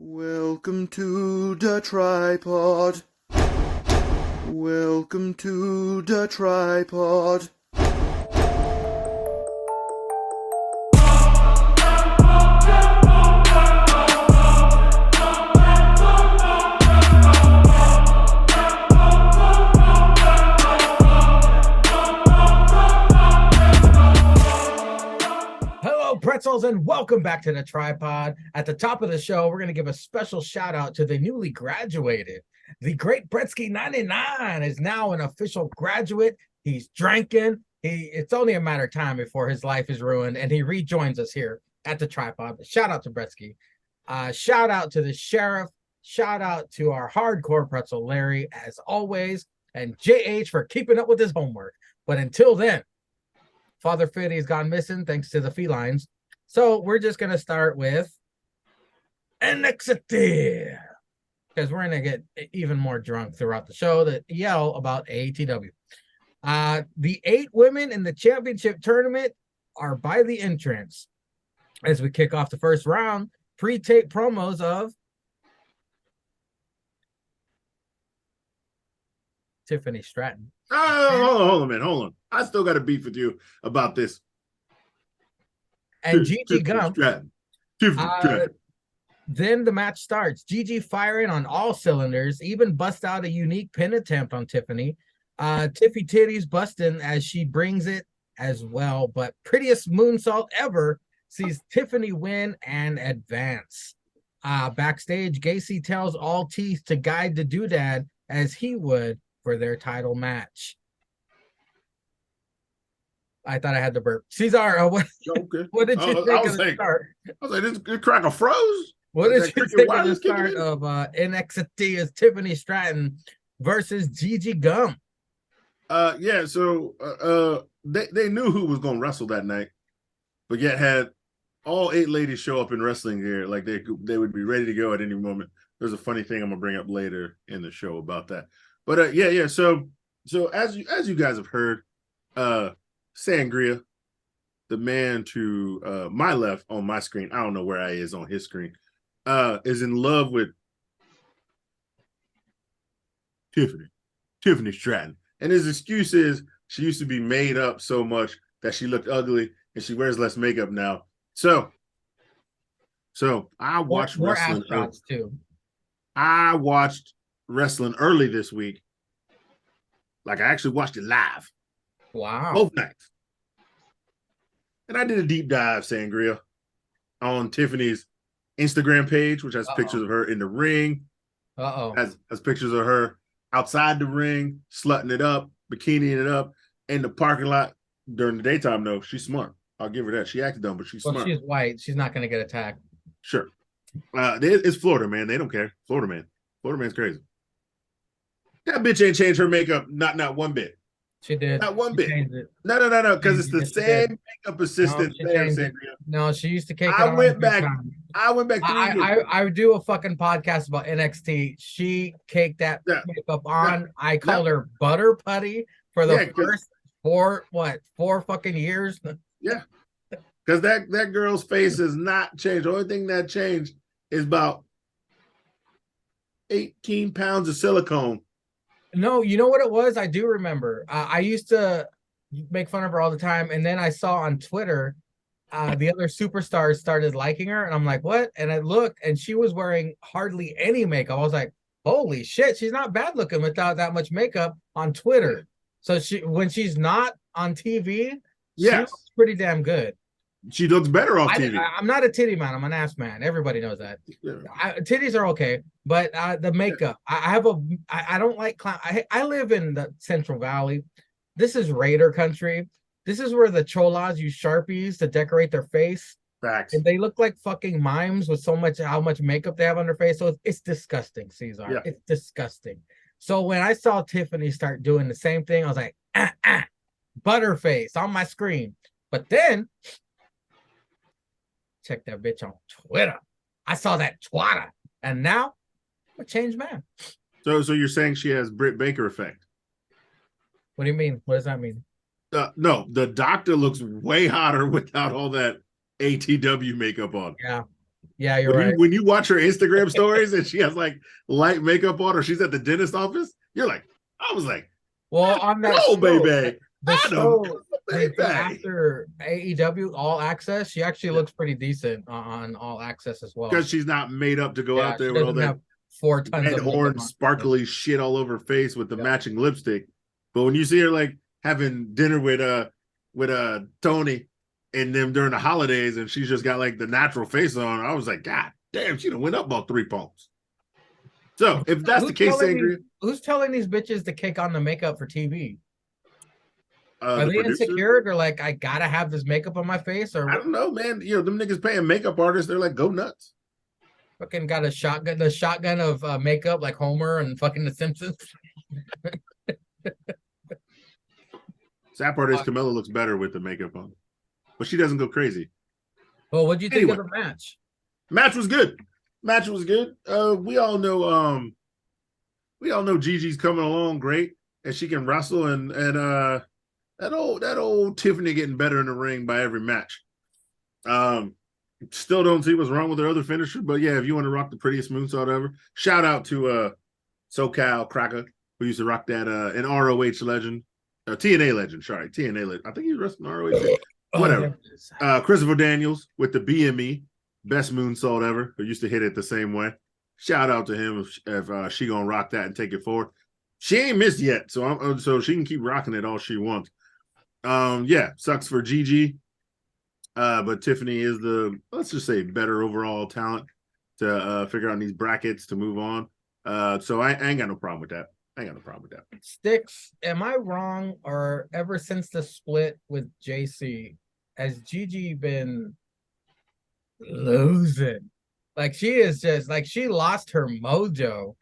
Welcome to the tripod. Welcome to the tripod. Pretzels, and welcome back to the tripod. At the top of the show, we're going to give a special shout out to the newly graduated. The great Bretsky 99 is now an official graduate. He's drinking. It's only a matter of time before his life is ruined, and he rejoins us here at the tripod. Shout out to Bretsky. Shout out to the sheriff. Shout out to our hardcore pretzel Larry, as always, and JH for keeping up with his homework. But until then, Father Fiddy's gone missing thanks to the felines. So we're just going to start with NXT, because we're going to get even more drunk throughout the show to yell about AETW. The 8 women in the championship tournament are by the entrance. As we kick off the first round, pre-tape promos of Tiffany Stratton. Oh, hold on a minute. Hold on. I still got a beef with you about this. And Gigi Gump. Then the match starts. Gigi firing on all cylinders, even bust out a unique pin attempt on Tiffany. Tiffy Titties busting as she brings it as well. But prettiest moonsault ever sees Tiffany win and advance. Backstage, Gacy tells all teeth to guide the doodad as he would for their title match. I thought I had to burp. Cesar, what did you think of the start? I was like, this cracker froze. What did you think of the start of NXT as Tiffany Stratton versus Gigi Gump? Yeah, so they knew who was going to wrestle that night, but yet had all 8 ladies show up in wrestling gear, like they would be ready to go at any moment. There's a funny thing I'm gonna bring up later in the show about that. But yeah. So as you guys have heard, Sangria, the man to my left on my screen, I don't know where I is on his screen, is in love with Tiffany Stratton. And his excuse is she used to be made up so much that she looked ugly and she wears less makeup now. So I watched wrestling too. I watched wrestling early this week. Like, I actually watched it live. Wow. Both nights. And I did a deep dive, Sangria, on Tiffany's Instagram page, which has pictures of her in the ring. Has pictures of her outside the ring, slutting it up, bikiniing it up, in the parking lot. During the daytime, though, she's smart. I'll give her that. She acted dumb, but she's smart. She's white. She's not going to get attacked. Sure. It's Florida, man. They don't care. Florida man's crazy. That bitch ain't changed her makeup, not one bit. She did. Not one bit. No, because it's the same makeup assistant there. No, she used to cake. I went back 3 years. I would do a fucking podcast about NXT. She caked that makeup on. I called her Butter Putty for the first 4 fucking years. Yeah. Because that girl's face has not changed. The only thing that changed is about 18 pounds of silicone. No, you know what it was? I do remember. I used to make fun of her all the time. And then I saw on Twitter, the other superstars started liking her. And I'm like, what? And I looked, and she was wearing hardly any makeup. I was like, holy shit, she's not bad looking without that much makeup on Twitter. So when she's not on TV, she looks pretty damn good. She looks better off TV. I'm not a titty man. I'm an ass man. Everybody knows that. Titties are okay, but the makeup. I don't like clown. I live in the Central Valley. This is Raider country. This is where the cholas use Sharpies to decorate their face. Facts. And they look like fucking mimes with how much makeup they have on their face. So it's disgusting, Cesar. Yeah. It's disgusting. So when I saw Tiffany start doing the same thing, I was like, Butterface on my screen. But then check that bitch on Twitter. I saw that twatter, and now I'm a changed man. So you're saying she has Britt Baker effect? What do you mean? What does that mean? No, the doctor looks way hotter without all that ATW makeup on. Yeah. Yeah, you're right. When you watch her Instagram stories and she has like light makeup on, or she's at the dentist office, you're like, I was like, Well, on that oh, show, baby. the I know, show they do baby. after AEW All Access, she actually looks pretty decent on All Access as well. Because she's not made up to go Yeah, out there she with all doesn't that have 4 tons red, of makeup orange, on. sparkly shit all over her face with the Yeah. matching lipstick. But when you see her like having dinner with Tony and them during the holidays, and she's just got like the natural face on, I was like, God damn, she done went up about 3 pounds. So if that's the case, Sangria, who's telling these bitches to kick on the makeup for TV? Are the they producer, insecure? They're like, I gotta have this makeup on my face, or I don't know, man. You know, them niggas paying makeup artists, they're like, go nuts. fucking got a shotgun, the shotgun of makeup like Homer and fucking The Simpsons. Sap artist Camilla looks better with the makeup on, but she doesn't go crazy. Well, what'd you think of the match? Match was good. Match was good. We all know Gigi's coming along great, and she can wrestle, and that old Tiffany getting better in the ring by every match. Still don't see what's wrong with her other finisher, but yeah, if you want to rock the prettiest moonsault ever, shout out to SoCal Cracker, who used to rock that, an ROH legend, TNA legend. Sorry, TNA legend. I think he's wrestling ROH. Whatever. Christopher Daniels with the BME, best moonsault ever, who used to hit it the same way. Shout out to him if she gonna rock that and take it forward. She ain't missed yet, so she can keep rocking it all she wants. Yeah, sucks for Gigi. But Tiffany is the, let's just say, better overall talent to figure out these brackets to move on. So I ain't got no problem with that. Sticks, am I wrong, or ever since the split with JC, has Gigi been losing? Like, she is just like, she lost her mojo,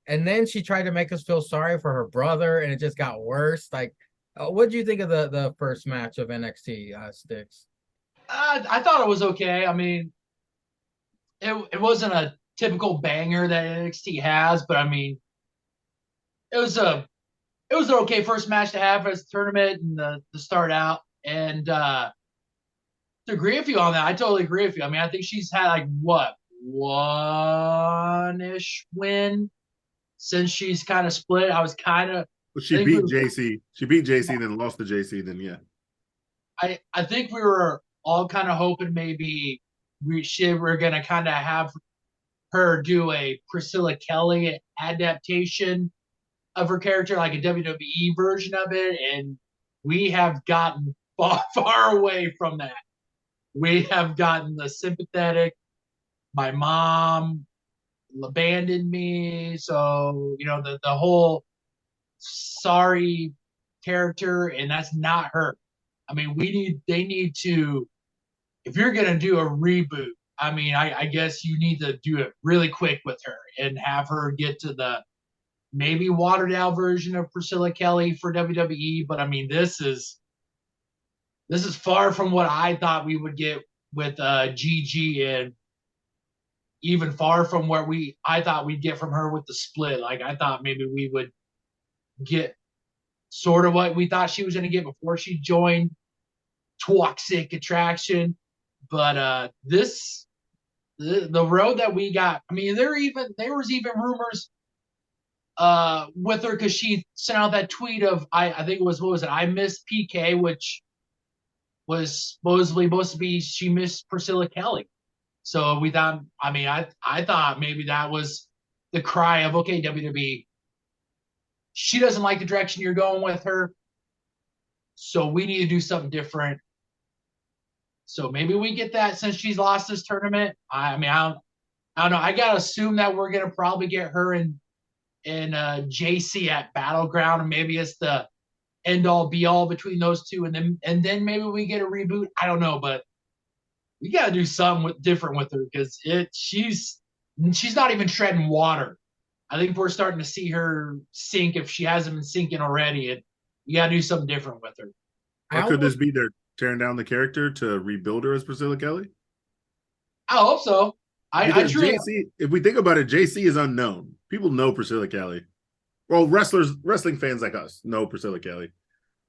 and then she tried to make us feel sorry for her brother, and it just got worse. Like, what do you think of the first match of NXT, Sticks? I thought it was okay. I mean, it wasn't a typical banger that NXT has, but I mean, it was an okay first match to have as a tournament and to start out. And to agree with you on that, I totally agree with you. I mean, I think she's had like what, one-ish win since she's kind of split. I was kind of. But she beat JC. She beat JC, then lost to JC. Then yeah. I think we were all kind of hoping maybe we're gonna kind of have her do a Priscilla Kelly adaptation of her character, like a WWE version of it, and we have gotten far away from that. We have gotten the sympathetic, my mom abandoned me, so you know the whole sorry character, and that's not her. I mean, they need to, if you're gonna do a reboot, I mean, I guess you need to do it really quick with her and have her get to the maybe watered down version of Priscilla Kelly for WWE. But I mean, this is far from what I thought we would get with Gigi, and even far from what I thought we'd get from her with the split. Like, I thought maybe we would get sort of what we thought she was going to get before she joined Toxic Attraction. But the road that we got, I mean, there was even rumors with her, because she sent out that tweet of, I think it was, what was it, I missed PK, which was supposedly supposed to be she missed Priscilla Kelly. So we thought, I mean, I thought maybe that was the cry of, okay, WWE, she doesn't like the direction you're going with her, so we need to do something different. So maybe we get that since she's lost this tournament. I mean, I don't know. I gotta assume that we're gonna probably get her in JC at Battleground, and maybe it's the end all be all between those two, and then maybe we get a reboot. I don't know, but we gotta do something different with her, because she's not even treading water. I think we're starting to see her sink if she hasn't been sinking already. And you gotta do something different with her. Or could this be they're tearing down the character to rebuild her as Priscilla Kelly? I hope so. I truly. JC, if we think about it, JC is unknown. People know Priscilla Kelly. Well, wrestling fans like us know Priscilla Kelly.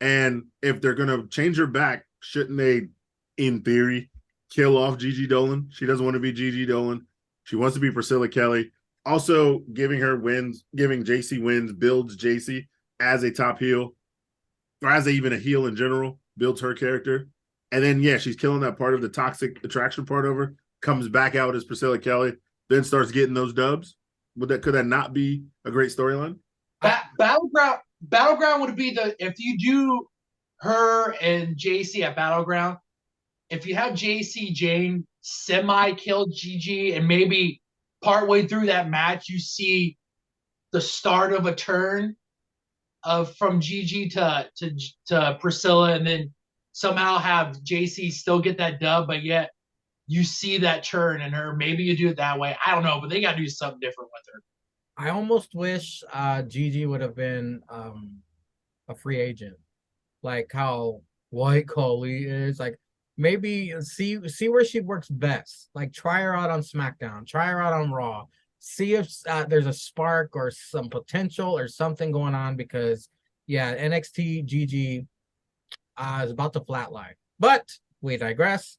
And if they're gonna change her back, shouldn't they, in theory, kill off Gigi Dolan. She doesn't want to be Gigi Dolan. She wants to be Priscilla Kelly. Also, giving her wins, giving JC wins, builds JC as a top heel, or as even a heel in general, builds her character. And then, yeah, she's killing that part of the toxic attraction part of her, comes back out as Priscilla Kelly, then starts getting those dubs. Could that not be a great storyline? Battleground would be if you do her and JC at Battleground, if you have JC Jane semi-kill Gigi and maybe partway through that match you see the start of a turn from Gigi to Priscilla, and then somehow have JC still get that dub, but yet you see that turn in her. Maybe you do it that way. I don't know, but they got to do something different with her. I almost wish Gigi would have been a free agent, like how White Collie is. Like maybe see where she works best. Like try her out on SmackDown, try her out on Raw. See if there's a spark or some potential or something going on, because yeah, NXT Gigi is about to flatline. But we digress.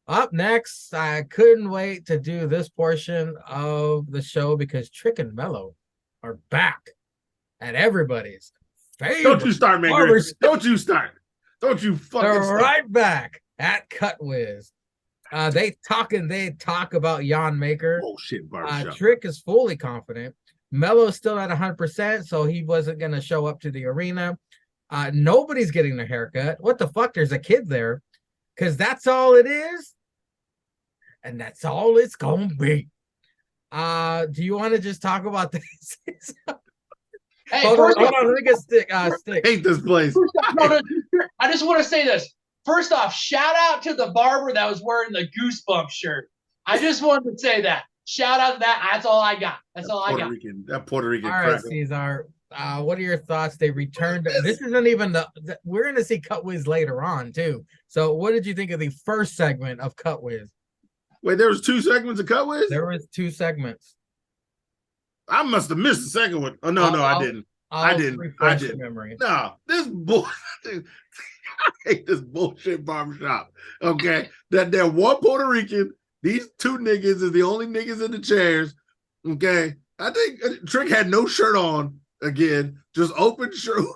Up next, I couldn't wait to do this portion of the show because Trick and Mello are back at everybo's favorite. Don't you start, man. Don't you start. Don't you fucking They're start. right back at CutWiz. They talk about Jan Maker. Bullshit barbershop. Trick is fully confident. Mello's still at 100%, so he wasn't going to show up to the arena. Nobody's getting a haircut. What the fuck? There's a kid there, because that's all it is. And that's all it's gonna be. Do you want to just talk about this? Hey, hold on, let me get stick. I hate this place. I just want to say this. First off, shout out to the barber that was wearing the Goosebumps shirt. I just wanted to say that. Shout out to that. That's all I got. That's all I got. That Puerto Rican. All right, Cesar. What are your thoughts? They returned. This isn't even we're going to see CutWiz later on too. So, what did you think of the first segment of CutWiz? Wait, there was 2 segments of CutWiz? There was 2 segments. I must have missed the second one. Oh no, I didn't. I didn't. Memory. No, this bullshit. I hate this bullshit barbershop. Okay, that one Puerto Rican, these 2 niggas is the only niggas in the chairs. Okay, I think Trick had no shirt on again, just open shirt. Who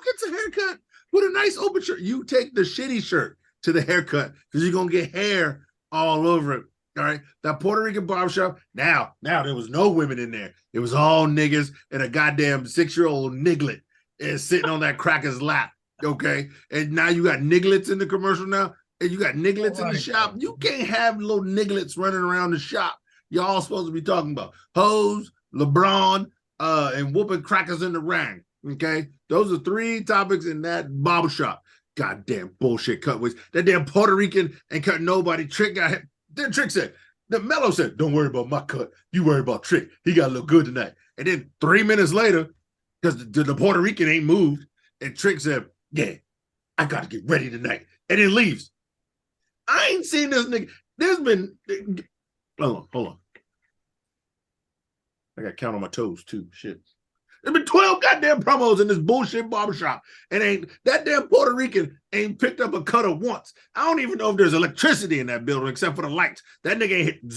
gets a haircut with a nice open shirt? You take the shitty shirt to the haircut because you're gonna get hair all over it. All right, that Puerto Rican barbershop. Now there was no women in there. It was all niggas and a goddamn 6-year-old niglet is sitting on that cracker's lap. Okay, and now you got nigglets in the commercial now, and you got nigglets in the shop. You can't have little nigglets running around the shop. Y'all supposed to be talking about hoes, LeBron, and whooping crackers in the ring. Okay, those are 3 topics in that barbershop. Goddamn bullshit CutWiz. That damn Puerto Rican ain't cut nobody. Trick got him. Then Trick said, Mello said, don't worry about my cut. You worry about Trick. He got to look good tonight. And then 3 minutes later, because the Puerto Rican ain't moved, and Trick said, yeah, I got to get ready tonight. And then leaves. I ain't seen this nigga. There's been, hold on. I got to count on my toes too. Shit. There's been 12 goddamn promos in this bullshit barbershop. And that damn Puerto Rican ain't picked up a cutter once. I don't even know if there's electricity in that building except for the lights. That nigga ain't hit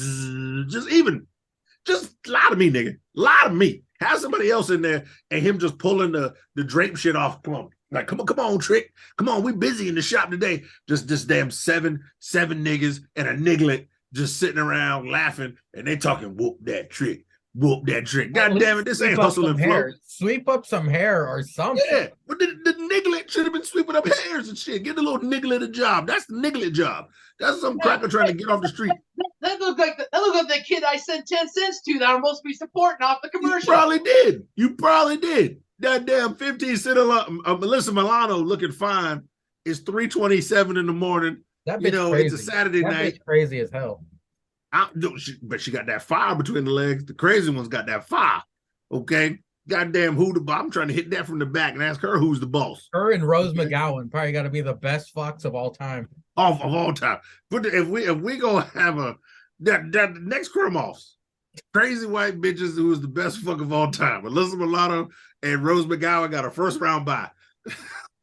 just lie to me, nigga. Lie to me. Have somebody else in there and him just pulling the drape shit off. Come on. Like, come on, Trick. Come on, we busy in the shop today. Just this damn seven niggas and a niglet just sitting around laughing, and they talking whoop that Trick. Whoop that Trick. God damn it, this ain't hustle and flow. Sweep up some hair or something. Yeah, but the niglet should have been sweeping up hairs and shit. Get the little niglet a job. That's the niglet job. That's some cracker trying to get off the street. That looked like the kid I sent 10 cents to that I'm supposed to be supporting off the commercial. You probably did. That damn 15 cent Melissa Milano looking fine. It's 3:27 in the morning. That bitch crazy. It's a Saturday night. Bitch crazy as hell. But she got that fire between the legs. The crazy one's got that fire. Okay. Goddamn, I'm trying to hit that from the back and ask her who's the boss. Her and Rose McGowan probably got to be the best fucks of all time. Of all time. But if we gonna have that next Krumhoffs, crazy white bitches who is the best fuck of all time. Alyssa Milano and Rose McGowan got a first round bye.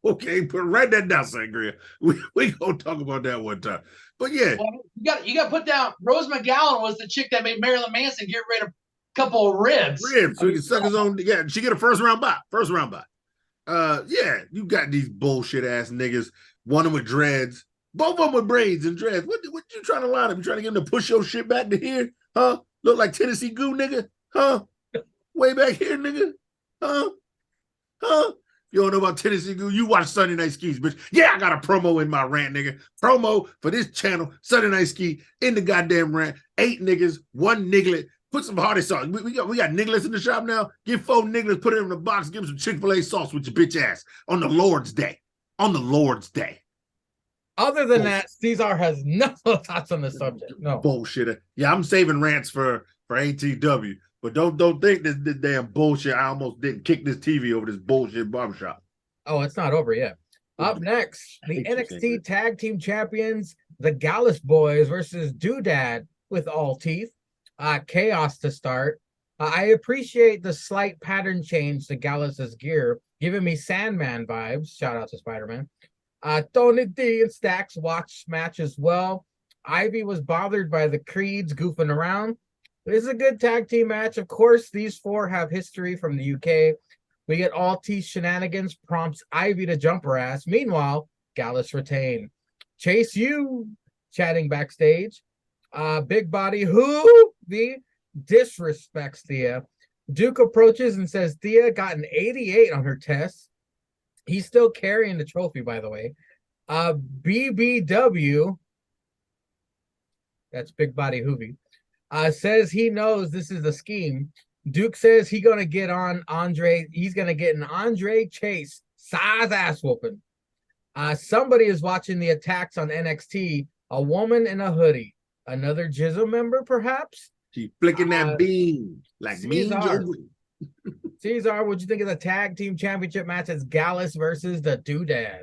Okay, write that down, Sangria. We gonna talk about that one time. But yeah, Well, you got to put down. Rose McGowan was the chick that made Marilyn Manson get rid of a couple of ribs. ribs, so he can suck his own. Yeah, she get a first round bye. Yeah, you got these bullshit ass niggas. One of them with dreads, both of them with braids and dreads. What you trying to line up? You trying to get them to push your shit back to here? Huh? Look like Tennessee Goo, nigga? Huh? Way back here, nigga? Huh? You don't know about Tennessee Goo? You watch Sunday Night Skis, bitch. Yeah, I got a promo in my rant, nigga. Promo for this channel, Sunday Night Ski, in the goddamn rant. 8 niggas, 1 niglet. Put some Hardy sauce. We got nigglets in the shop now. Get 4 nigglets, put it in the box, give them some Chick-fil-A sauce with your bitch ass on the Lord's Day. On the Lord's Day. Other than that, Cesar has no thoughts on the subject. No bullshit. Yeah, I'm saving rants for ATW. But don't think this damn bullshit. I almost didn't kick this TV over this bullshit barbershop. Oh, it's not over yet. Up next, the NXT Tag Team Champions, the Gallus Boys versus Doodad with all teeth. Chaos to start. I appreciate the slight pattern change to Gallus's gear, giving me Sandman vibes. Shout out to Spider-Man. Tony D and Stacks watched match as well. Ivy was bothered by the Creeds goofing around. This is a good tag team match. Of course, these 4 have history from the UK. We get all T shenanigans, prompts Ivy to jump her ass. Meanwhile, Gallus retain. Chase U chatting backstage. Big Body who the disrespects Thea. Duke approaches and says Thea got an 88 on her test. He's still carrying the trophy, by the way. BBW, that's Big Body Hoovy, says he knows this is the scheme. Duke says he's gonna get an Andre Chase size ass whooping. Somebody is watching the attacks on NXT. A woman in a hoodie. Another Jism member, perhaps? She flicking that beam like me. Cesar, what'd you think of the tag team championship match? It's Gallus versus the Doodad.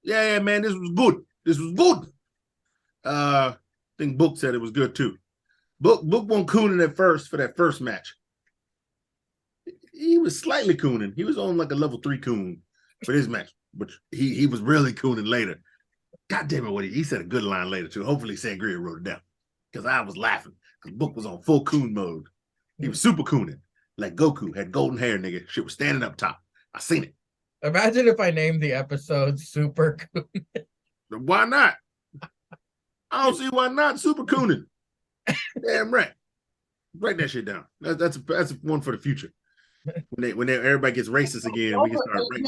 Yeah, man, this was good. I think Book said it was good too. Book won't cooning at first for that first match. He was slightly cooning. He was on like a level 3 coon for this match, but he was really cooning later. God damn it, he said a good line later too. Hopefully Sangria wrote it down because I was laughing because Book was on full coon mode. He was super cooning like Goku, had golden hair, nigga. Shit was standing up top. I seen it. Imagine if I named the episode Super Coon. Why not? I don't see why not. Super cooning. Damn right. Write that shit down. That's one for the future. When everybody gets racist again, we can start writing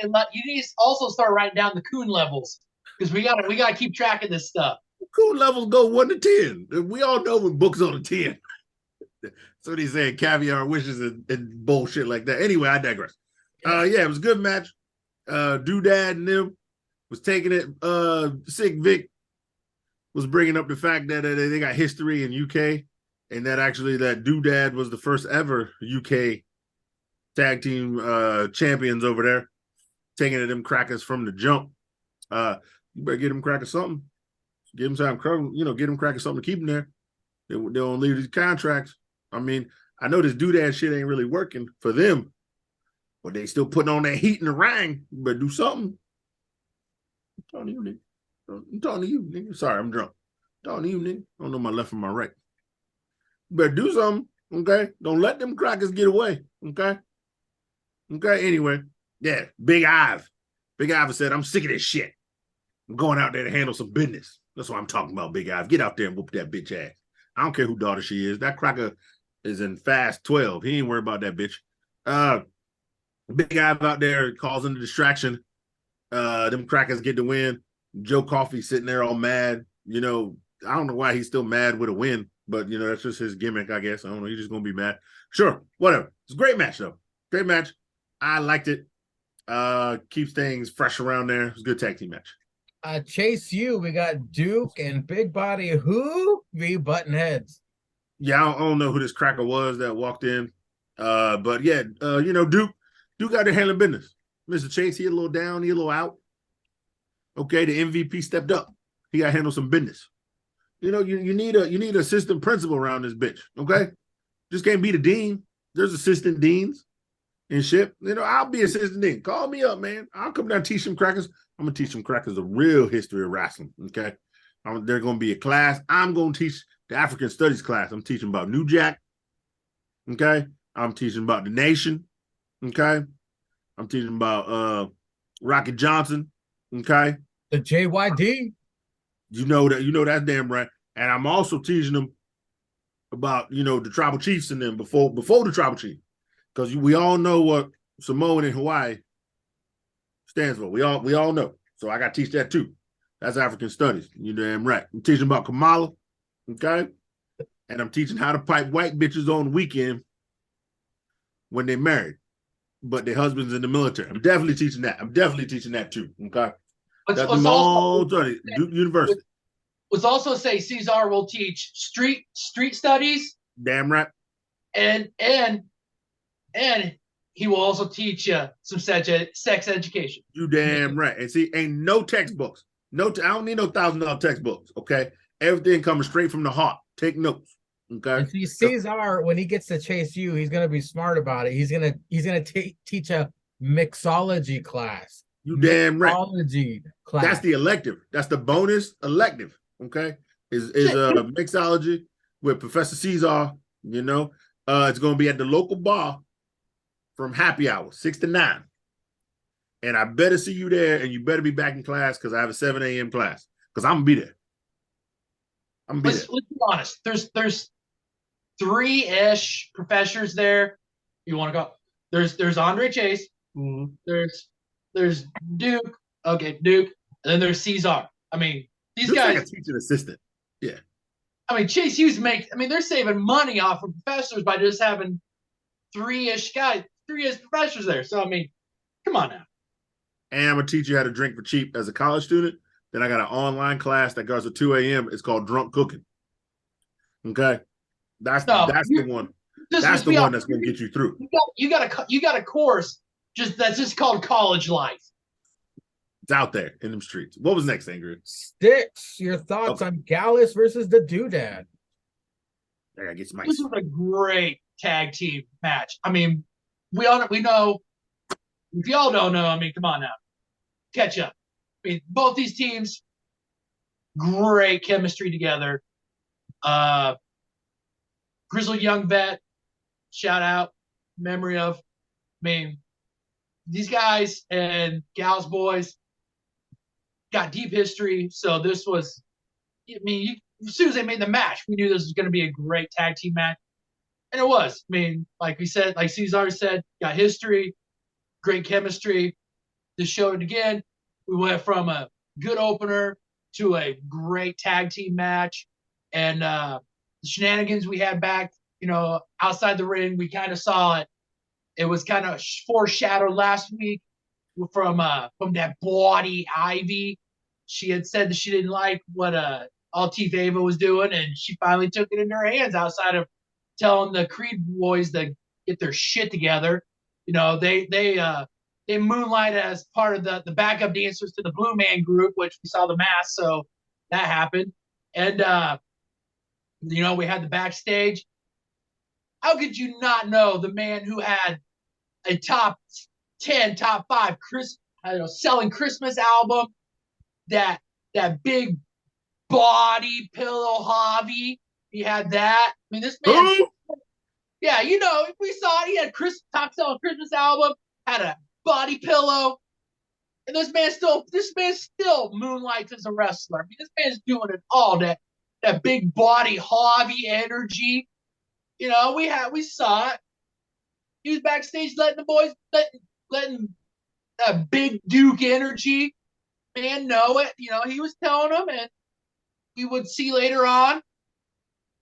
shit like you need to also start writing down the coon levels because we gotta keep track of this stuff. Coon levels go 1 to 10. We all know when Book's on a 10. So they saying caviar wishes and bullshit like that. Anyway, I digress. Yeah, it was a good match. Doodad and them was taking it. Sick Vic was bringing up the fact that they got history in UK and that actually that Doodad was the first ever UK tag team champions over there, taking to them crackers from the jump. You better get them crackers something. Give them time, get them crackers something to keep them there. They don't leave these contracts. I mean, I know this Doodad shit ain't really working for them, but they still putting on that heat in the ring. You better do something. I'm talking to you, nigga. I'm talking to you, nigga. Sorry, I'm drunk. I'm talking to you, nigga. I don't know my left from my right. You better do something, okay? Don't let them crackers get away, okay? Okay, anyway. Yeah, Big Ive. Big Ive said, I'm sick of this shit. I'm going out there to handle some business. That's what I'm talking about, Big Ive. Get out there and whoop that bitch ass. I don't care who daughter she is. That cracker is in Fast 12. He ain't worried about that bitch. Big Ive out there causing the distraction. Them crackers get the win. Joe Coffey sitting there all mad. I don't know why he's still mad with a win, but that's just his gimmick, I guess. I don't know. He's just gonna be mad. Sure, whatever. It's a great match though. Great match. I liked it. Keeps things fresh around there. It's a good tag team match. Chase U, we got Duke and Big Body who v Button Heads. Yeah, I don't know who this cracker was that walked in. But yeah, Duke got to handle business. Mr. Chase, he a little down, he a little out. Okay, the MVP stepped up. He got to handle some business. You need an assistant principal around this bitch. Okay, just can't be the dean. There's assistant deans and shit. I'll be assistant dean. Call me up, man. I'll come down and teach some crackers. I'm gonna teach some crackers the real history of wrestling. Okay, There's going to be a class. I'm going to teach the African Studies class. I'm teaching about New Jack. Okay. I'm teaching about the nation. Okay. I'm teaching about Rocket Johnson. Okay. The JYD. You know that's damn right. And I'm also teaching them about, the tribal chiefs and them before the tribal chief. Because we all know what Samoan in Hawaii stands for. We all know. So I got to teach that too. That's African Studies. You damn right. I'm teaching about Kamala. Okay. And I'm teaching how to pipe white bitches on the weekend when they're married, but their husband's in the military. I'm definitely teaching that. I'm definitely teaching that too. Okay. That's Duke University. Let's also say Cesar will teach street studies. Damn right. And he will also teach you some sex education. You damn right. And see, ain't no textbooks. I don't need no $1,000 textbooks. Okay. Everything coming straight from the heart. Take notes. Okay. And see, Cesar, when he gets to Chase U, he's gonna be smart about it. He's gonna teach a mixology class. You damn right. Mixology class. That's the elective. That's the bonus elective. Okay. Is mixology with Professor Cesar. It's gonna be at the local bar from happy hour, 6 to 9. And I better see you there, and you better be back in class because I have a 7 a.m. class. Because I'm gonna be there. Let's be honest. There's 3-ish professors there. You want to go? There's Andre Chase. Mm-hmm. There's Duke. Okay, Duke. And then there's Cesar. I mean, these Duke's guys. Like a teaching assistant. Yeah. I mean, Chase Hughes they're saving money off of professors by just having 3-ish professors there. So I mean, come on now. And I'm gonna teach you how to drink for cheap as a college student. Then I got an online class that goes to 2 a.m. It's called Drunk Cooking. Okay, that's the one. That's the one that's gonna get you through. You got a course that's just called college life. It's out there in them streets. What was next, Ingrid? Sticks, your thoughts on Gallus versus the Doodad? I gotta get some ice. This was a great tag team match. I mean, we know. If y'all don't know, I mean, come on now, catch up. I mean, both these teams, great chemistry together. Grizzled young vet, shout out, memory of. I mean, these guys and Gals boys got deep history. So this was, I mean, as soon as they made the match, we knew this was going to be a great tag team match. And it was. I mean, like we said, like Cesar said, got history, great chemistry. This showed it again. We went from a good opener to a great tag team match. And the shenanigans we had back, outside the ring, we kind of saw it. It was kind of foreshadowed last week from that bawdy Ivy. She had said that she didn't like what Altif Ava was doing, and she finally took it into her hands outside of telling the Creed boys to get their shit together. They moonlight as part of the backup dancers to the Blue Man Group, which we saw the mask, so that happened. And we had the backstage. How could you not know the man who had a top 10, top 5 selling Christmas album, that big body pillow Javi? He had that. I mean, this man, yeah, we saw it. He had top selling Christmas album, had a body pillow, and this man still moonlights as a wrestler. I mean, this man's doing it all. That big body Javi energy. We saw it. He was backstage letting the boys letting that big Duke energy man know it. He was telling them, and we would see later on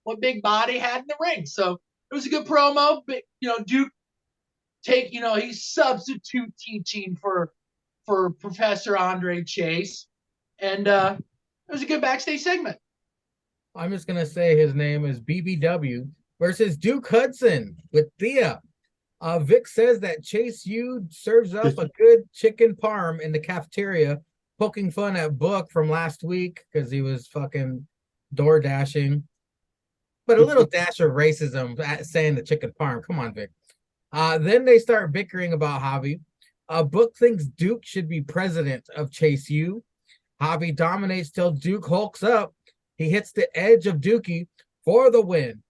what Big Body had in the ring. So it was a good promo. But Duke he's substitute teaching for Professor Andre Chase, and it was a good backstage segment. I'm just gonna say his name is BBW versus Duke Hudson with Thea. Vic says that Chase U serves up a good chicken parm in the cafeteria, poking fun at Book from last week because he was fucking door dashing. But a little dash of racism at saying the chicken parm. Come on, Vic. Then they start bickering about Javi. Book thinks Duke should be president of Chase U. Javi dominates till Duke hulks up. He hits the edge of Dookie for the win.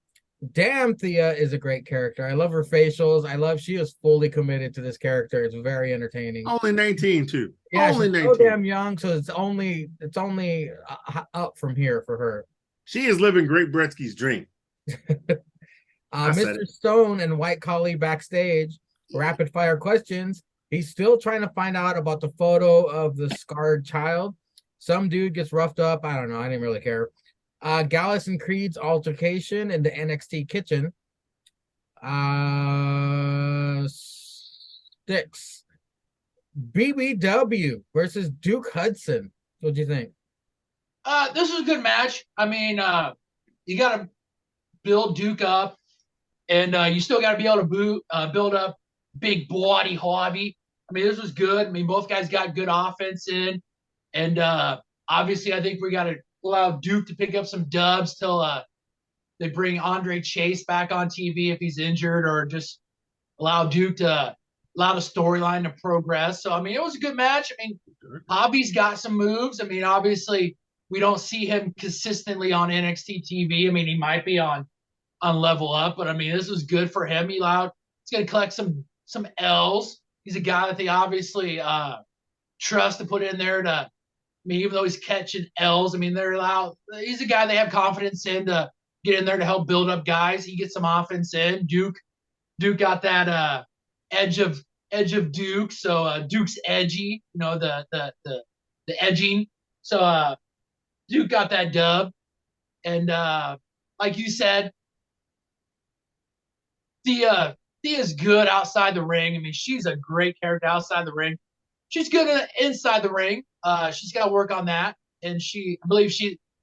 Damn, Thea is a great character. I love her facials. She is fully committed to this character. It's very entertaining. Only 19 too. Yeah, only she's 19. so damn young, so it's only up from here for her. She is living Great Bretsky's dream. Mr. Stone and White Collie backstage, rapid fire questions. He's still trying to find out about the photo of the scarred child. Some dude gets roughed up. I don't know. I didn't really care. Gallus and Creed's altercation in the NXT kitchen. Sticks. BBW versus Duke Hudson. What do you think? This was a good match. I mean, you got to build Duke up, and you still got to be able to build up big body Javi. I mean, this was good. I mean, both guys got good offense in, and obviously, I think we got to allow Duke to pick up some dubs till they bring Andre Chase back on TV if he's injured, or just allow Duke to allow the storyline to progress. So, I mean, it was a good match. I mean, Javi's got some moves. I mean, obviously, we don't see him consistently on NXT TV. I mean, he might be on Level Up, but I mean, this was good for him. He's going to collect some L's. He's a guy that they obviously trust to put in there to, I mean, even though he's catching L's, I mean, he's a guy they have confidence in to get in there to help build up guys. He gets some offense in. Duke got that edge of Duke, so Duke's edgy, you know, the edging. So Duke got that dub, and like you said, Thea's good outside the ring. I mean, she's a great character outside the ring. She's good inside the ring. She's got to work on that, and I believe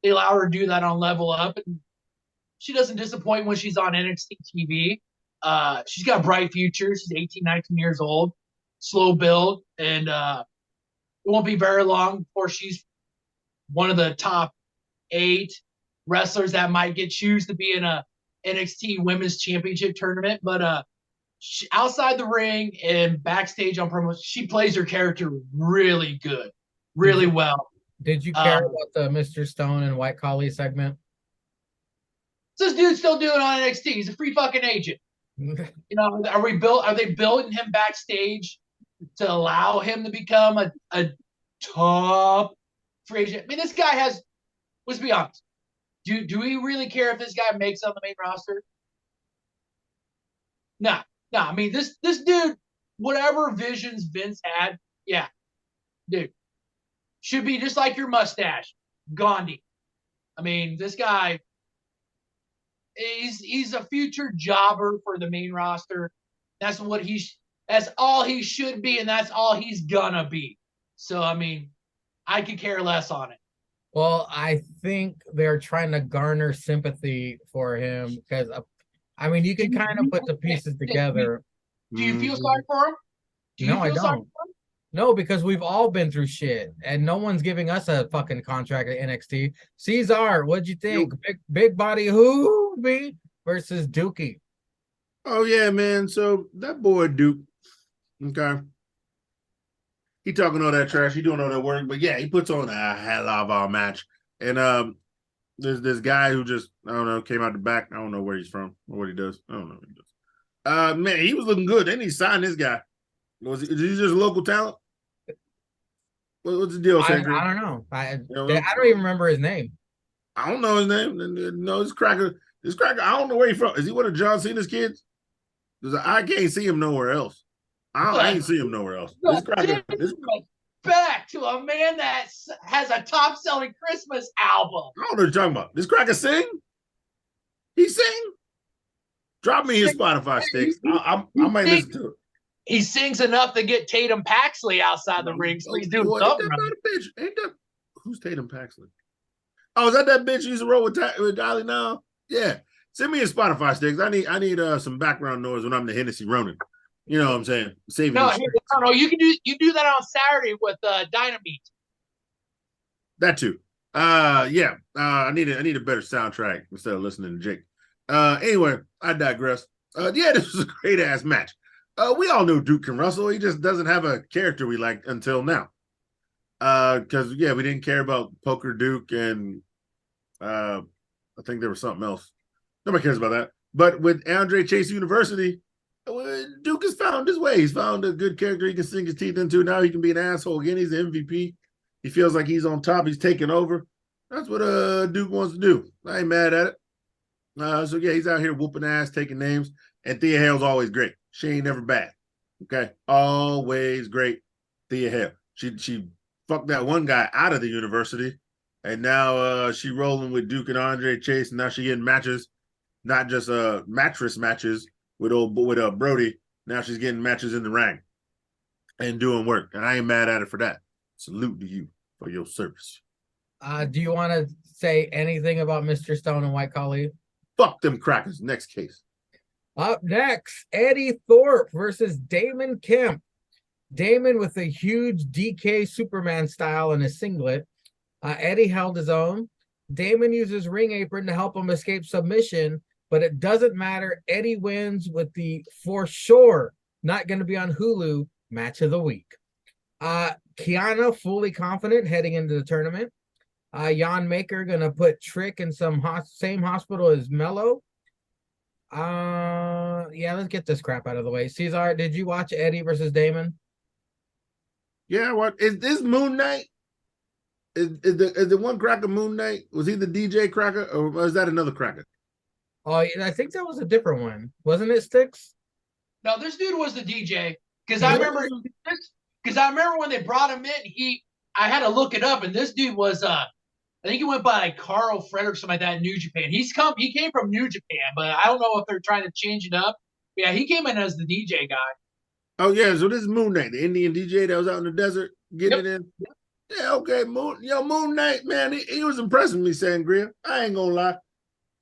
they allow her to do that on Level Up, and she doesn't disappoint when she's on NXT TV. She's got a bright future. She's 18, 19 years old, slow build, and it won't be very long before she's one of the top 8 wrestlers that might choose to be in a NXT Women's Championship tournament. But outside the ring and backstage on promos, she plays her character really good, really well. Did you care about the Mr. Stone and White Collie segment? This dude's still doing it on NXT. He's a free fucking agent. You know, are they building him backstage to allow him to become a top free agent? I mean, this guy has, let's be honest. Do we really care if this guy makes it on the main roster? No. I mean, this dude, whatever visions Vince had, yeah, dude, should be just like your mustache, Gandhi. I mean, this guy, he's a future jobber for the main roster. That's all he should be, and that's all he's gonna be. So, I mean, I could care less on it. Well, I think they're trying to garner sympathy for him because, I mean, you can kind of put the pieces together. Do you feel sorry for him? No, I don't. No, because we've all been through shit, and no one's giving us a fucking contract at NXT. Cesar, what'd you think? Big body Hoobie versus Dookie. Oh yeah, man. So that boy Duke, okay. He talking all that trash. He doing all that work, but yeah, he puts on a hell of a match. And there's this guy who just, I don't know, came out the back. I don't know where he's from or what he does. I don't know what he does. Man, he was looking good. Then he signed this guy. Is he just a local talent? What's the deal, I don't know. I don't even remember his name. I don't know his name. No, this cracker. I don't know where he's from. Is he one of John Cena's kids? Because I can't see him nowhere else. I ain't see him nowhere else. This cracker. Back to a man that has a top-selling Christmas album. I don't know what you're talking about. This cracker sing? He sing? Drop me his Spotify sticks. I might listen to it. He sings enough to get Tatum Paxley outside the ring, so he's doing something. Ain't that who's Tatum Paxley? Oh, is that bitch you used to roll with Dolly now? Yeah. Send me his Spotify sticks. I need some background noise when I'm the Hennessy Ronin. You know what I'm saying? No, you do that on Saturday with Dynamite. That too. Yeah. I need a better soundtrack instead of listening to Jake. Anyway, I digress. Yeah, this was a great ass match. We all knew Duke can wrestle. He just doesn't have a character we like until now. Because yeah, we didn't care about Poker Duke and I think there was something else. Nobody cares about that. But with Andre Chase University, Duke has found his way. He's found a good character he can sink his teeth into. Now he can be an asshole again. He's the MVP. He feels like he's on top. He's taking over. That's what Duke wants to do. I ain't mad at it. So yeah, he's out here whooping ass, taking names. And Thea Hale's always great. She ain't never bad. Okay, always great. Thea Hale. She fucked that one guy out of the university, and now she rolling with Duke and Andre Chase. And now she getting matches, not just mattress matches with Brody. Now she's getting matches in the ring and doing work. And I ain't mad at it for that. Salute to you for your service. Do you want to say anything about Mr. Stone and White Khali? Fuck them crackers. Next case. Up next, Eddie Thorpe versus Damon Kemp. Damon with a huge DK Superman style in his singlet. Eddie held his own. Damon uses ring apron to help him escape submission, but it doesn't matter. Eddie wins with the for sure not going to be on Hulu match of the week. Kiana fully confident heading into the tournament. Jan Maker going to put Trick in some same hospital as Mello. Yeah, let's get this crap out of the way. Cesar, did you watch Eddie versus Damon? Yeah, what is this Moon Knight? Is the one cracker Moon Knight? Was he the DJ cracker or was that another cracker? Oh, I think that was a different one. Wasn't it, Sticks? No, this dude was the DJ. Because I remember when they brought him in, I had to look it up, and this dude was I think he went by like Carl Frederick, something like that in New Japan. He came from New Japan, but I don't know if they're trying to change it up. Yeah, he came in as the DJ guy. Oh yeah, so this is Moon Knight, the Indian DJ that was out in the desert getting it in. Yeah, okay, Moon Knight, man, he was impressing me, Sangria. I ain't gonna lie.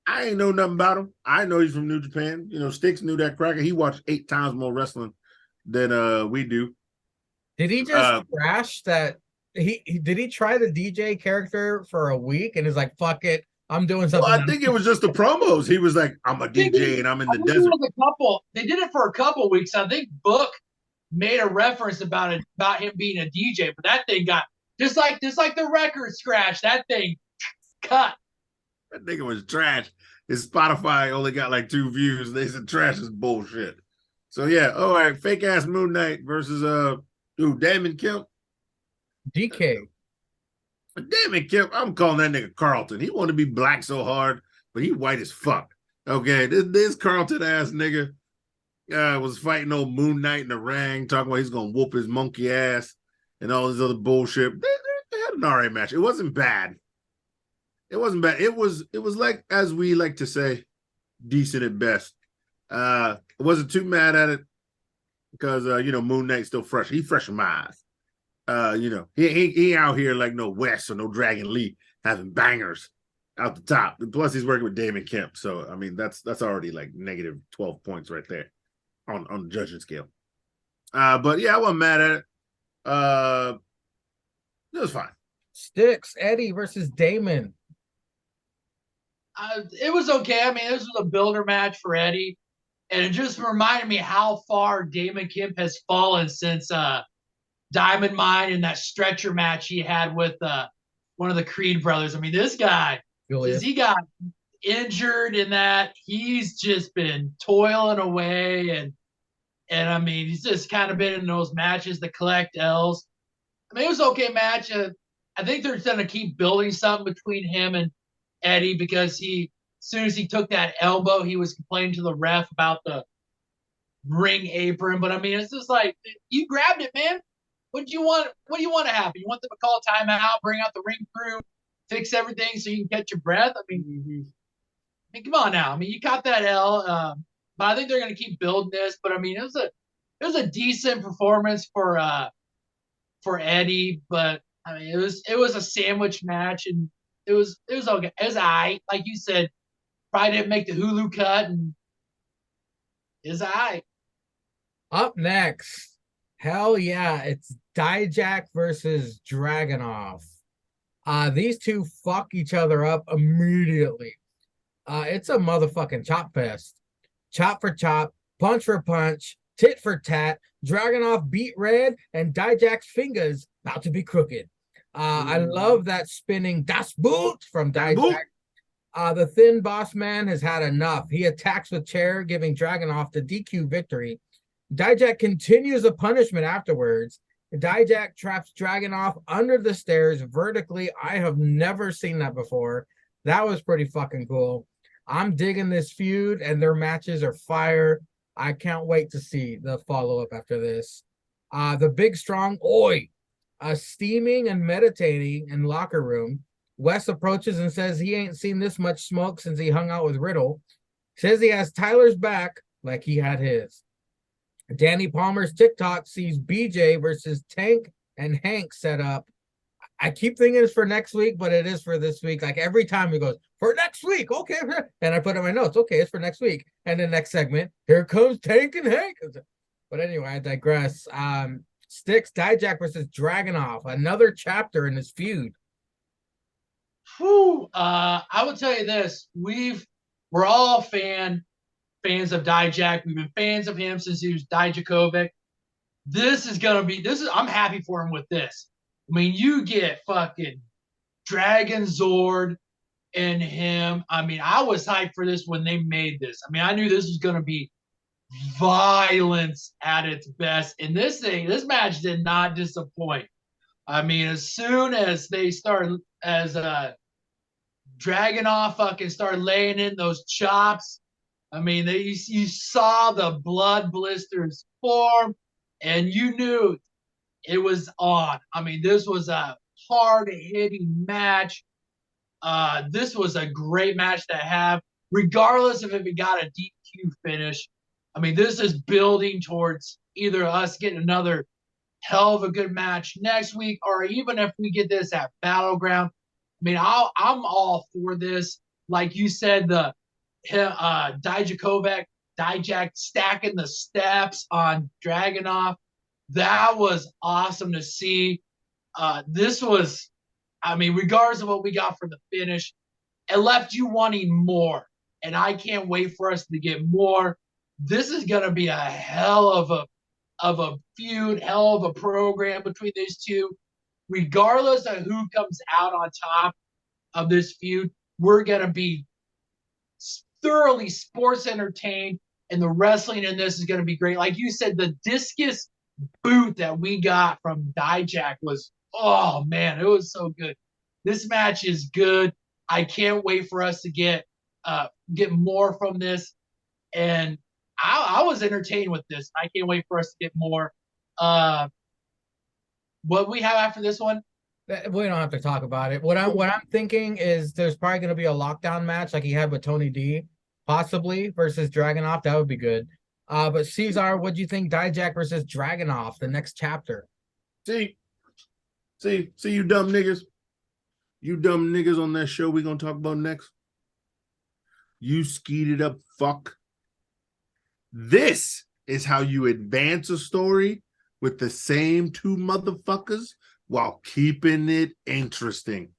I ain't know nothing about him. I know he's from New Japan. You know, Sticks knew that cracker. He watched 8 times more wrestling than we do. Did he just crash that? Did he try the DJ character for a week and is like, fuck it, I'm doing something? Well, I think it was just the promos. He was like, I'm a DJ and I'm in the desert. They did it for a couple weeks. I think Book made a reference about him being a DJ, but that thing got just like the record scratch. That thing cut. That nigga was trash. His Spotify only got like 2 views. They said trash is bullshit. So yeah, all right, fake ass Moon Knight versus Damon Kemp. DK. Damon Kemp, I'm calling that nigga Carlton. He wanted to be black so hard, but he white as fuck. Okay, this Carlton ass nigga was fighting old Moon Knight in the ring, talking about he's gonna whoop his monkey ass and all this other bullshit. They had an alright match. It wasn't bad. It wasn't bad. It was like, as we like to say, decent at best. I wasn't too mad at it because Moon Knight's still fresh. He fresh in my eyes. He out here like no West or no Dragon Lee having bangers out the top. And plus, he's working with Damon Kemp, so I mean that's already like negative 12 points right there on the judging scale. But yeah, I wasn't mad at it. It was fine. Sticks, Eddie versus Damon. It was okay. I mean, this was a builder match for Eddie, and it just reminded me how far Damon Kemp has fallen since Diamond Mine and that stretcher match he had with one of the Creed brothers. I mean, this guy, since he got injured in that, he's just been toiling away, and I mean, he's just kind of been in those matches to collect L's. I mean, it was an okay match. I think they're going to keep building something between him and Eddie, because as soon as he took that elbow, he was complaining to the ref about the ring apron. But I mean, it's just like, you grabbed it, man. What do you want to happen? You want them to call timeout, bring out the ring crew, fix everything so you can catch your breath? I mean, come on now. I mean, you caught that L, but I think they're going to keep building this. But I mean, it was a decent performance for Eddie. But I mean, it was a sandwich match, and it was okay. It was aight. Like you said, probably didn't make the Hulu cut, and it's aight. Up next, hell yeah, it's Dijak versus Dragunov. These two fuck each other up immediately. It's a motherfucking chop fest. Chop for chop, punch for punch, tit for tat. Dragunov beat red, and Dijak's fingers about to be crooked. I love that spinning Das Boot from That boot. Dijak. The Thin Boss Man has had enough. He attacks with chair, giving Dragunov the DQ victory. Dijak continues a punishment afterwards. Dijak traps Dragunov under the stairs vertically. I have never seen that before. That was pretty fucking cool. I'm digging this feud, and their matches are fire. I can't wait to see the follow-up after this. The Big Strong Oi, steaming and meditating in locker room. Wes approaches and says he ain't seen this much smoke since he hung out with Riddle. Says he has Tyler's back like he had his. Danny Palmer's TikTok sees BJ versus Tank and Hank set up. I keep thinking it's for next week, but it is for this week. Like every time he goes, for next week, okay. And I put in my notes, okay, it's for next week. And the next segment, here comes Tank and Hank. But anyway, I digress. Styx, Dijak versus Dragunov, another chapter in this feud. Whew, I would tell you this: we're all fans of Dijak. We've been fans of him since he was Dijakovic. I'm happy for him with this. I mean, you get fucking Dragon Zord and him. I mean, I was hyped for this when they made this. I mean, I knew this was gonna be violence at its best. And this match did not disappoint. I mean, as soon as Dragunov fucking started laying in those chops, I mean, you saw the blood blisters form, and you knew it was on. I mean, this was a hard-hitting match. This was a great match to have, regardless of if it got a DQ finish. I mean, this is building towards either us getting another hell of a good match next week, or even if we get this at Battleground. I mean, I'm all for this. Like you said, the Dijak stacking the steps on Dragunov. That was awesome to see. This was, I mean, regardless of what we got for the finish, it left you wanting more. And I can't wait for us to get more. This is going to be a hell of a feud, hell of a program between these two. Regardless of who comes out on top of this feud, we're going to be thoroughly sports entertained, and the wrestling in this is going to be great. Like you said, the discus boot that we got from Dijak was, oh man, it was so good. This match is good. I can't wait for us to get more from this, and I was entertained with this. I can't wait for us to get more. What we have after this one? We don't have to talk about it. What I'm thinking is there's probably going to be a lockdown match like he had with Tony D, possibly versus Dragunov. That would be good. But Cesar, what do you think? Dijak versus Dragunov, the next chapter. See, you dumb niggas. You dumb niggas on that show we gonna talk about next. You skeeted up fuck. This is how you advance a story with the same two motherfuckers while keeping it interesting.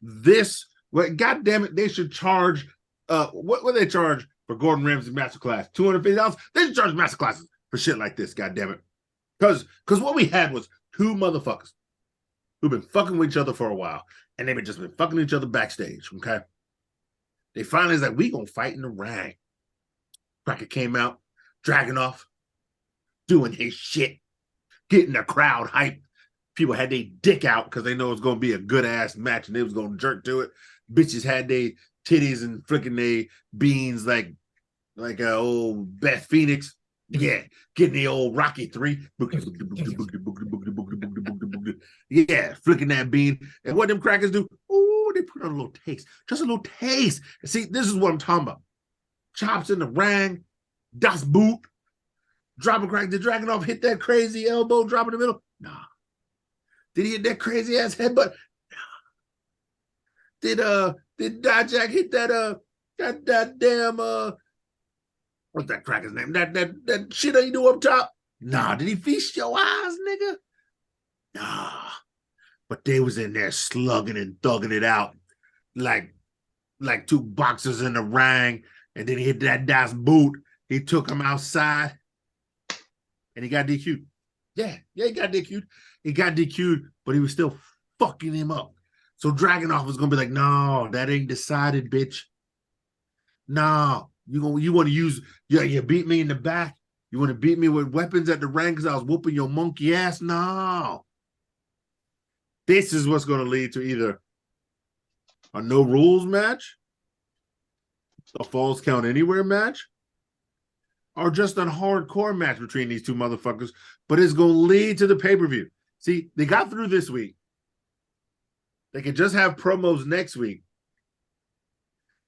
God damn it, they should charge, what they charge for Gordon Ramsay masterclass? $250? They should charge masterclasses for shit like this, god damn it. Because what we had was two motherfuckers who've been fucking with each other for a while, and they've just been fucking each other backstage, okay? They finally is like, we gonna fight in the ring. Cracker came out, Dragunov, doing his shit, getting the crowd hyped. People had their dick out because they know it was going to be a good-ass match and they was going to jerk to it. Bitches had their titties and flicking their beans like old Beth Phoenix. Yeah, getting the old Rocky 3. Yeah, flicking that bean. And what them crackers do? Oh, they put on a little taste. Just a little taste. See, this is what I'm talking about. Chops in the ring, Das Boot, drop a crack. Did Dragunov hit that crazy elbow drop in the middle? Nah. Did he hit that crazy ass headbutt? Nah. Did Dijak hit that damn what's that cracker's name? That shit that you do up top? Nah. Did he feast your eyes, nigga? Nah. But they was in there slugging and thugging it out like two boxers in the ring. And then he hit that Das Boot. He took him outside and he got DQ'd. Yeah, he got DQ'd. He got DQ'd, but he was still fucking him up. So Dragunov was gonna be like, no, that ain't decided, bitch. No, you want to use, you beat me in the back. You want to beat me with weapons at the ring because I was whooping your monkey ass? No. This is what's going to lead to either a no rules match, a falls count anywhere match, or just a hardcore match between these two motherfuckers. But it's going to lead to the pay-per-view. See, they got through this week. They could just have promos next week.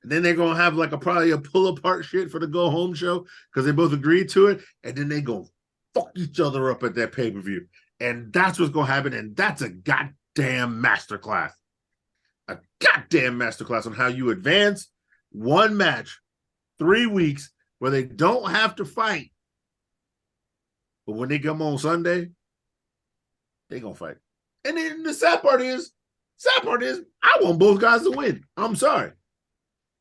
And then they're going to have like probably a pull-apart shit for the go-home show because they both agreed to it. And then they go fuck each other up at that pay-per-view. And that's what's going to happen. And that's a goddamn masterclass. A goddamn masterclass on how you advance one match, 3 weeks, where they don't have to fight. But when they come on Sunday, they're going to fight. And then the sad part is, I want both guys to win. I'm sorry.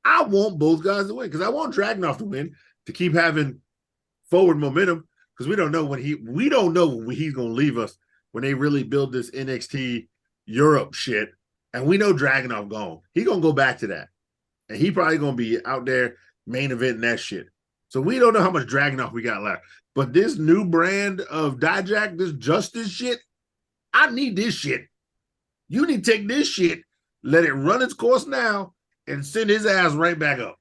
I want both guys to win because I want Dragunov to win to keep having forward momentum because we don't know when he's going to leave us when they really build this NXT Europe shit. And we know Dragunov gone. He's going to go back to that. And he probably going to be out there main eventing that shit. So we don't know how much Dragunov we got left. But this new brand of Dijak, this Justice shit, I need this shit. You need to take this shit, let it run its course now, and send his ass right back up.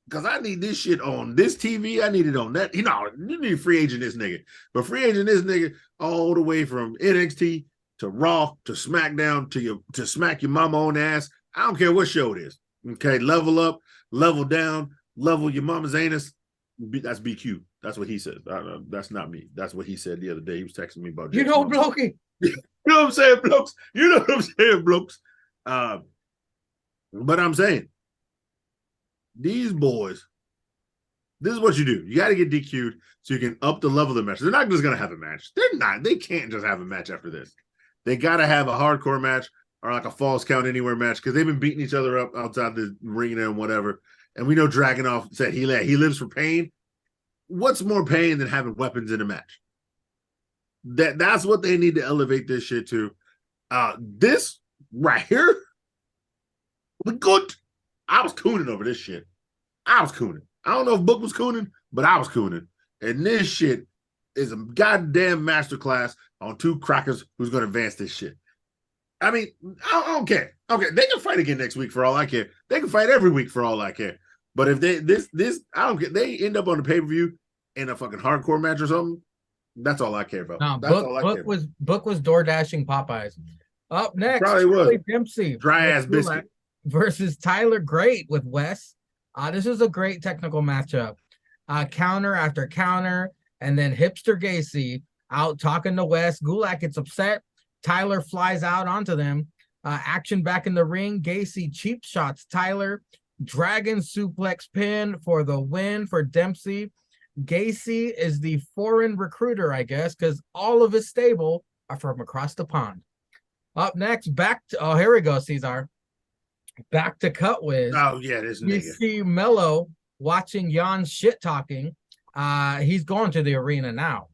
Because I need this shit on this TV. I need it on that. You need free agent this nigga. But free agent this nigga all the way from NXT to Raw to SmackDown to smack your mama on the ass. I don't care what show it is. Okay, level up, level down, level your mama's anus. That's BQ. That's what he said. That's not me. That's what he said the other day. He was texting me about You know, Blokey. You know what I'm saying, blokes? You know what I'm saying, blokes? But I'm saying, these boys, this is what you do. You got to get DQ'd so you can up the level of the match. They're not just going to have a match. They're not. They can't just have a match after this. They got to have a hardcore match or like a falls count anywhere match because they've been beating each other up outside the ring and whatever. And we know Dragunov said he lives for pain. What's more pain than having weapons in a match? That's what they need to elevate this shit to. This right here, good. I was cooning over this shit. I was cooning. I don't know if Book was cooning, but I was cooning. And this shit is a goddamn masterclass on two crackers who's going to advance this shit. I mean, I don't care. Okay, they can fight again next week for all I care. They can fight every week for all I care. But if I don't care. They end up on the pay-per-view in a fucking hardcore match or something. That's all I care about. No, That's all I care about. Book was door dashing Popeyes. Up next, Probably was. Charlie Dempsey Dry ass biscuit versus Tyler Great with Wes. This is a great technical matchup. Counter after counter, and then Hipster Gacy out talking to Wes. Gulak gets upset. Tyler flies out onto them. Action back in the ring. Gacy cheap shots Tyler. Dragon suplex pin for the win for Dempsey. Gacy is the foreign recruiter, I guess, because all of his stable are from across the pond. Up next, here we go, Cesar. Back to Cut Wiz. Oh, yeah, this nigga. You see Mello watching Jan shit talking. He's going to the arena now.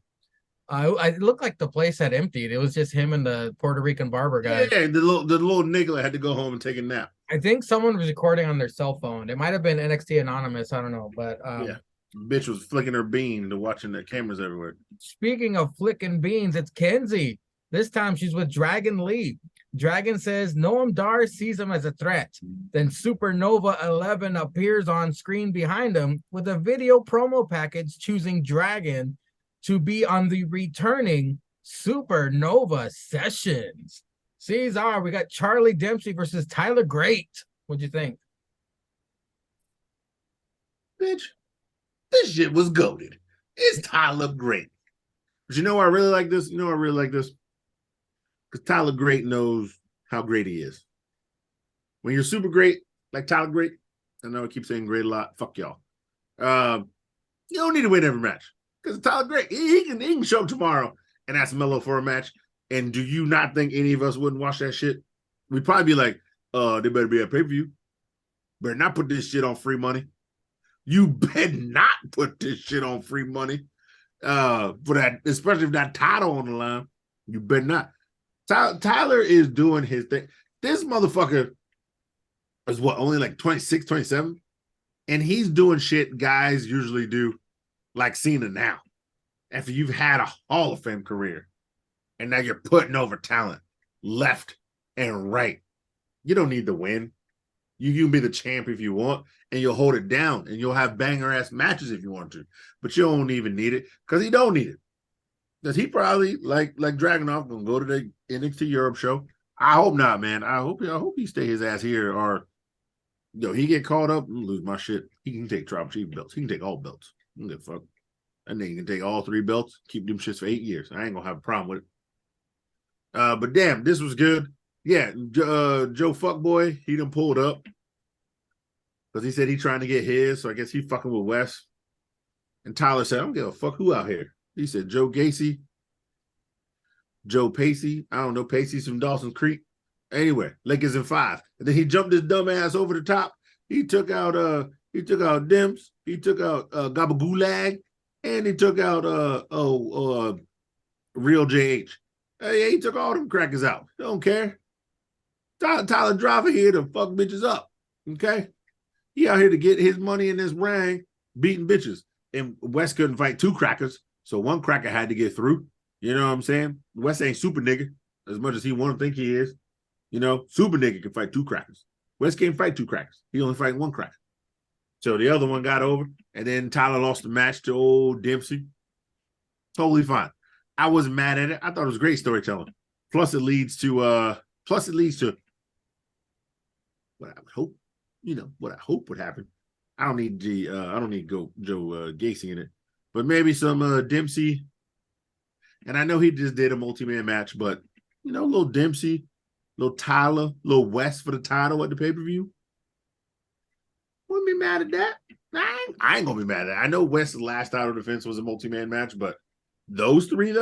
It looked like the place had emptied. It was just him and the Puerto Rican barber guy. Yeah, the little nigga had to go home and take a nap. I think someone was recording on their cell phone. It might have been NXT Anonymous. I don't know, but yeah. Bitch was flicking her bean to watching the cameras everywhere. Speaking of flicking beans, it's Kenzie. This time she's with Dragon Lee. Dragon says Noam Dar sees him as a threat. Then Supernova 11 appears on screen behind him with a video promo package choosing Dragon to be on the returning Supernova sessions. Cesar, we got Charlie Dempsey versus Tyler Great. What'd you think? Bitch, this shit was goated. It's Tyler Great. But you know why I really like this? Because Tyler Great knows how great he is. When you're super great, like Tyler Great, I know I keep saying great a lot. Fuck y'all. You don't need to win every match. Because Tyler Great, he can show up tomorrow and ask Melo for a match. And do you not think any of us wouldn't watch that shit? We'd probably be like, they better be at pay-per-view. Better not put this shit on free money. You better not put this shit on free money. For that, especially if that title on the line. You better not. Tyler is doing his thing. This motherfucker is what, only like 26, 27? And he's doing shit guys usually do, like Cena now. After you've had a Hall of Fame career, and now you're putting over talent left and right. You don't need to win. You can be the champ if you want, and you'll hold it down, and you'll have banger-ass matches if you want to. But you don't even need it, because he don't need it. Because he probably, like Dragunov, gonna go to the NXT Europe show. I hope not, man. I hope he stay his ass here, or he get caught up and lose my shit. He can take tribal chief belts. He can take all belts. I don't give a fuck. That nigga can take all 3 belts, keep them shits for 8 years. I ain't gonna have a problem with it. But damn, this was good. Yeah, Joe Fuckboy, he done pulled up because he said he trying to get his, so I guess he fucking with Wes. And Tyler said, I don't give a fuck who out here. He said Joe Gacy, Joe Pacey. I don't know, Pacey's from Dawson's Creek. Anyway, Lakers in 5. And then he jumped his dumb ass over the top. He took out Dims, he took out Gabagulag, and he took out Real JH. He took all them crackers out. Don't care. Tyler Driver here to fuck bitches up. Okay? He out here to get his money in this ring, beating bitches. And West couldn't fight 2 crackers, so 1 cracker had to get through. You know what I'm saying? West ain't super nigga as much as he want to think he is. Super nigga can fight 2 crackers. West can't fight 2 crackers. He only fight 1 cracker. So the other one got over, and then Tyler lost the match to old Dempsey. Totally fine. I wasn't mad at it. I thought it was great storytelling. Plus, it leads to what I would hope. What I hope would happen. I don't need Joe Gacy in it, but maybe some Dempsey. And I know he just did a multi-man match, but little Dempsey, little Tyler, little West for the title at the pay-per-view. Wouldn't be mad at that. I ain't gonna be mad at that. I know West's last title defense was a multi-man match, but those 3,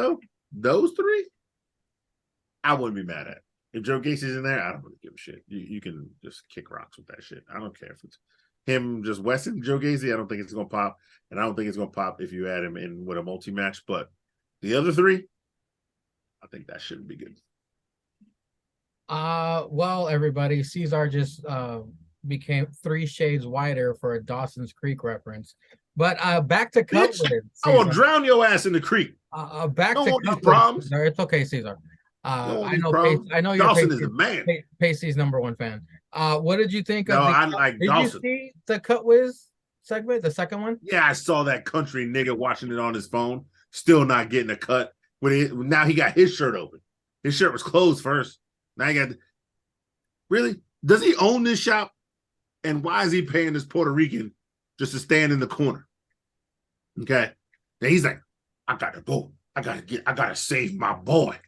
I wouldn't be mad at. If Joe Gacy's in there, I don't really give a shit. You can just kick rocks with that shit. I don't care if it's him, just West and Joe Gacy. I don't think it's going to pop. And I don't think it's going to pop if you add him in with a multi-match. But the other 3, I think that shouldn't be good. Well, everybody, Caesar just became 3 shades whiter for a Dawson's Creek reference. But back to Cutwood. I will drown your ass in the creek. Back to want these problems. Caesar. It's okay, Caesar. I know you're Dawson is the man. Pacey's #1 fan. What did you think of I like Dawson. Did you see the Cutwiz segment, the second one? Yeah, I saw that country nigga watching it on his phone, still not getting a cut. Now he got his shirt open. His shirt was closed first. Now he got really? Does he own this shop? And why is he paying this Puerto Rican just to stand in the corner? Okay. Then he's like, I gotta go. I gotta save my boy.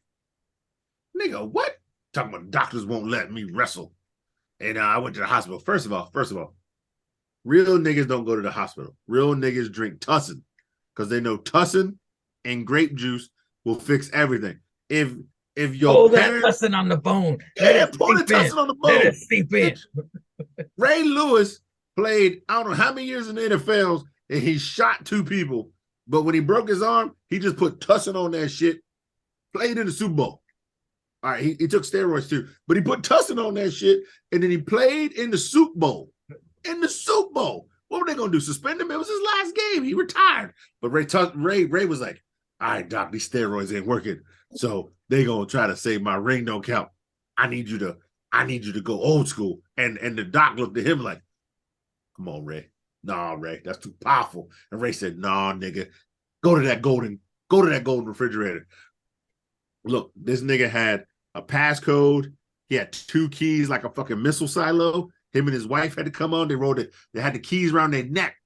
Nigga, what? Talking about doctors won't let me wrestle. And I went to the hospital. First of all, real niggas don't go to the hospital. Real niggas drink Tussin because they know Tussin and grape juice will fix everything. If your that Tussin on the bone. Pour the Tussin on the bone. Let it seep in. Ray Lewis played, I don't know how many years in the NFL, and he shot 2 people. But when he broke his arm, he just put Tussin on that shit. Played in the Super Bowl. All right, he took steroids too, but he put Tussin on that shit, and then he played in the Super Bowl. In the Super Bowl. What were they going to do? Suspend him? It was his last game. He retired. But Ray was like, all right, doc, these steroids ain't working. So they going to try to say my ring don't count. I need you to go old school. And the doc looked at him like, come on, Ray. Nah, Ray, that's too powerful. And Ray said, nah, nigga, go to that golden refrigerator. Look, this nigga had a passcode. He had 2 keys like a fucking missile silo. Him and his wife had to come on. They had the keys around their neck.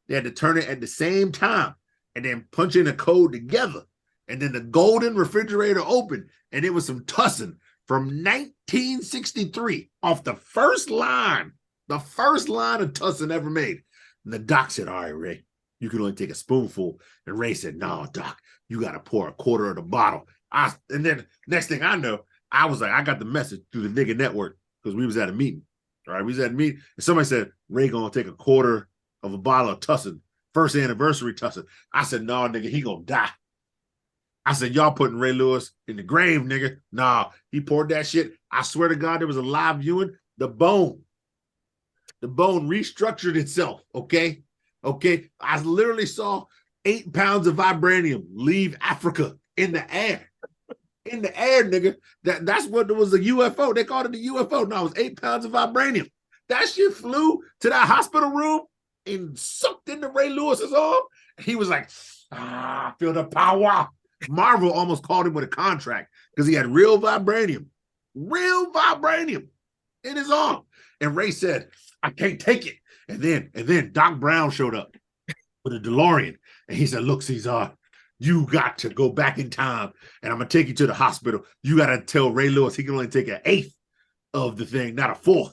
They had to turn it at the same time and then punch in a code together. And then the golden refrigerator opened, and it was some Tussin from 1963 off the first line of Tussin ever made. And the doc said, all right, Ray, you can only take a spoonful. And Ray said, no, doc, you got to pour a quarter of the bottle. And then next thing I know, I was like, I got the message through the nigga network because we was at a meeting. All right, we was at a meeting, and somebody said, Ray gonna take a quarter of a bottle of Tussin, first anniversary Tussin. I said, no, nigga, he gonna die. I said, y'all putting Ray Lewis in the grave, nigga. Nah, he poured that shit. I swear to God, there was a live viewing. The bone restructured itself, okay? Okay, I literally saw 8 pounds of vibranium leave Africa in the air. In the air, nigga. That's what it was, a UFO. They called it a UFO. No, it was 8 pounds of vibranium. That shit flew to that hospital room and sucked into Ray Lewis's arm. He was like, feel the power. Marvel almost called him with a contract because he had real vibranium in his arm. And Ray said, I can't take it. And then Doc Brown showed up with a DeLorean. And he said, look, Cesar, you got to go back in time and I'm going to take you to the hospital. You got to tell Ray Lewis he can only take 1/8 of the thing, not 1/4.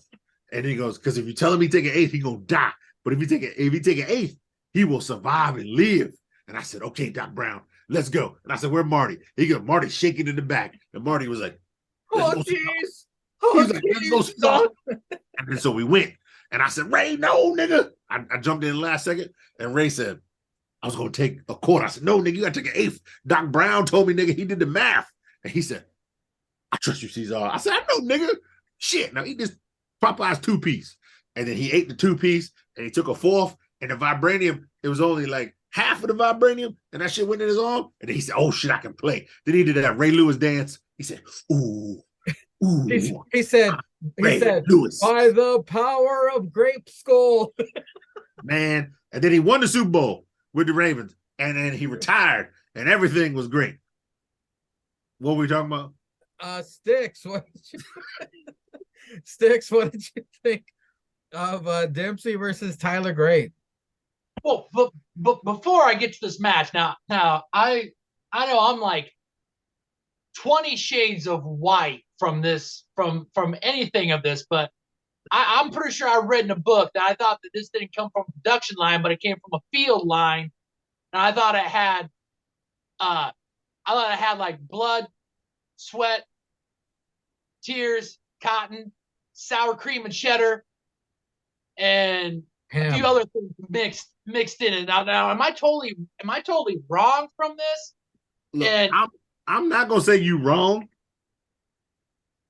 And he goes, because if you tell him he take 1/8, he going to die. But if he take 1/8, he will survive and live. And I said, okay, Doc Brown, let's go. And I said, where Marty? He goes, Marty shaking in the back. And Marty was like, Oh, let's go. jeez. He's like, let's go, Cesar. And then so we went. And I said, Ray, no, nigga. I jumped in the last second. And Ray said, I was going to take 1/4. I said, no, nigga, you got to take 1/8. Doc Brown told me, nigga, he did the math. And he said, I trust you, Cesar. I said, I know, nigga. Shit, now eat this Popeye's 2-piece. And then he ate the 2-piece and he took 1/4. And the vibranium, it was only like half of the vibranium. And that shit went in his arm. And then he said, oh, shit, I can play. Then he did that Ray Lewis dance. He said, ooh. He said, Lewis. by the power of GRAPESKULL. Man. And then he won the Super Bowl with the Ravens. And then he retired. And everything was great. What were we talking about? Sticks, what did you think of Dempsey versus Tyler Great? Well, but before I get to this match, now I know I'm like 20 shades of white from this, from anything of this, but I'm pretty sure I read in a book that I thought that this didn't come from a production line, but it came from a field line, and I thought it had like blood, sweat, tears, cotton, sour cream and cheddar, and a few other things mixed in it. Now, am I totally wrong from this? Look, and I'm not gonna say you wrong,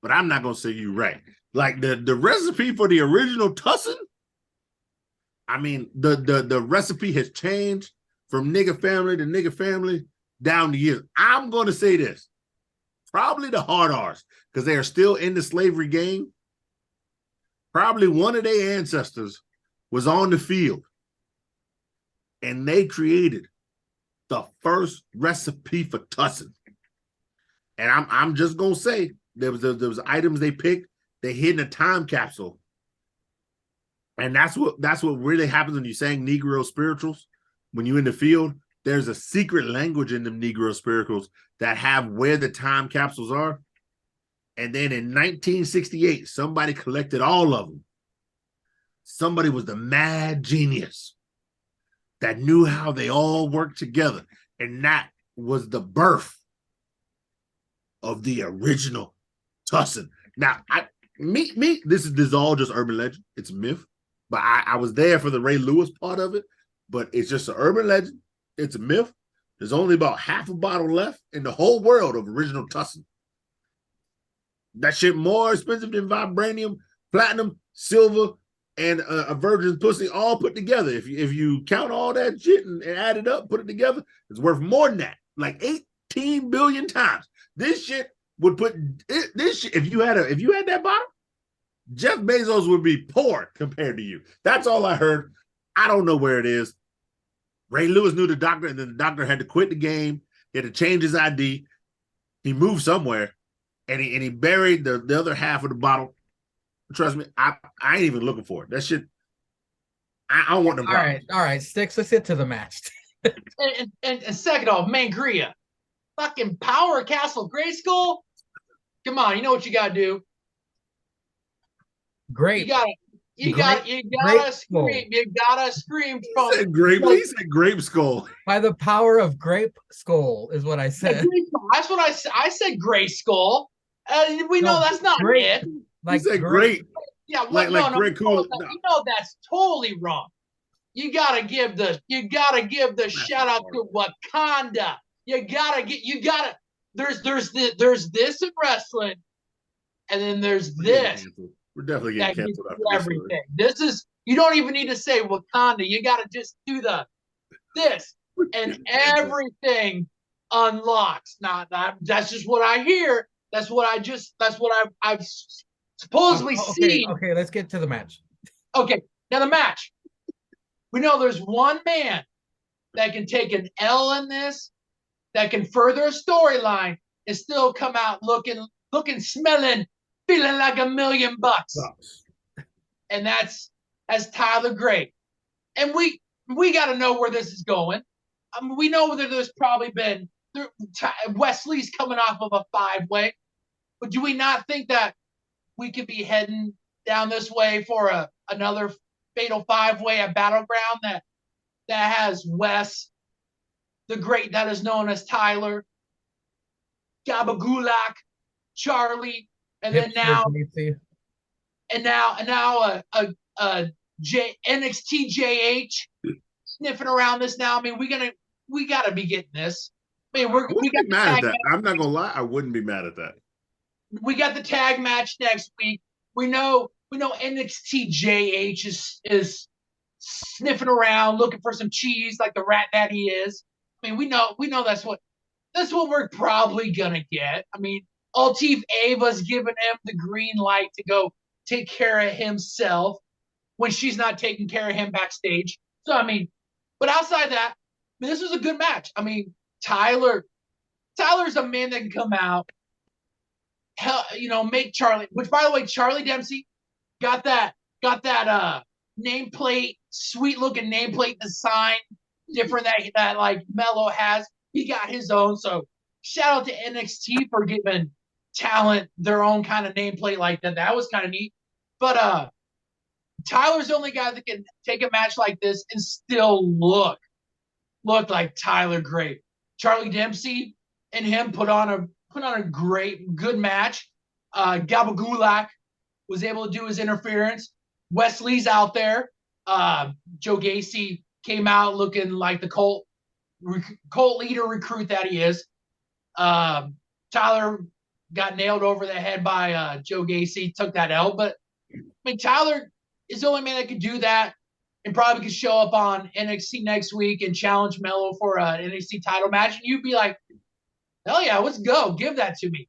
but I'm not gonna say you right. Like the recipe for the original Tussin, I mean, the recipe has changed from nigga family to nigga family down the years. I'm gonna say this. Probably the hard R's, because they are still in the slavery game. Probably one of their ancestors was on the field and they created the first recipe for Tussin. And I'm just gonna say there was items they picked, they hid in a time capsule. And that's what really happens when you sang Negro spirituals. When you're in the field, there's a secret language in them Negro spirituals that have where the time capsules are. And then in 1968, somebody collected all of them. Somebody was the mad genius that knew how they all worked together. And that was the birth of the original Tussin. Now, this is all just urban legend. It's a myth. But I was there for the Ray Lewis part of it. But it's just an urban legend. It's a myth. There's only about half a bottle left in the whole world of original Tussin. That shit more expensive than vibranium, platinum, silver, and a virgin's pussy all put together. If you count all that shit and add it up, put it together, it's worth more than that. Like 18 billion times. This shit would put this shit, if you had that bottle, Jeff Bezos would be poor compared to you. That's all I heard. I don't know where it is. Ray Lewis knew the doctor, and then the doctor had to quit the game. He had to change his ID. He moved somewhere, and he buried the other half of the bottle. Trust me, I ain't even looking for it. That shit, I don't want them. All right, Sticks, let's get to the match. and second off, Mangria, fucking Power Castle Grayskull. Come on, you know what you gotta do. Great. You gotta scream. You gotta scream from. He said GRAPESKULL. By the power of GRAPESKULL is what I said. That's what I said. Grayskull. We know that's not great. it. Like he said great. Yeah, well, like great cool. No. You know that's totally wrong. You gotta give the shout out to Wakanda. You gotta. There's this in wrestling, and then there's We're getting this canceled. We're definitely getting that gets canceled after you this story. everything. This is you don't even need to say Wakanda. You gotta just do this, We're and getting canceled. everything unlocks. Now that's just what I hear. That's what I've supposedly Okay, seen. okay, let's get to the match. Okay, now the match. We know there's one man that can take an L in this, that can further a storyline and still come out looking, smelling, feeling like $1,000,000. And that's Tyler Gray. And we got to know where this is going. I mean, we know that there's probably been Wesley's coming off of a 5-way, but do we not think that we could be heading down this way for another fatal 5-way at Battleground that has Wes, the great that is known as Tyler, Gabagulak, Charlie, and then now NXT JH sniffing around this now. I mean, we gotta be getting this. I mean, I we wouldn't got be mad at that. I'm not gonna lie, I wouldn't be mad at that. We got the tag match next week. We know NXT JH is sniffing around looking for some cheese like the rat that he is. I mean, we know that's what we're probably gonna get. I mean, Altif Ava's giving him the green light to go take care of himself when she's not taking care of him backstage. So I mean, but outside that, I mean, this was a good match. I mean, Tyler's a man that can come out, make Charlie. Which, by the way, Charlie Dempsey got that nameplate, sweet looking nameplate design, different that like Mello has. He got his own. So shout out to NXT for giving talent their own kind of nameplate like that. That was kind of neat. But Tyler's the only guy that can take a match like this and still look like Tyler Gray. Charlie Dempsey and him put on a good match. Gabagulak was able to do his interference. Wesley's out there. Joe Gacy came out looking like the Colt leader recruit that he is. Tyler got nailed over the head by Joe Gacy, took that L. But I mean, Tyler is the only man that could do that, and probably could show up on NXT next week and challenge Mello for an NXT title match. And you'd be like, hell yeah, let's go. Give that to me.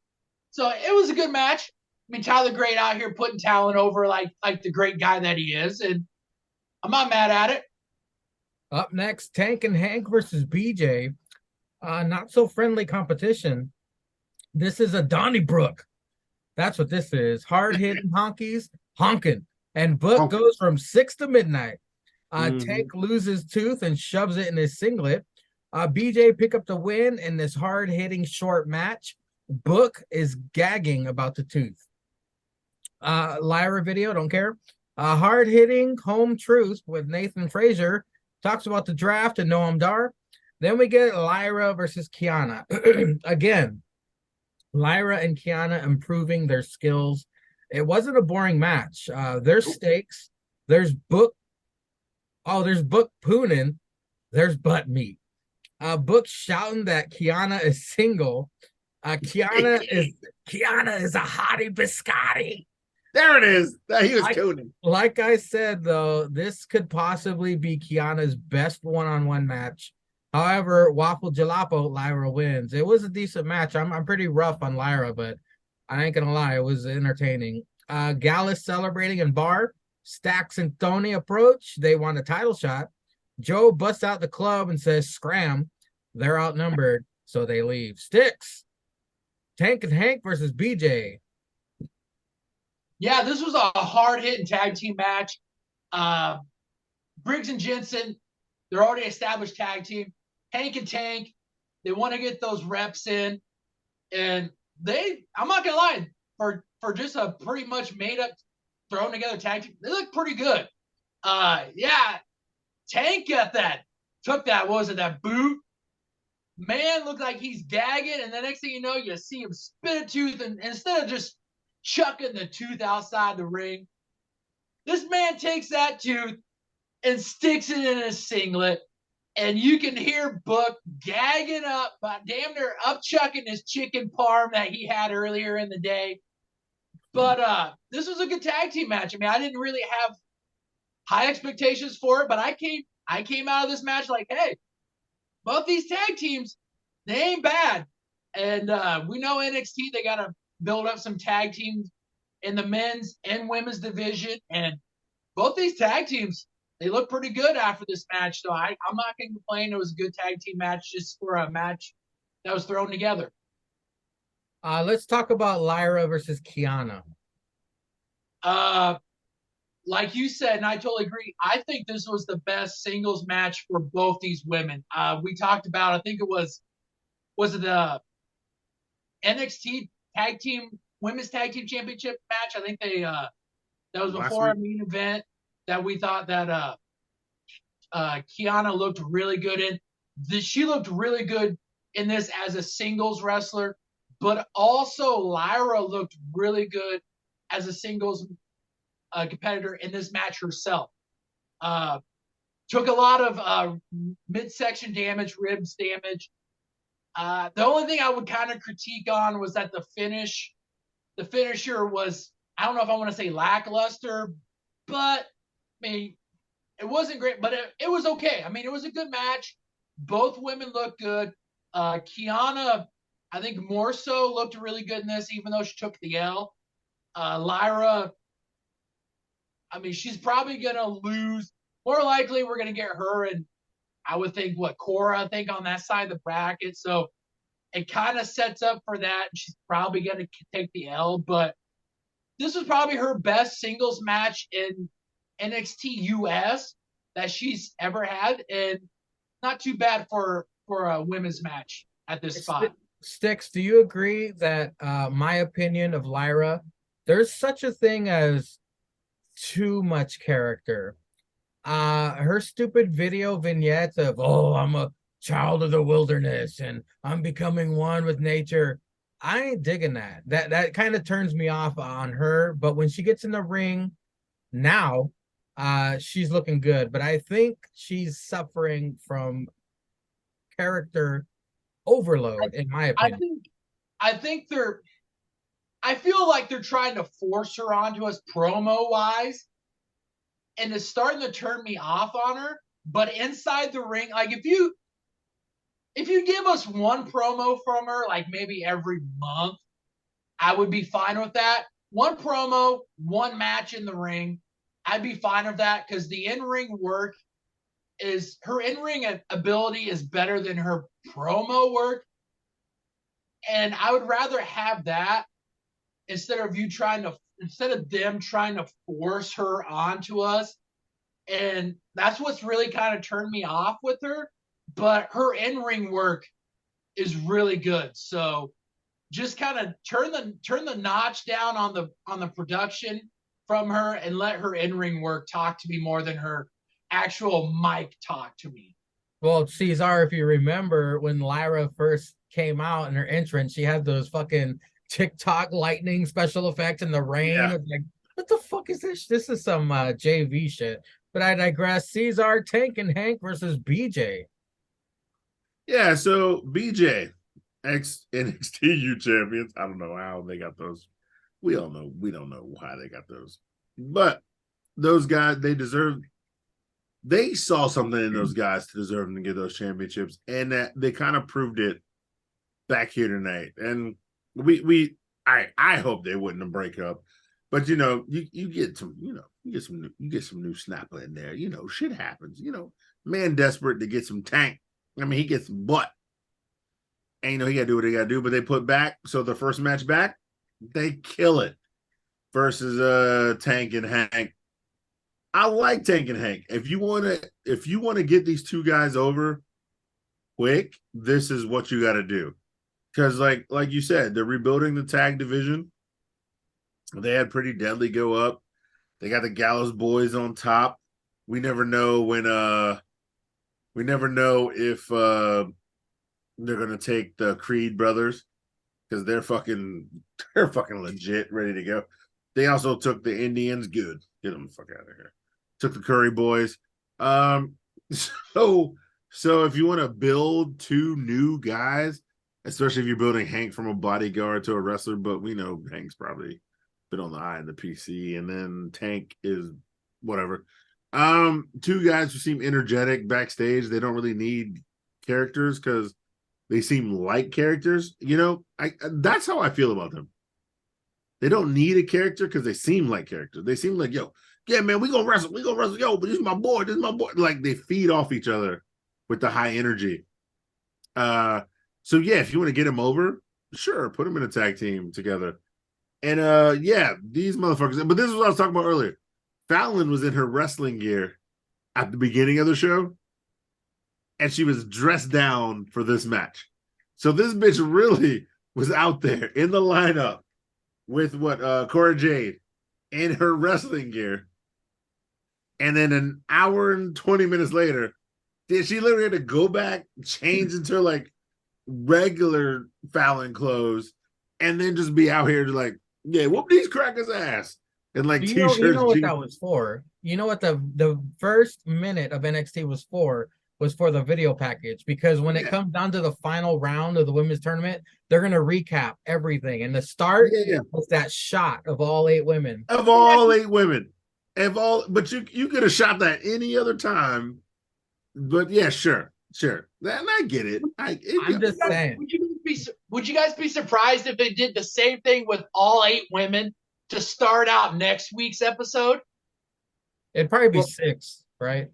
So it was a good match. I mean, Tyler Gray out here putting talent over like the great guy that he is, and I'm not mad at it. Up next, Tank and Hank versus BJ. Not so friendly competition. This is a Donnybrook. That's what this is. Hard hitting honkies, honking. And Book goes from 6 to midnight. Tank loses tooth and shoves it in his singlet. BJ pick up the win in this hard hitting short match. Book is gagging about the tooth. Lyra video, don't care. Hard hitting home truth with Nathan Frazier talks about the draft and Noam Dar. Then we get Lyra versus Kiana. Again, Lyra and Kiana improving their skills. It wasn't a boring match. There's stakes. There's Book. Oh, there's Book pooning. There's butt meat. Book shouting that Kiana is single. Kiana is a hottie biscotti. There it is. He was cooning. Like I said, though, this could possibly be Kiana's best one-on-one match. However, Waffle Jalapa, Lyra wins. It was a decent match. I'm pretty rough on Lyra, but I ain't gonna lie, it was entertaining. Gallus celebrating in bar. Stax and Tony approach. They want a title shot. Joe busts out the club and says, "Scram." They're outnumbered, so they leave. Sticks. Tank and Hank versus BJ. Yeah, this was a hard-hitting tag team match. Briggs and Jensen, they're already established tag team. Hank and Tank, they want to get those reps in. And I'm not going to lie, for just a pretty much made-up, thrown-together tag team, they look pretty good. Yeah, Tank took that boot. Man looked like he's gagging, and the next thing you know, you see him spit a tooth, and instead of just chucking the tooth outside the ring, this man takes that tooth and sticks it in his singlet. and you can hear Book gagging up, damn near upchucking his chicken parm that he had earlier in the day. But this was a good tag team match. I mean, I didn't really have high expectations for it, but I came out of this match like, hey, both these tag teams, they ain't bad. And we know NXT, they got to build up some tag teams in the men's and women's division. And both these tag teams, they look pretty good after this match. So I'm not going to complain. It was a good tag team match just for a match that was thrown together. Let's talk about Lyra versus Kiana. Like you said, and I totally agree, I think this was the best singles match for both these women. We talked about, I think it was it the NXT tag team women's tag team championship match? I think they that was before our main event that we thought that Kiana looked really good in. She looked really good in this as a singles wrestler, but also Lyra looked really good as a singles competitor in this match herself. Took a lot of midsection damage, ribs damage. The only thing I would kind of critique on was that the finisher was, I don't know if I want to say lackluster, but I mean, it wasn't great, but it was okay. I mean, it was a good match. Both women looked good. Kiana, I think more so looked really good in this, even though she took the L. Lyra, I mean, she's probably going to lose. More likely, we're going to get her and I would think, Cora, I think, on that side of the bracket. So it kind of sets up for that. She's probably going to take the L, but this was probably her best singles match in NXT US that she's ever had, and not too bad for a women's match at this spot. Sticks, do you agree that my opinion of Lyra, there's such a thing as too much character? Her stupid video vignettes of, oh, I'm a child of the wilderness and I'm becoming one with nature. I ain't digging that. That kind of turns me off on her. But when she gets in the ring now, she's looking good. But I think she's suffering from character overload, in my opinion. I feel like they're trying to force her onto us promo wise, and it's starting to turn me off on her. But inside the ring, like if you give us one promo from her, like maybe every month, I would be fine with that. One promo, one match in the ring, I'd be fine with that, because the in-ring work is, her in-ring ability is better than her promo work. And I would rather have that instead of them trying to force her onto us. And that's what's really kind of turned me off with her. But her in-ring work is really good. So just kind of turn the notch down on the production from her and let her in-ring work talk to me more than her actual mic talk to me. Well, Cesar, if you remember when Lyra first came out in her entrance, she had those fucking TikTok lightning special effects in the rain. Yeah. It's like, what the fuck is this? This is some JV shit. But I digress. Cesar, Tank, and Hank versus BJ. Yeah, so BJ, ex-NXT U champions. I don't know how they got those. We don't know why they got those. But those guys, they saw something in those guys to deserve them to get those championships. And that they kind of proved it back here tonight. And I hope they wouldn't break up. But you get some new snapper in there. Shit happens. Man desperate to get some Tank. I mean, he gets some butt. And he gotta do what he gotta do, but they put back. So the first match back, they kill it versus Tank and Hank. I like Tank and Hank. If you wanna get these two guys over quick, this is what you gotta do. Because like you said, they're rebuilding the tag division. They had Pretty Deadly go up. They got the Gallows Boys on top. We never know if they're gonna take the Creed brothers, because they're fucking legit, ready to go. They also took the Indians. Good. Get them the fuck out of here. Took the Curry Boys. So So if you want to build two new guys, especially if you're building Hank from a bodyguard to a wrestler, but we know Hank's probably been on the eye in the PC, and then Tank is whatever. Two guys who seem energetic backstage. They don't really need characters because they seem like characters. That's how I feel about them. They don't need a character because they seem like characters. They seem like, yo, yeah, man, we gonna wrestle. Yo, but this is my boy. Like they feed off each other with the high energy. So yeah, if you want to get him over, sure, put him in a tag team together. And yeah, these motherfuckers. But this is what I was talking about earlier. Fallon was in her wrestling gear at the beginning of the show, and she was dressed down for this match. So this bitch really was out there in the lineup with Cora Jade in her wrestling gear. And then an hour and 20 minutes later, she literally had to go back, change into like regular Fallon clothes, and then just be out here to like, yeah, whoop these crackers' ass. And like t-shirts. You know what that was for? You know what the first minute of NXT was for the video package, because when it comes down to the final round of the women's tournament, they're gonna recap everything. And the start was that shot of all 8 women. Of all 8 women. But you could have shot that any other time. But yeah, sure. And I get it. I'm just saying. Would you guys be surprised if they did the same thing with all 8 women to start out next week's episode? It'd probably be 6, right?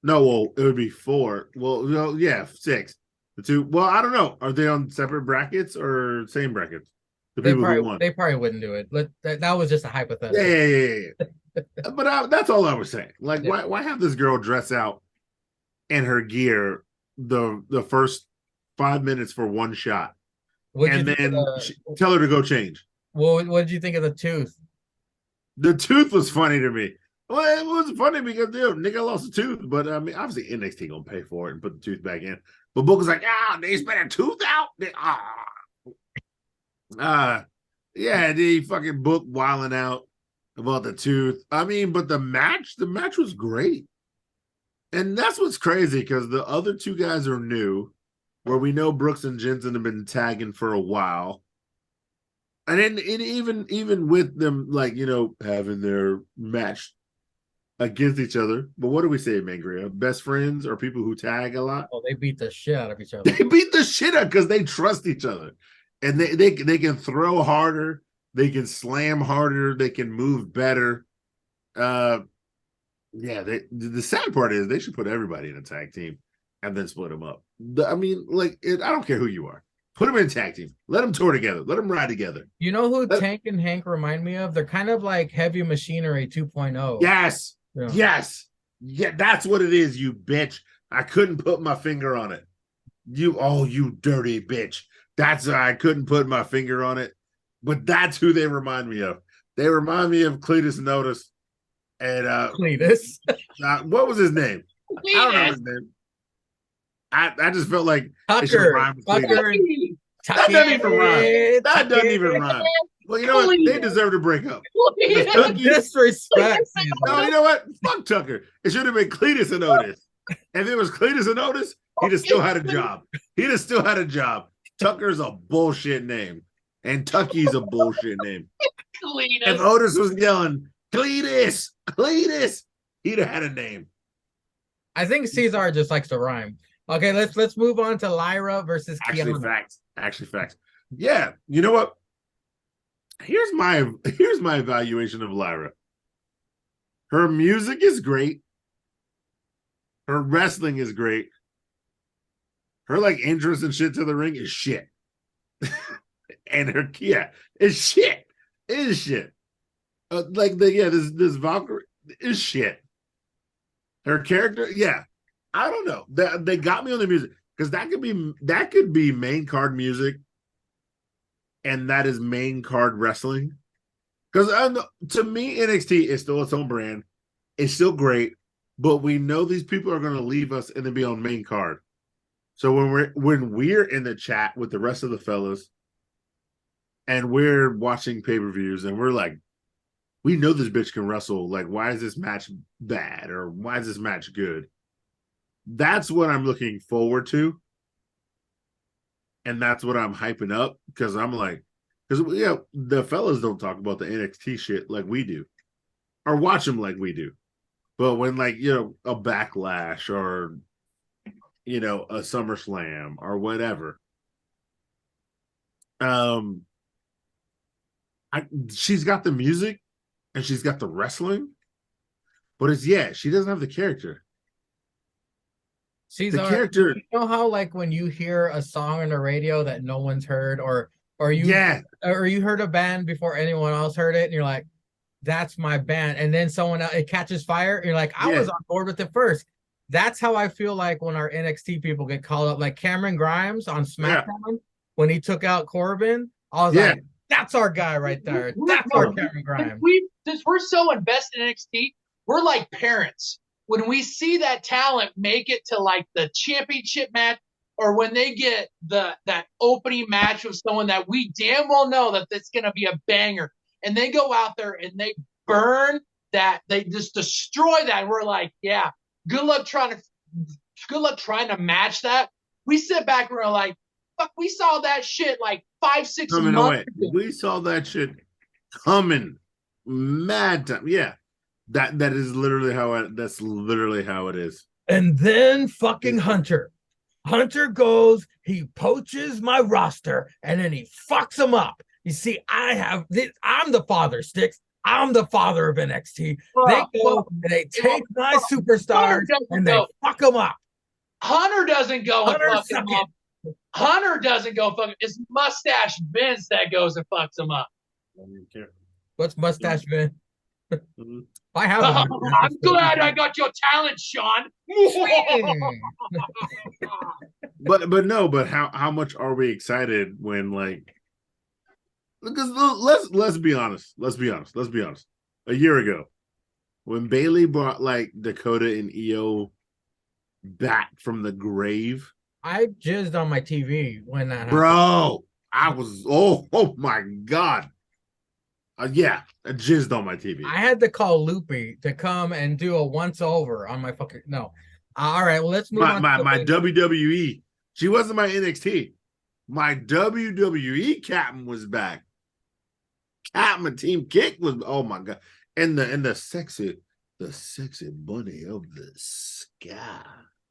No, well, it would be 4. Well, yeah, 6. The 2. Well, I don't know. Are they on separate brackets or same brackets? They probably wouldn't do it. That was just a hypothetical. Yeah. But that's all I was saying. Like, why have this girl dress out in her gear the first 5 minutes for one shot, and then tell her to go change? Well, what did you think of the tooth? The tooth was funny to me. Well, it was funny because nigga lost a tooth, but I mean, obviously NXT gonna pay for it and put the tooth back in. But Book was like, they spent a tooth out. Yeah, the fucking Book wilding out about the tooth. I mean, but the match was great. And that's what's crazy, because the other 2 guys are new, where we know Brooks and Jensen have been tagging for a while. And then even with them, like, having their match against each other. But what do we say, Mangria? Best friends or people who tag a lot? Oh, they beat the shit out of each other. They beat the shit out because they trust each other. And they can throw harder. They can slam harder. They can move better. Yeah, the sad part is they should put everybody in a tag team and then split them up. I mean, like, I don't care who you are. Put them in a tag team. Let them tour together. Let them ride together. You know who Tank and Hank remind me of? They're kind of like Heavy Machinery 2.0. Yes. Yeah. Yes. Yeah, that's what it is, you bitch. I couldn't put my finger on it. You dirty bitch. I couldn't put my finger on it. But that's who they remind me of. They remind me of Cletus and Otis. And Cletus. What was his name? I don't know his name. I just felt like Tucker. That doesn't even rhyme. That doesn't even rhyme. Well, you know what? They deserve to break up. Disrespect. No, you know what? Fuck Tucker. It should have been Cletus and Otis. If it was Cletus and Otis, he'd have still had a job. Tucker's a bullshit name. And Tucky's a bullshit name. Cletus. If Otis was yelling, Cletus, he'd have had a name. I think Cesar just likes to rhyme. Okay, let's move on to Lyra versus Kiana. Actually, facts. Yeah, you know what? Here's my evaluation of Lyra. Her music is great. Her wrestling is great. Her like entrance and shit to the ring is shit. And her is shit. It is shit. This Valkyrie is shit. Her character, I don't know. They got me on the music, because that could be main card music, and that is main card wrestling. Because to me, NXT is still its own brand. It's still great, but we know these people are going to leave us and then be on main card. So when we're in the chat with the rest of the fellas, and we're watching pay-per-views, and we're like, we know this bitch can wrestle. Like, why is this match bad, or why is this match good? That's what I'm looking forward to. And that's what I'm hyping up because I'm like, because the fellas don't talk about the NXT shit like we do, or watch them like we do. But when like a backlash or a SummerSlam or whatever, um, she's got the music and she's got the wrestling, but she doesn't have the character. She's The character, you know how like when you hear a song on the radio that no one's heard, or you heard a band before anyone else heard it, and you're like, that's my band, and then someone else, it catches fire, and you're like, I was on board with it first. That's how I feel like when our NXT people get called up, like Cameron Grimes on SmackDown when he took out Corbin. I was like, that's our guy right there. That's our Cameron Grimes. Since we're so invested in NXT, we're like parents. When we see that talent make it to like the championship match, or when they get that opening match with someone that we damn well know that it's going to be a banger, and they go out there and they burn that, they just destroy that. We're like, yeah, good luck trying to match that. We sit back and we're like, fuck, we saw that shit like 5-6 months ago. We saw that shit coming mad time. Yeah. That is literally that's literally how it is. And then fucking Hunter goes, he poaches my roster, and then he fucks them up. You see, I'm the father, Sticks. I'm the father of NXT. They go and they take my superstars and they fuck them up. Hunter doesn't go and fuck them up. Hunter doesn't go fuck. It's Mustache Vince that goes and fucks him up. What's Mustache Vince? I have. I'm glad I got your talent, Sean. but how much are we excited when like? Because let's be honest. A year ago, when Bayley brought like Dakota and Io back from the grave, I jizzed on my TV when that happened. Bro, I was oh my god. I jizzed on my TV. I had to call Loopy to come and do a once over on my fucking no. All right, well let's move on. My WWE. She wasn't my NXT. My WWE captain was back. Captain Team Kick was my god, and the sexy bunny of the sky.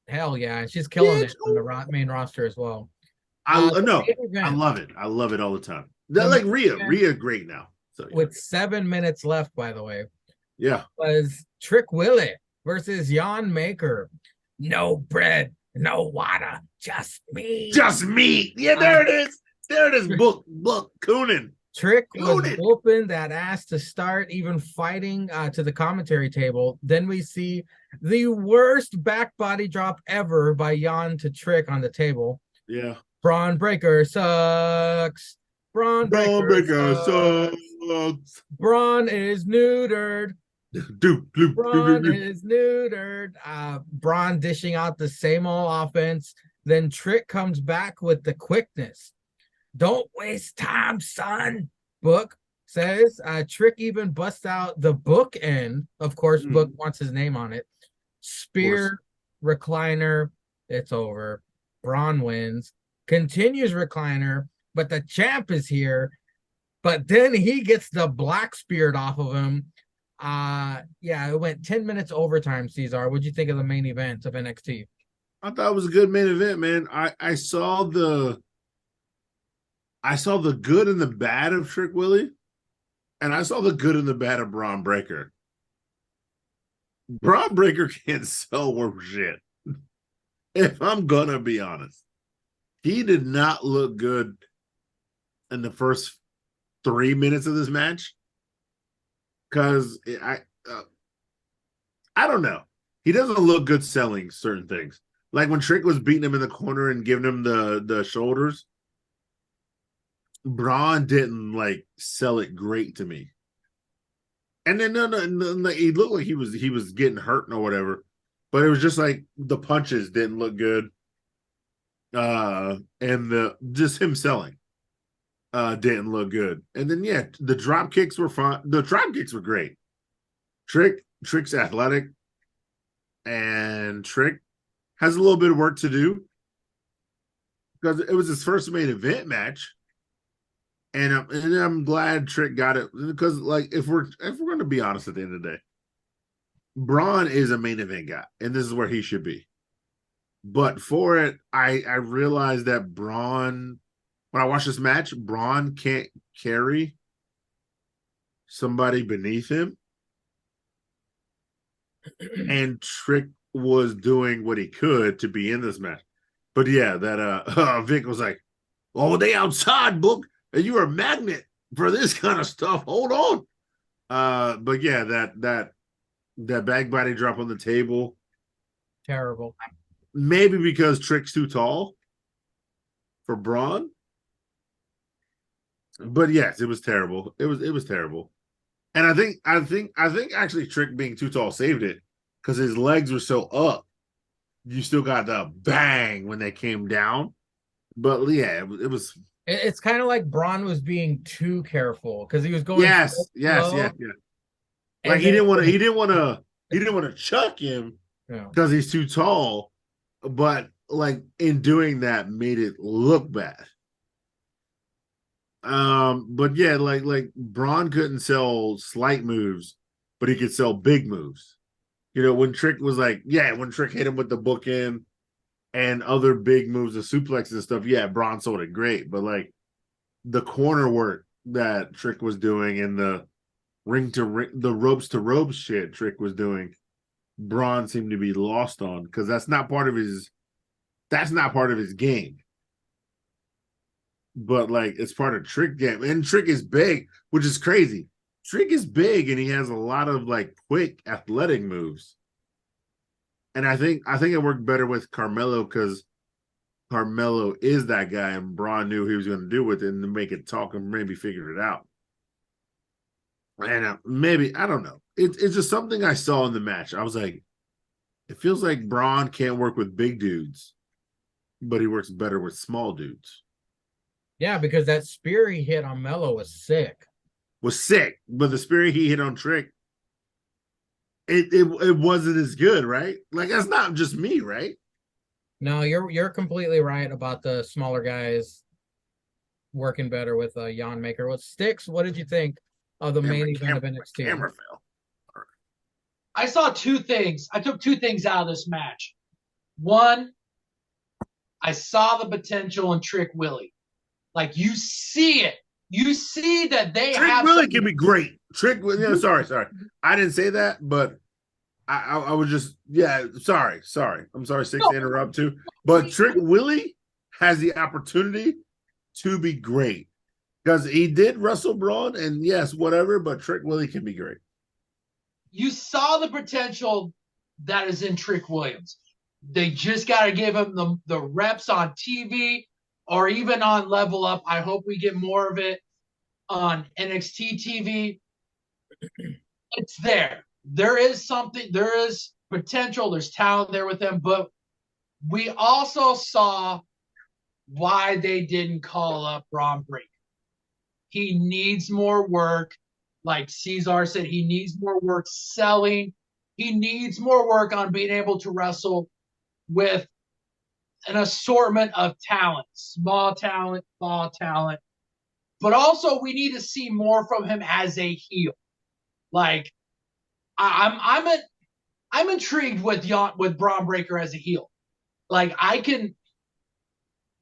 Hell yeah, she's killing it on the main roster as well. I love it. I love it all the time. They're like Rhea great now. So, with 7 minutes left, by the way. Yeah. Was Trick Willie versus Jan Maker. No bread, no water, just meat. Just meat. Yeah, there it is. There it is. Book Coonan. Trick was whooping that ass to start, even fighting to the commentary table. Then we see the worst back body drop ever by Jan to Trick on the table. Yeah. Braun Breaker sucks. Braun Breaker sucks. Braun is neutered. Braun is neutered. Braun dishing out the same old offense. Then Trick comes back with the quickness. Don't waste time, son. Book says. Trick even busts out the book end. Of course, Book wants his name on it. Spear, recliner. It's over. Braun wins. Continues recliner. But the champ is here. But then he gets the black speared off of him. It went 10 minutes overtime, Cesar. What'd you think of the main event of NXT? I thought it was a good main event, man. I saw the good and the bad of Trick Willie, and I saw the good and the bad of Braun Breaker. Braun Breaker can't sell worth shit. If I'm gonna be honest, he did not look good in the first 3 minutes of this match. Because I don't know. He doesn't look good selling certain things. Like when Trick was beating him in the corner and giving him the shoulders, Braun didn't like sell it great to me. And then no, he looked like he was getting hurt or whatever. But it was just like the punches didn't look good. And just him selling didn't look good. And then the drop kicks were fine. The drop kicks were great. Trick's athletic, and Trick has a little bit of work to do because it was his first main event match. And I'm glad Trick got it because, like, if we're going to be honest, at the end of the day, Braun is a main event guy, and this is where he should be. But for it, I realized that Braun, when I watch this match, Braun can't carry somebody beneath him, and Trick was doing what he could to be in this match. But yeah, that Vic was like, "Oh, they outside, book, and you're a magnet for this kind of stuff. Hold on." But yeah, that back body drop on the table, Terrible. maybe because Trick's too tall for Braun. But yes, it was terrible. It was terrible. And I think actually Trick being too tall saved it because his legs were so up. You still got the bang when they came down. But yeah, it was It's kind of like Braun was being too careful because he was going yes, so yes, slow, yeah, yeah. and Like he didn't want to chuck him yeah. because he's too tall, but like in doing that made it look bad. But yeah, like Braun couldn't sell slight moves, but he could sell big moves. You know, when Trick was like, yeah, when Trick hit him with the bookend and other big moves, the suplexes and stuff, yeah, Braun sold it great. But like the corner work that Trick was doing and the ring to ring, the ropes to ropes shit Trick was doing, Braun seemed to be lost on because that's not part of his game. But like it's part of Trick game. And Trick is big, which is crazy. Trick is big and he has a lot of like quick athletic moves. And I think it worked better with Carmelo because Carmelo is that guy and Braun knew he was going to do with it and to make it talk and maybe figured it out. And maybe, I don't know. It's just something I saw in the match. I was like, it feels like Braun can't work with big dudes, but he works better with small dudes. Yeah, because that spear he hit on Mello was sick. Was sick, but the spirit he hit on Trick, it wasn't as good, right? Like that's not just me, right? No, you're completely right about the smaller guys working better with Jan Maker. With Sticks, what did you think of the main event of NXT? Camera fell. I saw two things. I took two things out of this match. One, I saw the potential in Trick Willie. Like you see it. You see that they Trick have Willie something. can be great. Trick, sorry. I didn't say that, but I was just sorry. I'm sorry, Six, to interrupt too. But Trick Willie has the opportunity to be great because he did wrestle Braun, and yes, whatever. But Trick Willie can be great. You saw the potential that is in Trick Williams. They just got to give him the reps on TV or even on Level Up. I hope we get more of it on NXT TV. It's there. There is something. There is potential. There's talent there with them. But we also saw why they didn't call up Braun Breaker. He needs more work. Like Cesar said, he needs more work selling. He needs more work on being able to wrestle with an assortment of talent, small talent, ball talent. But also, we need to see more from him as a heel. Like, I'm intrigued with Braun Breaker as a heel. Like, I can,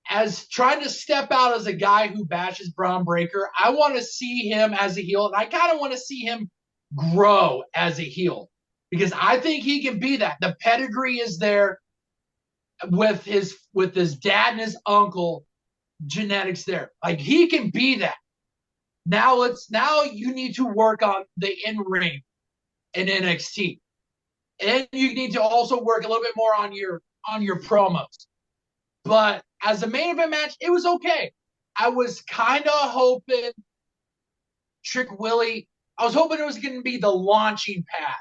as trying to step out as a guy who bashes Braun Breaker, I want to see him as a heel, and I kind of want to see him grow as a heel because I think he can be that. The pedigree is there with his dad and his uncle, genetics there. Like he can be that. Now you need to work on the in-ring in NXT. And you need to also work a little bit more on your promos. But as a main event match, it was okay. I was kind of hoping Trick Willie, I was hoping it was going to be the launching pad.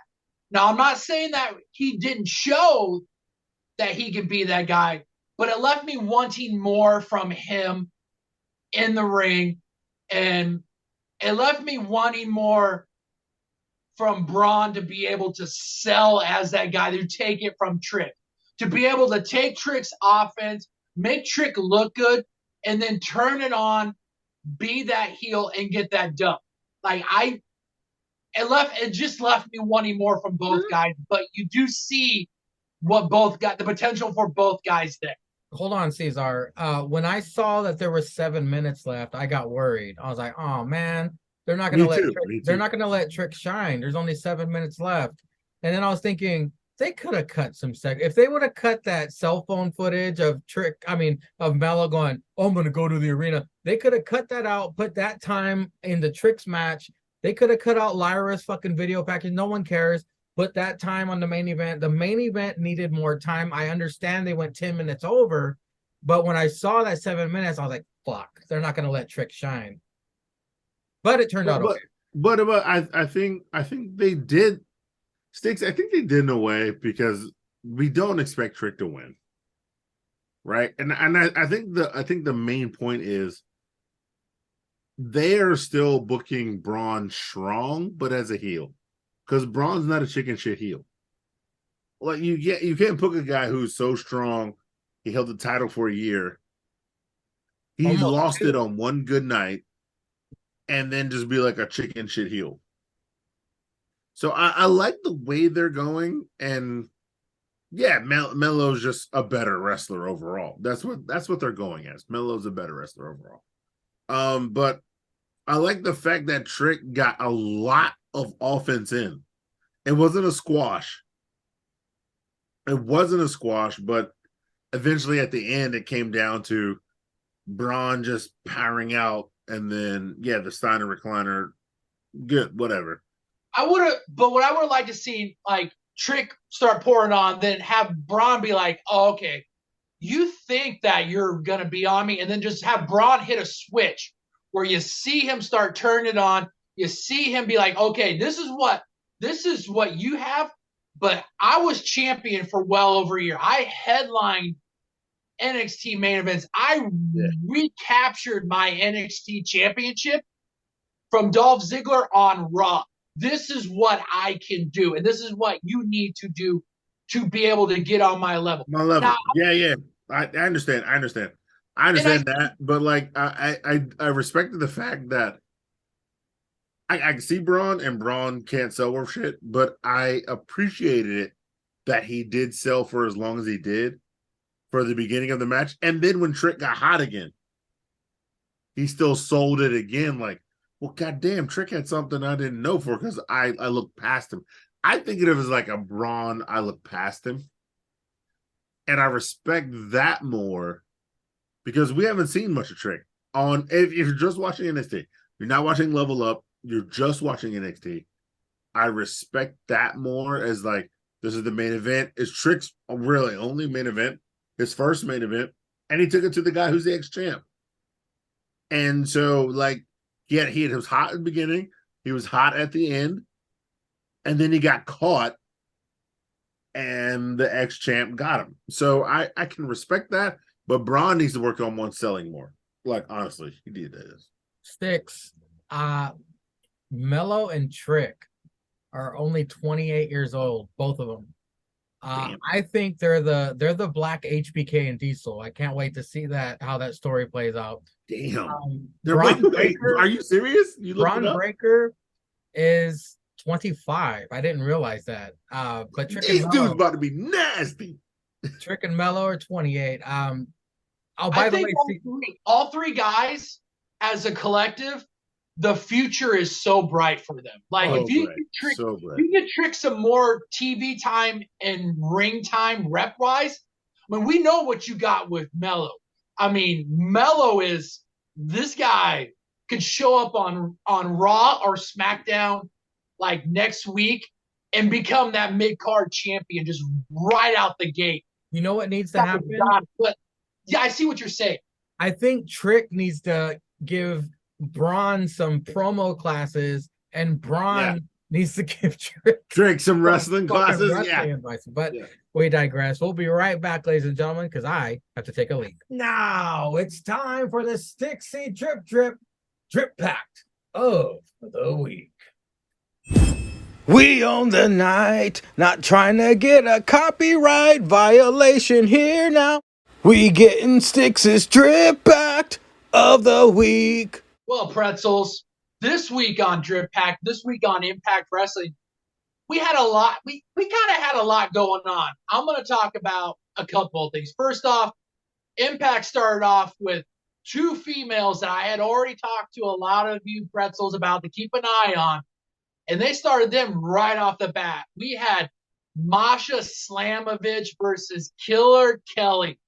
Now, I'm not saying that he didn't show that he could be that guy, but it left me wanting more from him in the ring. And it left me wanting more from Braun to be able to sell as that guy to take it from Trick. to be able to take Trick's offense, make Trick look good, and then turn it on, be that heel, and get that dub. Like it just left me wanting more from both guys, but you do see what both got the potential for both guys there. Hold on, Cesar. When I saw that there were 7 minutes left, I got worried. I was like, "Oh man, they're not going to let they're not going to let Trick shine. There's only 7 minutes left." And then I was thinking they could have cut some if they would have cut that cell phone footage of of Mello going, "Oh, I'm going to go to the arena." They could have cut that out, put that time in the Trick's match. They could have cut out Lyra's fucking video package. No one cares. Put that time on the main event. The main event needed more time. I understand they went 10 minutes over, but when I saw that 7 minutes, I was like, fuck, they're not going to let Trick shine. But it turned out okay. But I think they did, Sticks, I think they did in a way because we don't expect Trick to win. Right? And I think the main point is they are still booking Braun strong, but as a heel. Because Braun's not a chicken shit heel. Like you can't book a guy who's so strong. He held the title for a year. He lost it on one good night, and then just be like a chicken shit heel. So I like the way they're going, and yeah, Melo's just a better wrestler overall. That's what they're going as. Melo's a better wrestler overall. But I like the fact that Trick got a lot of offense in. It wasn't a squash. But eventually at the end it came down to Braun just powering out, and then the Steiner recliner, good, whatever. But what I would like to see, like, Trick start pouring on, then have Braun be like, "Oh, okay, you think that you're gonna be on me," and then just have Braun hit a switch where you see him start turning it on. You see him be like, "Okay, this is what you have," but I was champion for well over a year. I headlined NXT main events. I recaptured my NXT championship from Dolph Ziggler on Raw. This is what I can do, and this is what you need to do to be able to get on my level. My level. Now, I understand. I understand that, but like I respected the fact that I can see Braun, and Braun can't sell worth shit, but I appreciated it that he did sell for as long as he did for the beginning of the match. And then when Trick got hot again, he still sold it again. Like, well, goddamn, Trick had something I didn't know for, because I looked past him. I think of it as like a Braun, I look past him. And I respect that more because we haven't seen much of Trick. If you're just watching NXT, you're not watching Level Up, you're just watching NXT. I respect that more as like, this is the main event. It's Trick's really only main event, his first main event, and he took it to the guy who's the ex-champ. And so, like, he was hot at the beginning, he was hot at the end, and then he got caught, and the ex-champ got him. So I can respect that, but Braun needs to work on one selling more. Like, honestly, he did this. Sticks. Mello and Trick are only 28 years old, both of them. I think they're the black HBK and Diesel. I can't wait to see how that story plays out. Damn. Breakker, are you serious? Braun Breakker is 25. I didn't realize that. But Trick These dudes about to be nasty. Trick and Mello are 28. By I think all three guys as a collective, the future is so bright for them. Like, if you get Trick some more TV time and ring time rep-wise, I mean, we know what you got with Mello. I mean, Mello is, this guy could show up on Raw or SmackDown like next week and become that mid-card champion just right out the gate. You know what needs to happen? But yeah, I see what you're saying. I think Trick needs to give Braun some promo classes, and Braun needs to give Trick some wrestling classes. Advice. But we digress. We'll be right back, ladies and gentlemen, because I have to take a leak. Now it's time for the Stixie Drip Pact of the week. We own the night, not trying to get a copyright violation here now. We getting Styx's drip packed of the week. Well, pretzels, this week on Drip Pack, this week on Impact Wrestling, we had a lot. We kind of had a lot going on. I'm going to talk about a couple of things. First off, Impact started off with two females that I had already talked to a lot of you pretzels about to keep an eye on, and they started them right off the bat. We had Masha Slamovich versus Killer Kelly.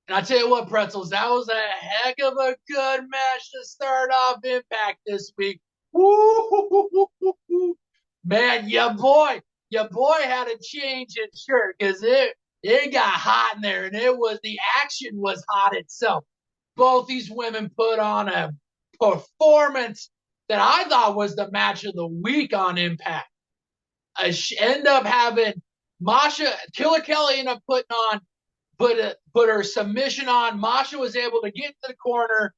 And I tell you what, pretzels, that was a heck of a good match to start off Impact this week. Woo! Man, your boy had a change in shirt because it got hot in there, and the action was hot itself. Both these women put on a performance that I thought was the match of the week on Impact. End up having Killer Kelly end up put her submission on. Masha was able to get to the corner,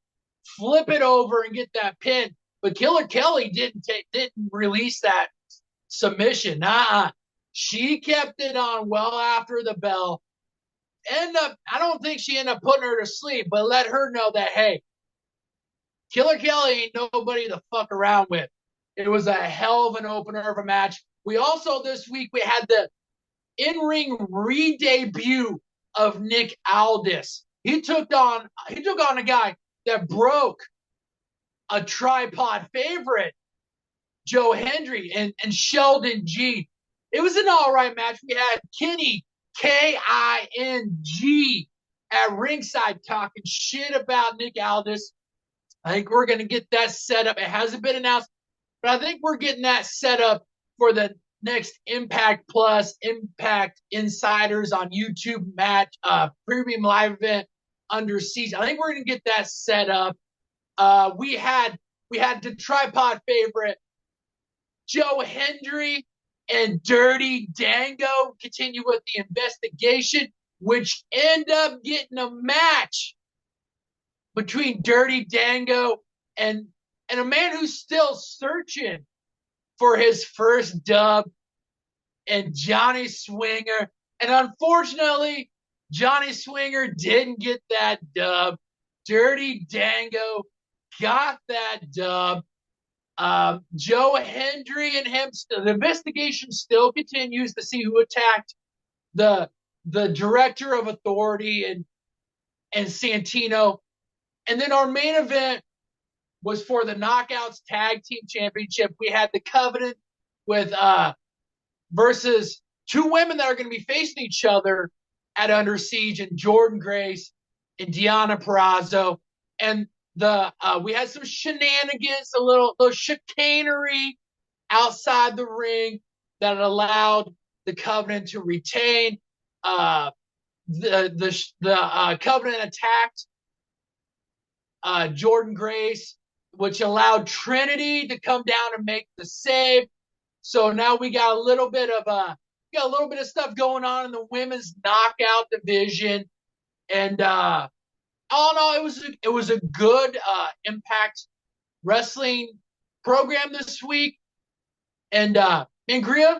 flip it over, and get that pin. But Killer Kelly didn't release that submission. She kept it on well after the bell. I don't think she ended up putting her to sleep, but let her know that, hey, Killer Kelly ain't nobody to fuck around with. It was a hell of an opener of a match. We also, this week, we had the in-ring re-debut of Nick Aldis. He took on a guy that broke a tripod favorite, Joe Hendry, and Sheldon G. It was an all right match. We had Kenny, King, at ringside talking shit about Nick Aldis. I think we're going to get that set up. It hasn't been announced, but I think we're getting that set up for the next Impact Plus, Impact Insiders on YouTube match, premium live event Under Siege. I think we're going to get that set up. We had the tripod favorite, Joe Hendry and Dirty Dango continue with the investigation, which end up getting a match between Dirty Dango and a man who's still searching for his first dub, and Johnny Swinger. And unfortunately, Johnny Swinger didn't get that dub. Dirty Dango got that dub. Joe Hendry and him, the investigation still continues to see who attacked the director of authority and Santino. And then our main event was for the Knockouts Tag Team Championship. We had the Covenant with versus two women that are going to be facing each other at Under Siege, and Jordan Grace and Deonna Purrazzo. And we had some shenanigans, a little chicanery outside the ring that allowed the Covenant to retain. The Covenant attacked Jordan Grace, which allowed Trinity to come down and make the save. So now we got a little bit of stuff going on in the women's knockout division, and all in all, it was a good Impact Wrestling program this week. And Mangria,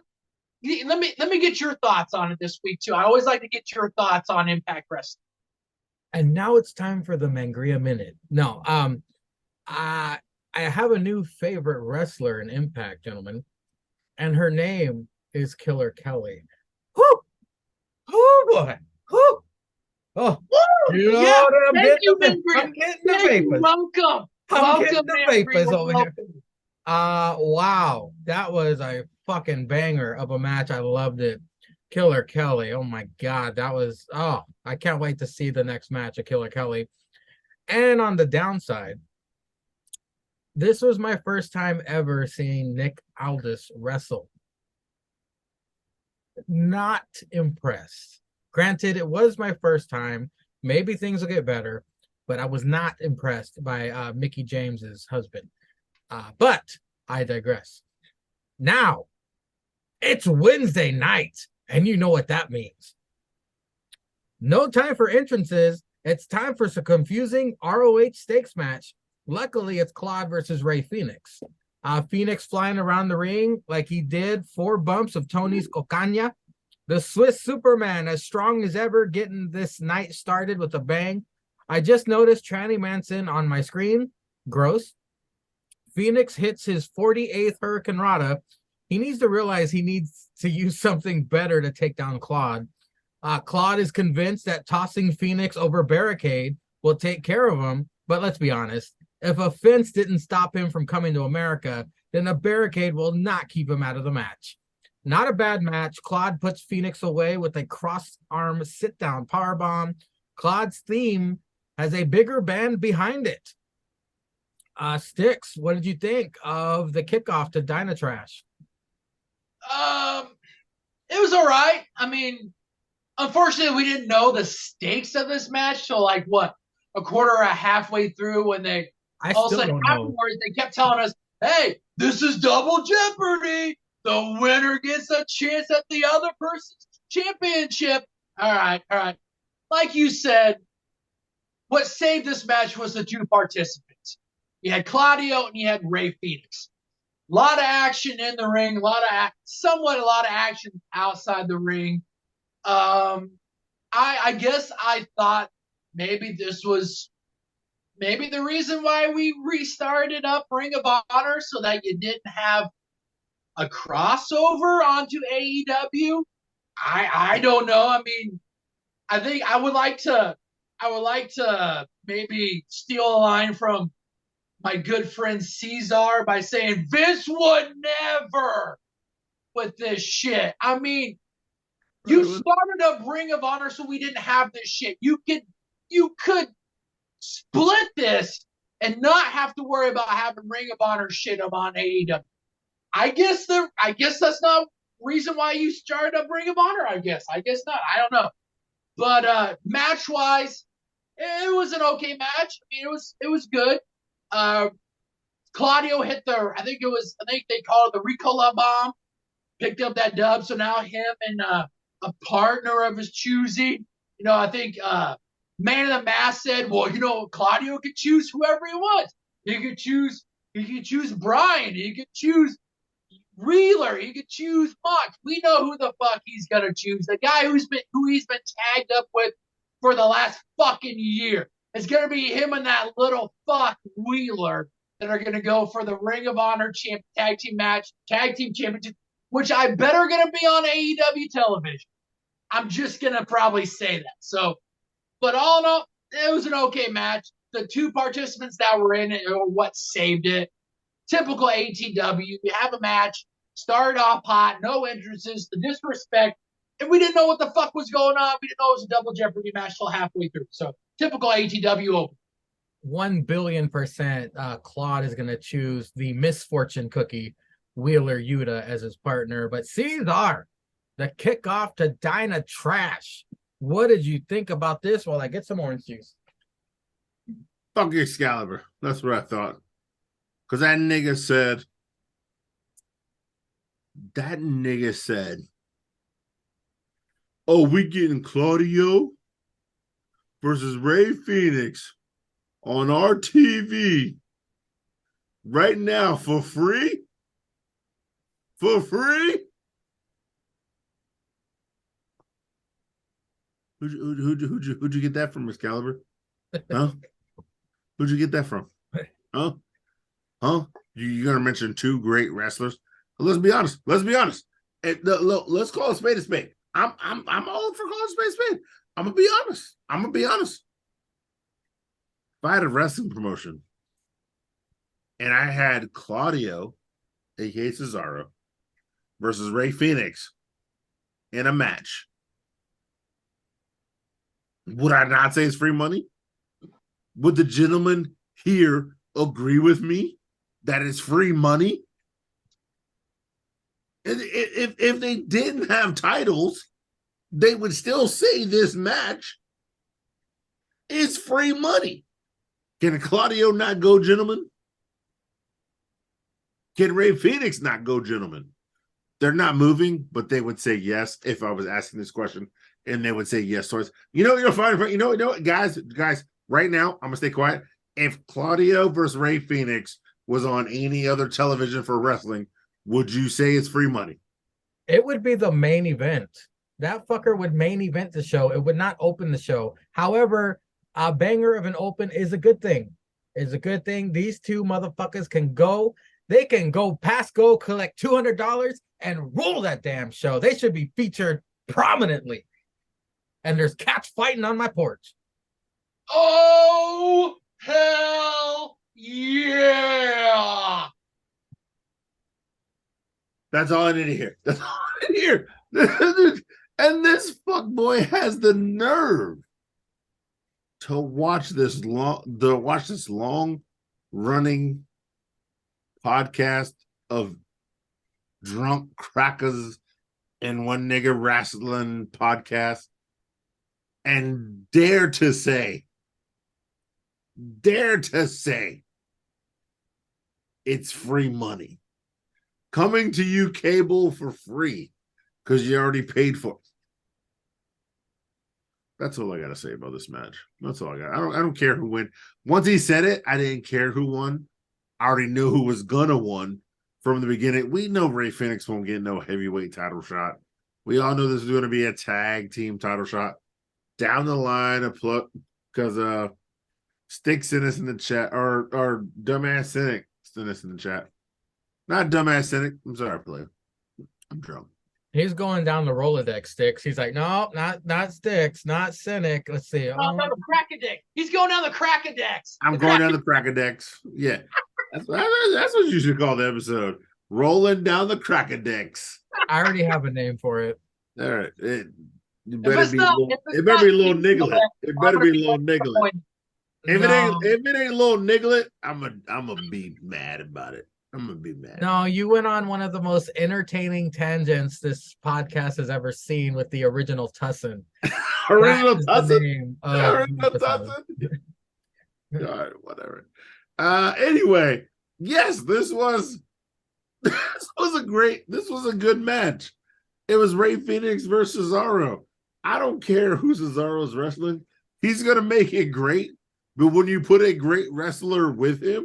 let me get your thoughts on it this week too. I always like to get your thoughts on Impact Wrestling. And now it's time for the Mangria Minute. No, I have a new favorite wrestler in Impact, gentlemen, and her name is Killer Kelly. Whoo! Oh boy! Whoo! Oh, you know Yeah, what I'm thank you, getting? Mangria. I'm getting the Thank you. vapors. Welcome. I'm getting Welcome, the Mangria. vapors over here. Welcome. Wow, that was a fucking banger of a match. I loved it. Killer Kelly. Oh my God, I can't wait to see the next match of Killer Kelly. And on the downside, this was my first time ever seeing Nick Aldis wrestle. Not impressed. Granted, it was my first time. Maybe things will get better, but I was not impressed by Mickie James's husband. But I digress. Now, it's Wednesday night, and you know what that means. No time for entrances. It's time for some confusing ROH stakes match. Luckily, it's Claude versus Ray Phoenix. Phoenix flying around the ring like he did 4 bumps of Tony's cocaña. The Swiss Superman, as strong as ever, getting this night started with a bang. I just noticed Tranny Manson on my screen. Gross. Phoenix hits his 48th Hurricane Rana. He needs to realize he needs to use something better to take down Claude. Claude is convinced that tossing Phoenix over barricade will take care of him, but let's be honest. If a fence didn't stop him from coming to America, then a barricade will not keep him out of the match. Not a bad match. Claude puts Phoenix away with a cross-arm sit-down powerbomb. Claude's theme has a bigger band behind it. Sticks, what did you think of the kickoff to Dynatrash? It was all right. I mean, unfortunately, we didn't know the stakes of this match till like what, a quarter or halfway through when they all of a sudden afterwards they kept telling us, "Hey, this is double jeopardy. The winner gets a chance at the other person's championship." All right. Like you said, what saved this match was the 2 participants. You had Claudio and you had Ray Phoenix. A lot of action in the ring, a lot of action outside the ring. I guess I thought maybe this was the reason why we restarted up Ring of Honor, so that you didn't have a crossover onto AEW. I don't know. I mean, I think I would like to maybe steal a line from my good friend Caesar by saying Vince would never with this shit. I mean, you started up Ring of Honor so we didn't have this shit. You could split this and not have to worry about having Ring of Honor shit on AEW. I guess that's not reason why you started up Ring of Honor. I guess not. I don't know. But match wise, it was an okay match. I mean, it was good. Claudio hit I think they call it the Ricola bomb, picked up that dub. So now him and a partner of his choosing, I think Man of the Mask said, well, Claudio could choose whoever he wants. He could choose Brian. He could choose Wheeler. He could choose Mox. We know who the fuck he's gonna choose. The guy who he's been tagged up with for the last fucking year. It's gonna be him and that little fuck Wheeler that are gonna go for the Ring of Honor tag team championship, which I bet are gonna be on AEW television. I'm just gonna probably say that. So, but all in all, it was an okay match. The 2 participants that were in it are what saved it. Typical ATW. You have a match, started off hot, no entrances, the disrespect, and we didn't know what the fuck was going on. We didn't know it was a double jeopardy match till halfway through. So typical ATW open. 1,000,000,000% Claude is going to choose the misfortune cookie, Wheeler Yuta, as his partner. But Caesar, the kickoff to Dynatrash. What did you think about this? While I get some orange juice. Fuck Excalibur. That's what I thought. Because that nigga said, oh, we getting Claudio versus Ray Phoenix on our TV right now for free? For free? Who'd you get that from, Excalibur? Huh? Who'd you get that from? Huh? You're gonna mention 2 great wrestlers? Let's be honest. Let's call a spade a spade. I'm all for calling a spade a spade. I'm gonna be honest. If I had a wrestling promotion and I had Claudio, aka Cesaro, versus Ray Phoenix in a match, would I not say it's free money? Would the gentleman here agree with me that it's free money? If they didn't have titles, they would still say this match is free money. Can Claudio not go, gentlemen? Can Ray Phoenix not go, gentlemen? They're not moving, but they would say yes if I was asking this question, and they would say yes towards. You're fine. You know what, guys, right now, I'm gonna stay quiet. If Claudio versus Ray Phoenix was on any other television for wrestling, would you say it's free money? It would be the main event. That fucker would main event the show. It would not open the show. However, a banger of an open is a good thing. Is a good thing. These two motherfuckers can go. They can go past go, collect $200 and roll that damn show. They should be featured prominently. And there's cats fighting on my porch. Oh, hell yeah! That's all I need to hear. That's all I need to hear. And this fuckboy has the nerve to watch this long running podcast of drunk crackers and one nigga wrestling podcast and dare to say it's free money coming to you cable for free because you already paid for it. That's all I gotta say about this match. That's all I got. I don't care who won. Once he said it, I didn't care who won. I already knew who was gonna win from the beginning. We know Ray Phoenix won't get no heavyweight title shot. We all know this is going to be a tag team title shot down the line of because Stick sent us in the chat or dumbass Cynic sent us in the chat. Not dumbass Cynic. I'm sorry, player. I'm drunk. He's going down the Rolodex, Sticks. He's like, no, not Sticks, not Cynic. Let's see. Oh, no, the Crackadex. He's going down the Crackadex. I'm going down the Crackadex. Yeah. That's what you should call the episode. Rolling down the Crackadex. I already have a name for it. All right. It better be a little Niglet. It better be a little Niglet. If it ain't a little Niglet, I'm gonna be mad about it. I'm gonna be mad. No, you went on one of the most entertaining tangents this podcast has ever seen with the original Tussin. Original Tussin? Original Tussin? All right, whatever. Anyway, yes, this was a good match. It was Ray Phoenix versus Cesaro. I don't care who Cesaro's wrestling. He's gonna make it great. But when you put a great wrestler with him,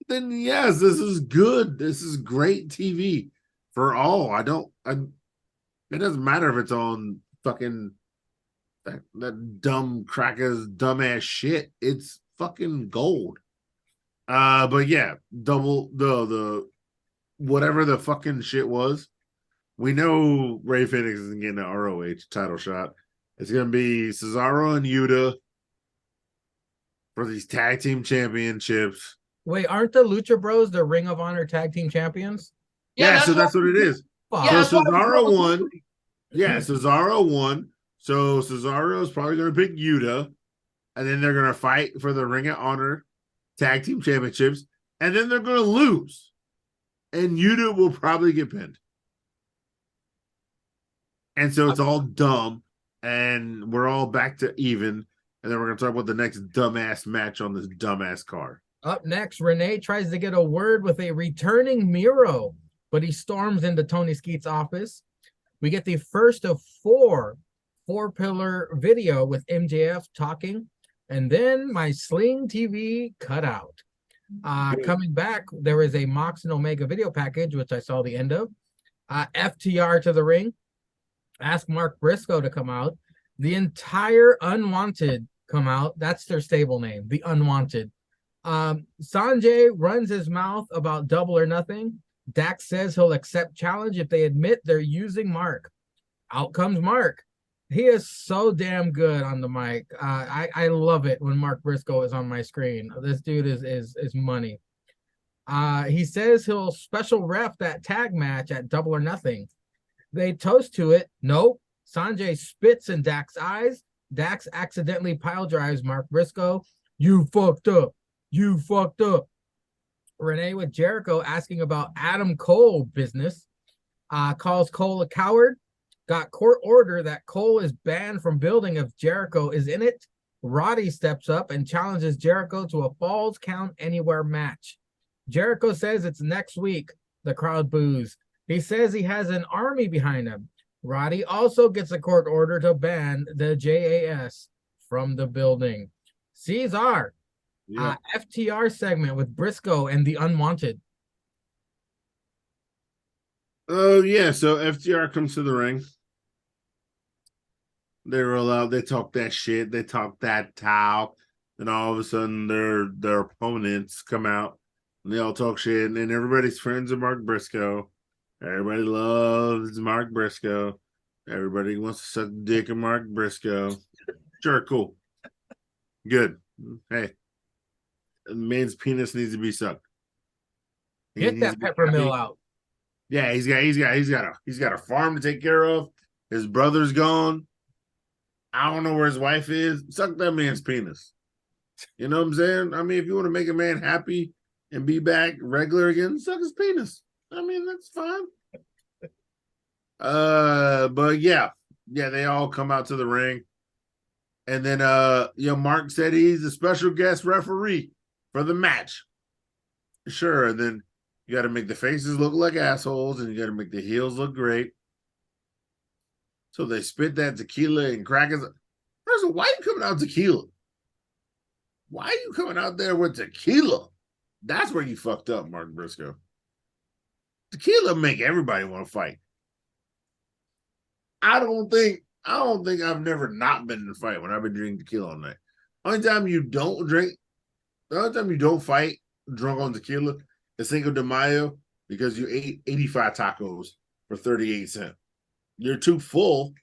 then yes, this is good. This is great TV for all. It doesn't matter if it's on fucking that dumb crackers, dumbass shit. It's fucking gold. But yeah, double the whatever the fucking shit was. We know Ray Phoenix isn't getting an ROH title shot. It's gonna be Cesaro and Yuta for these tag team championships. Wait, aren't the Lucha Bros the Ring of Honor tag team champions? Yeah, so that's what it is. Fuck. So Cesaro won. Yeah, Cesaro won. So Cesaro is probably going to pick Yuta, and then they're going to fight for the Ring of Honor tag team championships, and then they're going to lose, and Yuta will probably get pinned. And so it's all dumb, and we're all back to even, and then we're going to talk about the next dumbass match on this dumbass card. Up next, Renee tries to get a word with a returning Miro, but he storms into Tony Skeet's office. We get the first of four-pillar video with MJF talking, and then my Sling TV cut out. Coming back, there is a Mox and Omega video package, which I saw the end of. FTR to the ring. Ask Mark Briscoe to come out. The entire Unwanted come out. That's their stable name, the Unwanted. Sanjay runs his mouth about Double or Nothing. Dax says he'll accept challenge if they admit they're using Mark. Out comes Mark. He is so damn good on the mic. I love it when Mark Briscoe is on my screen. This dude is money. He says he'll special ref that tag match at Double or Nothing. They toast to it. Nope. Sanjay spits in Dax's eyes. Dax accidentally pile drives Mark Briscoe. You fucked up. You fucked up. Renee with Jericho asking about Adam Cole business. Calls Cole a coward. Got court order that Cole is banned from building if Jericho is in it. Roddy steps up and challenges Jericho to a Falls Count Anywhere match. Jericho says it's next week. The crowd boos. He says he has an army behind him. Roddy also gets a court order to ban the JAS from the building. Cesar Yeah. FTR segment with Briscoe and the Unwanted. Oh yeah. So FTR comes to the ring. They roll out. They talk that shit. They talk that talk. Then all of a sudden, their opponents come out and they all talk shit. And then everybody's friends with Mark Briscoe. Everybody loves Mark Briscoe. Everybody wants to suck dick of Mark Briscoe. Sure, cool, good. Hey, the man's penis needs to be sucked. He Get needs that to be pepper mill happy. out. Yeah, he's got a farm to take care of. His brother's gone. I don't know where his wife is. Suck that man's penis. You know what I'm saying? I mean, if you want to make a man happy and be back regular again, suck his penis. I mean, that's fine. But yeah, they all come out to the ring. And then Mark said he's a special guest referee for the match. Sure, and then you got to make the faces look like assholes, and you got to make the heels look great. So they spit that tequila and crackers. First of all, why are you coming out tequila? Why are you coming out there with tequila? That's where you fucked up, Mark Briscoe. Tequila make everybody want to fight. I don't think I've never not been in a fight when I've been drinking tequila all night. The only time you don't fight drunk on tequila is Cinco de Mayo because you ate 85 tacos for 38 cents. You're too full.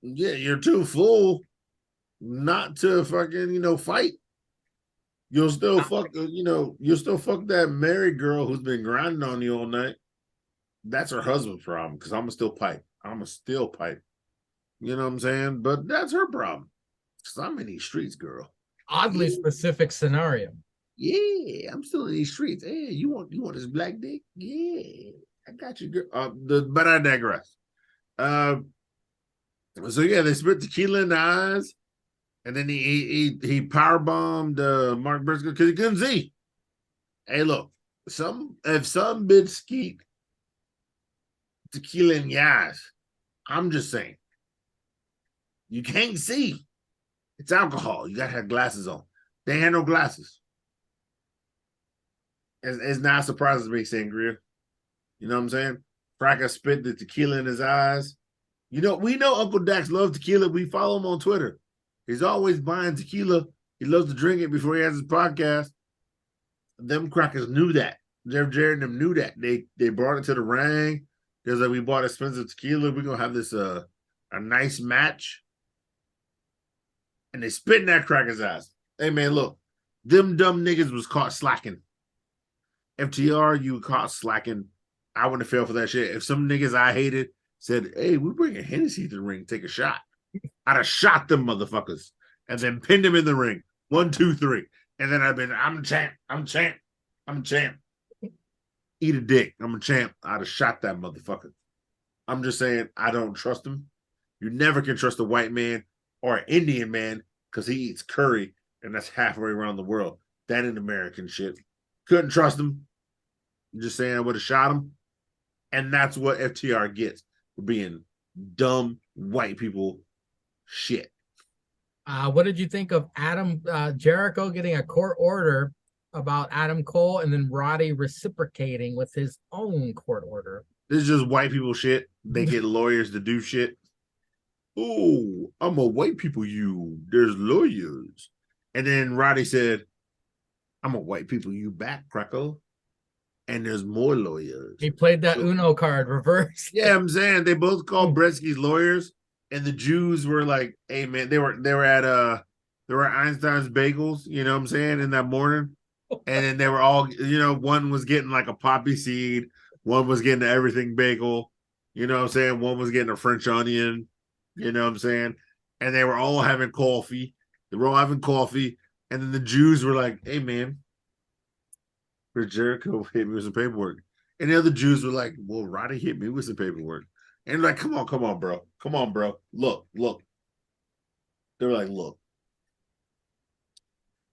Yeah, you're too full not to fucking, fight. You'll still fuck that married girl who's been grinding on you all night. That's her husband's problem because I'm a still pipe. You know what I'm saying? But that's her problem. Because I'm in these streets, girl. Oddly specific scenario. Yeah, I'm still in these streets. Hey, you want this black dick? Yeah, I got you, girl. But I digress. So yeah, they spit tequila in the eyes, and then he power bombed Mark Briscoe because he couldn't see. Hey, look, if some bitch skeet tequila in your eyes, I'm just saying, you can't see. It's alcohol. You gotta have glasses on. They had no glasses. It's not surprising to me, Sangria. You know what I'm saying? Cracker spit the tequila in his eyes. We know Uncle Dax loves tequila. We follow him on Twitter. He's always buying tequila. He loves to drink it before he has his podcast. Them crackers knew that. Jeff Jarrett and them knew that. They brought it to the ring. Because we bought expensive tequila. We're gonna have this a nice match. And they spit in that cracker's ass. Hey man, look, them dumb niggas was caught slacking. FTR, you caught slacking. I wouldn't have fell for that shit. If some niggas I hated said, hey, we're bringing Hennessy to the ring, take a shot, I'd have shot them motherfuckers and then pinned them in the ring. 1, 2, 3. And then I'm champ. Eat a dick. I'm a champ. I'd have shot that motherfucker. I'm just saying, I don't trust him. You never can trust a white man or an Indian man because he eats curry and that's halfway around the world. That ain't American shit. Couldn't trust him. I'm just saying I would have shot him. And that's what FTR gets for being dumb white people shit. What did you think of Adam Jericho getting a court order about Adam Cole and then Roddy reciprocating with his own court order? This is just white people shit. They get lawyers to do shit. Oh, I'm a white people you. There's lawyers. And then Roddy said, I'm a white people you back, Crackle. And there's more lawyers. He played that Uno card reverse. Yeah, I'm saying they both called Bretsky's lawyers, and the Jews were like, hey man, they were at Einstein's Bagels, you know what I'm saying, in that morning. And then they were all, one was getting like a poppy seed, one was getting an everything bagel, you know what I'm saying? One was getting a French onion, you know what I'm saying? And they were all having coffee. They were all having coffee. And then the Jews were like, hey man, Jericho hit me with some paperwork. And the other Jews were like, well, Roddy hit me with some paperwork. And like, come on, bro. Come on, bro. Look. They were like,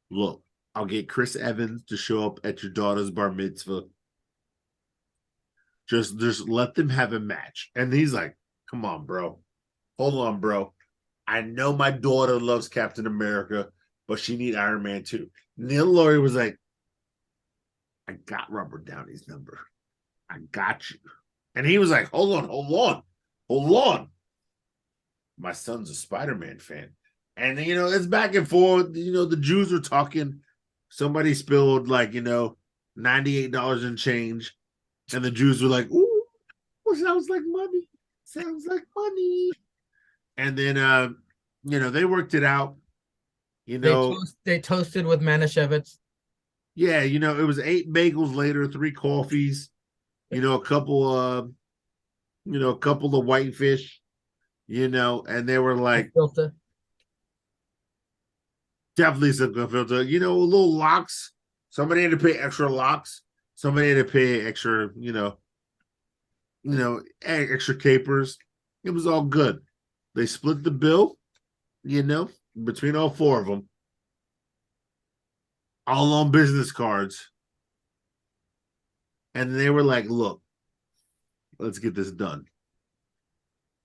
look, I'll get Chris Evans to show up at your daughter's bar mitzvah. Just let them have a match. And he's like, come on, bro. Hold on, bro. I know my daughter loves Captain America, but she need Iron Man too. Neil Laurie was like, I got Robert Downey's number. I got you. And he was like, hold on. My son's a Spider-Man fan. And, it's back and forth. The Jews are talking. Somebody spilled $98 in change. And the Jews were like, ooh, sounds like money. Sounds like money. And then, they worked it out. They toasted with Manischewitz. Yeah, it was 8 bagels later, 3 coffees, a couple of whitefish, and they were like, Filter. definitely some good filter, little locks. Somebody had to pay extra locks. Somebody had to pay extra, extra capers. It was all good. They split the bill, between all 4 of them. All on business cards. And they were like, look, let's get this done.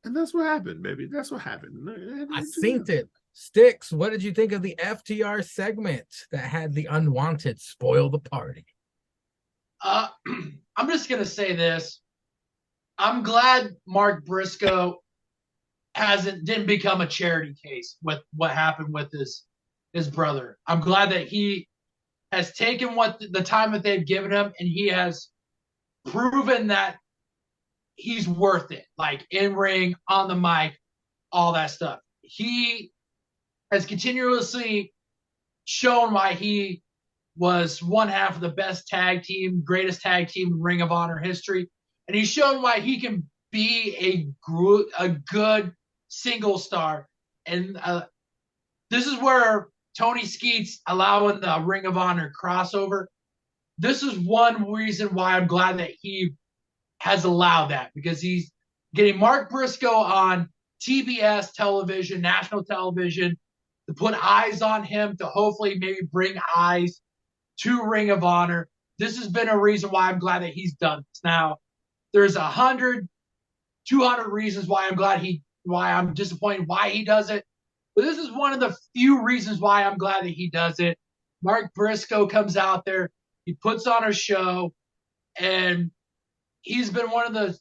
And that's what happened, baby. That's what happened. I synced it. Sticks, what did you think of the FTR segment that had the unwanted spoil the party? I'm just going to say this. I'm glad Mark Briscoe didn't become a charity case with what happened with his brother. I'm glad that he has taken the time that they've given him, and he has proven that he's worth it, like in ring, on the mic, all that stuff. He has continuously shown why he was one half of the best greatest tag team in Ring of Honor history, and he's shown why he can be a good single star. And this is where Tony Skeets allowing the Ring of Honor crossover. This is one reason why I'm glad that he has allowed that, because he's getting Mark Briscoe on TBS television, national television, to put eyes on him, to hopefully maybe bring eyes to Ring of Honor. This has been a reason why I'm glad that he's done this. Now, there's 100, 200 reasons why I'm disappointed why he does it. But this is one of the few reasons why I'm glad that he does it. Mark Briscoe comes out there, he puts on a show, and he's been one of the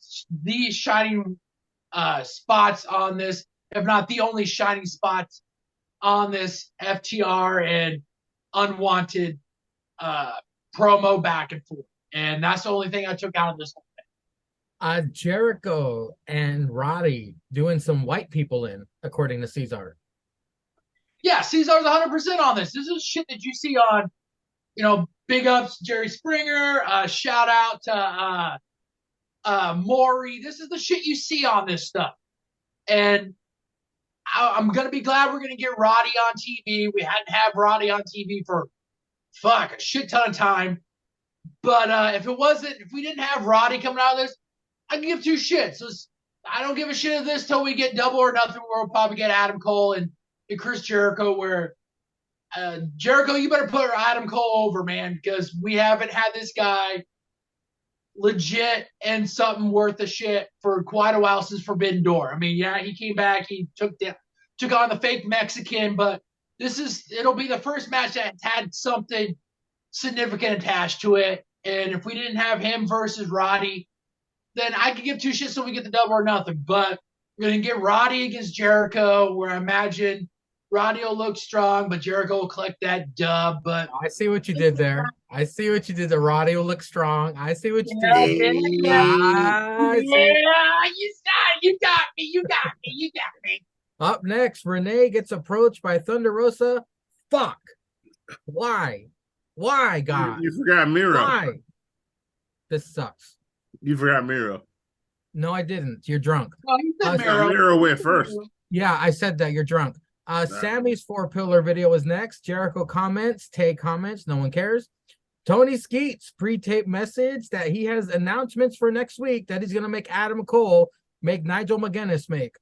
shining spots on this, if not the only shining spots on this FTR and unwanted promo back and forth. And that's the only thing I took out of this whole thing. Jericho and Roddy doing some white people in, according to Cesar. Yeah, Cesar's 100% on this. This is shit that you see on, big ups Jerry Springer, shout out to Maury. This is the shit you see on this stuff. And I'm going to be glad we're going to get Roddy on TV. We hadn't had Roddy on TV for a shit ton of time. But if we didn't have Roddy coming out of this, I can give 2 shits. So I don't give a shit of this till we get Double or Nothing, where we'll probably get Adam Cole and Chris Jericho, where Jericho, you better put Adam Cole over, man, because we haven't had this guy legit and something worth a shit for quite a while since Forbidden Door. I mean, yeah, he came back, he took on the fake Mexican, but it'll be the first match that had something significant attached to it. And if we didn't have him versus Roddy, then I could give 2 shits till we get the Double or Nothing. But we're going to get Roddy against Jericho, where I imagine Roddy will look strong, but Jericho will collect that dub. But I see what you did there. The Roddy will look strong. I see what you did there. You got me. Up next, Renee gets approached by Thunder Rosa. Fuck. Why? Why, God? You forgot Miro. Why? This sucks. You forgot Miro. No, I didn't. You're drunk. Oh, you said Miro went first. Yeah, I said that. You're drunk. Sammy's 4-pillar video is next. Jericho comments, Tay comments, no one cares. Tony Skeets pre-tape message that he has announcements for next week that he's going to make Adam Cole make Nigel McGuinness make.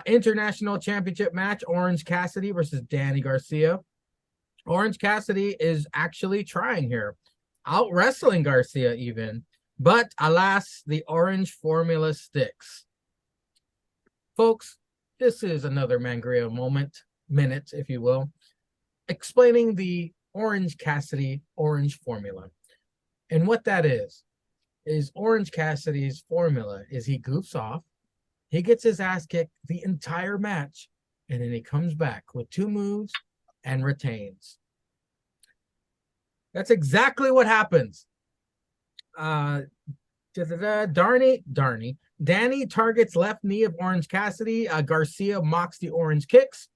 International Championship match, Orange Cassidy versus Danny Garcia. Orange Cassidy is actually trying here, out wrestling Garcia even, but alas, the orange formula sticks. Folks, this is another Mangria minute, if you will. explaining the Orange Cassidy Orange formula. And what that is Orange Cassidy's formula is he goofs off, he gets his ass kicked the entire match, and then he comes back with 2 moves and retains. That's exactly what happens. Danny targets left knee of Orange Cassidy. Garcia mocks the orange kicks,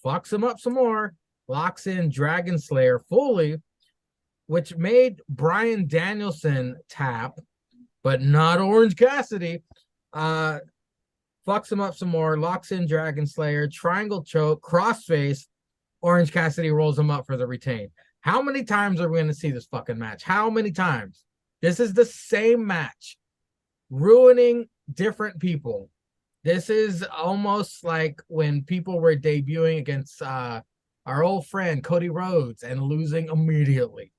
fucks him up some more, locks in Dragon Slayer fully, which made Bryan Danielson tap, but not Orange Cassidy. Fucks him up some more, locks in Dragon Slayer, triangle choke, crossface. Orange Cassidy rolls him up for the retain. How many times are we going to see this fucking match? How many times? This is the same match, ruining different people. This is almost like when people were debuting against our old friend Cody Rhodes and losing immediately.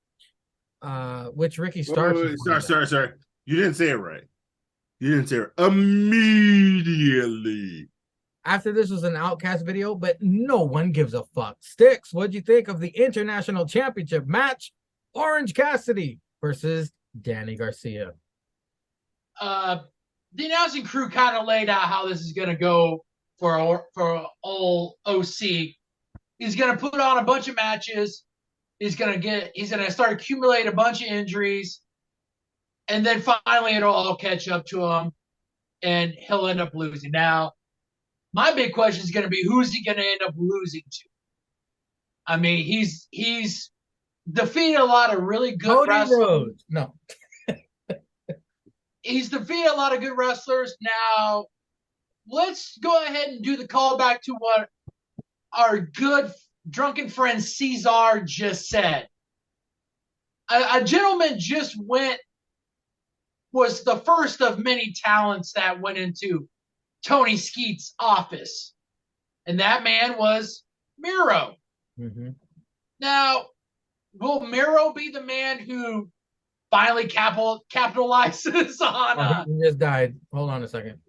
Which Ricky Starks. Sorry. You didn't say it right. You didn't say it immediately. After this was an Outcast video, but no one gives a fuck. Sticks, what'd you think of the International Championship match? Orange Cassidy versus Danny Garcia. The announcing crew kind of laid out how this is going to go for old OC. He's going to put on a bunch of matches. He's going to start accumulating a bunch of injuries. And then finally it'll all catch up to him and he'll end up losing. Now, my big question is going to be, who's he going to end up losing to? I mean, he's defeated a lot of really good Cody wrestlers. Rhodes. No. He's defeated a lot of good wrestlers. Now, let's go ahead and do the callback to what our good drunken friend Cesar just said. A gentleman just was the first of many talents that went into Tony Skeet's office. And that man was Miro. Mm-hmm. Now, will Miro be the man who finally capitalizes on he just died. Hold on a second.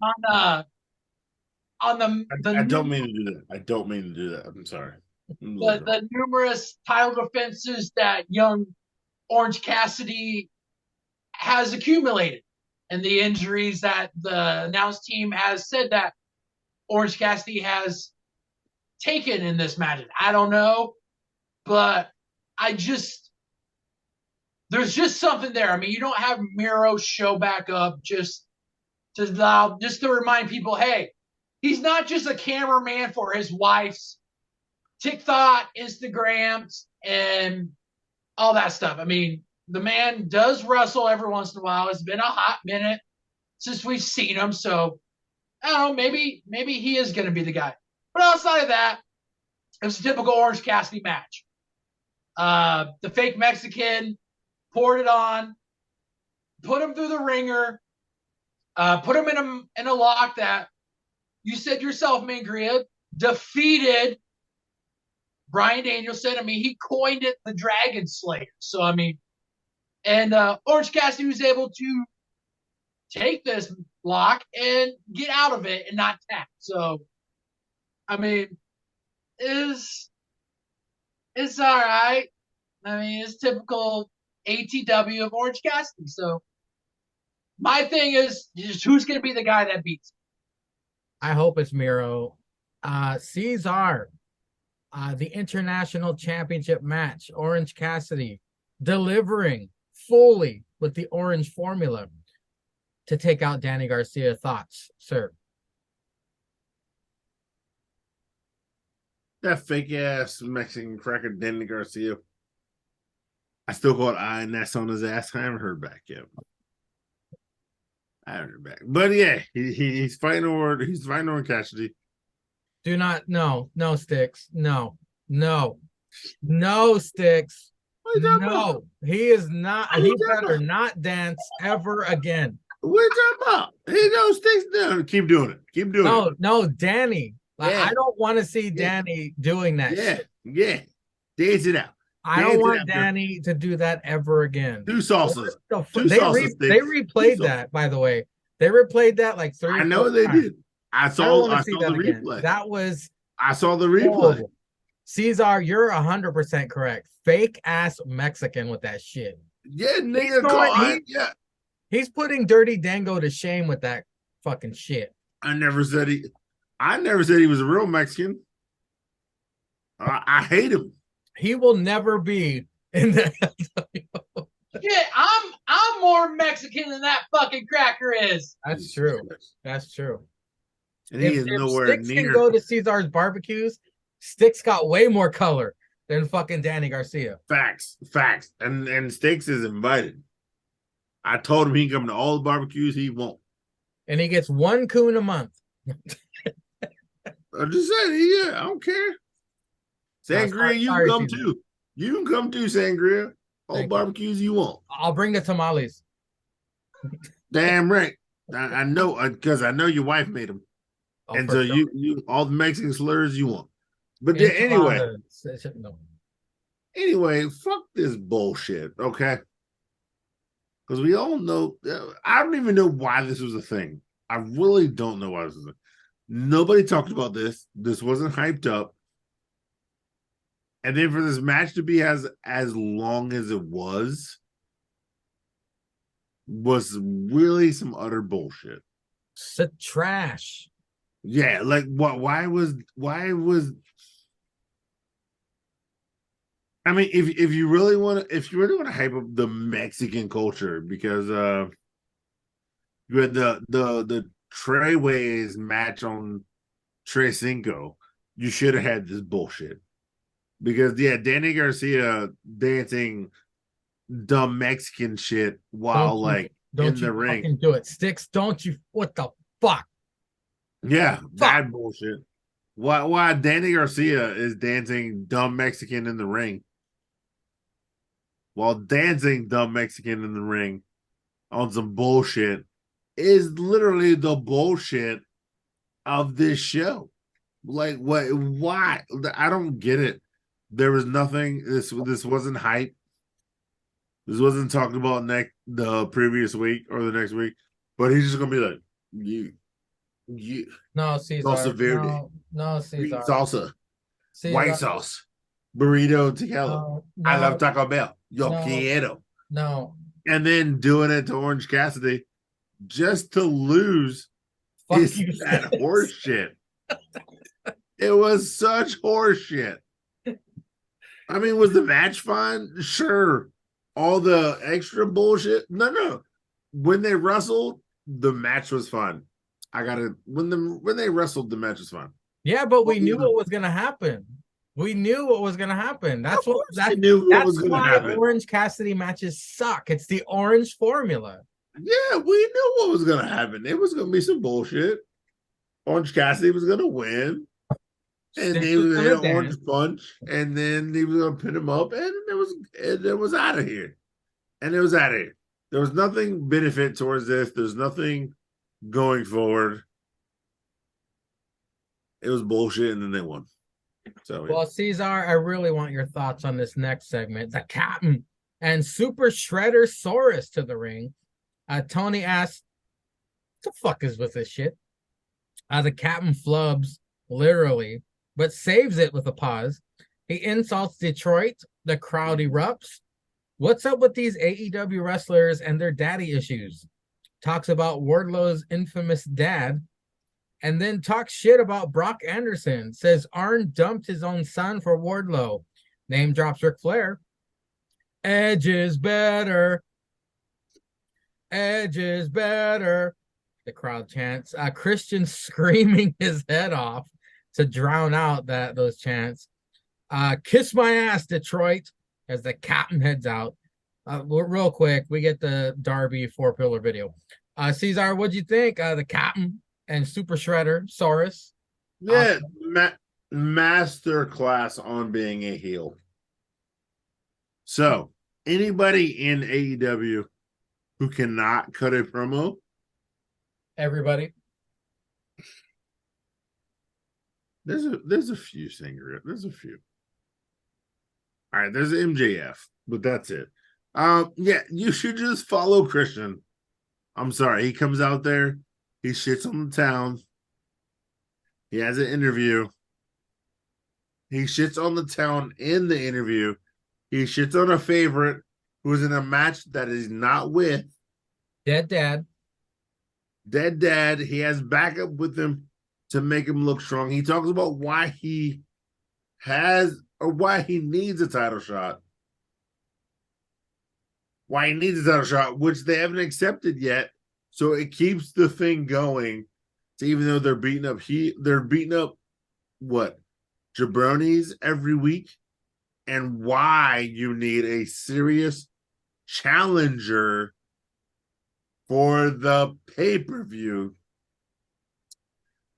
on the I don't mean to do that. I don't mean to do that. I'm sorry. The numerous title defenses that young Orange Cassidy has accumulated, and the injuries that the announced team has said that Orange Cassidy has taken in this match. I don't know, but there's just something there. I mean, you don't have Miro show back up just to remind people, hey, he's not just a cameraman for his wife's TikTok, Instagrams, and all that stuff. I mean, the man does wrestle every once in a while. It's been a hot minute since we've seen him, so I don't know. Maybe he is going to be the guy. But outside of that, it was a typical Orange Cassidy match. The fake Mexican poured it on, put him through the ringer, put him in a lock that you said yourself, Mangria, defeated Bryan Danielson. I mean, he coined it the Dragon Slayer. So, I mean, and Orange Cassidy was able to take this lock and get out of it and not tap. So, I mean, it's all right. I mean, it's typical ATW of Orange Cassidy. So, my thing is just who's going to be the guy that beats him? I hope it's Miro. Cesar, the International Championship match, Orange Cassidy delivering fully with the orange formula to take out Danny Garcia. Thoughts, sir? That fake ass Mexican cracker Danny Garcia. I still call it INS on his ass. I haven't heard back yet. I haven't heard back. But yeah, he's fighting over Cassidy. Do not, no, Sticks. No, Sticks. No, he is not. He better not dance ever again. What are you talking about? He knows Sticks down. Keep doing it. No, Danny. Yeah. I don't want to see Danny doing that shit. Yeah. Dance it out. I don't want Danny to do that ever again. Two salsas. They replayed that, by the way. They replayed that like 3 I know they did. I saw the replay. That was I saw the replay. Horrible. Caesar, you're 100% correct. Fake ass Mexican with that shit. Yeah, nigga, yeah. He's putting Dirty Dango to shame with that fucking shit. I never said he was a real Mexican. I hate him. He will never be in the Shit, I'm more Mexican than that fucking cracker is. That's true. That's true. And he is nowhere Sticks near. can go to Caesar's barbecues, Sticks got way more color than fucking Danny Garcia. Facts. And Sticks is invited. I told him he can come to all the barbecues. He won't. And he gets one coon a month. I just said, yeah, I don't care. Sangria, you can come too. You can come too, Sangria. All barbecues you want. I'll bring the tamales. Damn right. I know, because I know your wife made them. Oh, and so sure. you all the Mexican slurs you want. But then, anyway, fuck this bullshit, okay? Because we all know, I don't even know why this was a thing. I really don't know why this was a thing. Nobody talked about this. This wasn't hyped up. And then for this match to be as long as it was really some utter bullshit. It's trash. Yeah, like what? Why was? I mean, if you really want to hype up the Mexican culture, because you had the Treyways match on Trey Cinco, you should have had this bullshit. Because Danny Garcia dancing dumb Mexican shit while in the ring. Do it, Sticks. Don't you? What the fuck? Yeah, bad bullshit. Why Danny Garcia is dancing dumb Mexican in the ring while dancing dumb Mexican in the ring on some bullshit is literally the bullshit of this show. Like what? Why? I don't get it. There was nothing. This wasn't hype. This wasn't talked about the previous week or the next week. But he's just gonna be like, you. No, Caesar. Salsa verde. No, Caesar. Salsa. Caesar. White sauce. Burrito tequila. No, I love Taco Bell. Yo no, quiero. No. And then doing it to Orange Cassidy just to lose is that horse shit. It was such horse shit. I mean, was the match fun? Sure. All the extra bullshit? No. When they wrestled, the match was fun. When they wrestled, the match was fun. Yeah, but we knew what was gonna happen. We knew what was gonna happen. That's what was gonna happen. Orange Cassidy matches suck. It's the orange formula. Yeah, we knew what was gonna happen. It was gonna be some bullshit. Orange Cassidy was gonna win. And he was gonna hit an orange punch, and then he was gonna pin him up, and it was out of here. And it was out of here. There was nothing benefit towards this. There's nothing going forward. It was bullshit, and then they won. So well, Caesar, I really want your thoughts on this next segment. The Captain and Super Shredder Saurus to the ring. Tony asks, "What the fuck is with this shit?" The Captain flubs literally, but saves it with a pause. He insults Detroit. The crowd erupts. What's up with these AEW wrestlers and their daddy issues? Talks about Wardlow's infamous dad, and then talks shit about Brock Anderson. Says Arn dumped his own son for Wardlow. Name drops Ric Flair. Edge is better. Edge is better. The crowd chants. Christian screaming his head off to drown out those chants. Kiss my ass, Detroit, as the Captain heads out. Real quick, we get the Darby 4-pillar video. Caesar, what'd you think? The Captain and Super Shredder, Saurus. Yeah, master class on being a heel. So, anybody in AEW who cannot cut a promo? Everybody. There's a few singers. There's a few. All right, there's MJF, but that's it. Yeah, you should just follow Christian. I'm sorry, he comes out there, he shits on the town. He has an interview. He shits on the town in the interview. He shits on a favorite who's in a match that he's not with. Dead dad. Dead dad. He has backup with him to make him look strong. He talks about why he has or why he needs a title shot. Why he needs a title shot, which they haven't accepted yet. So it keeps the thing going. So even though they're beating up what? Jabronis every week, and why you need a serious challenger for the pay-per-view.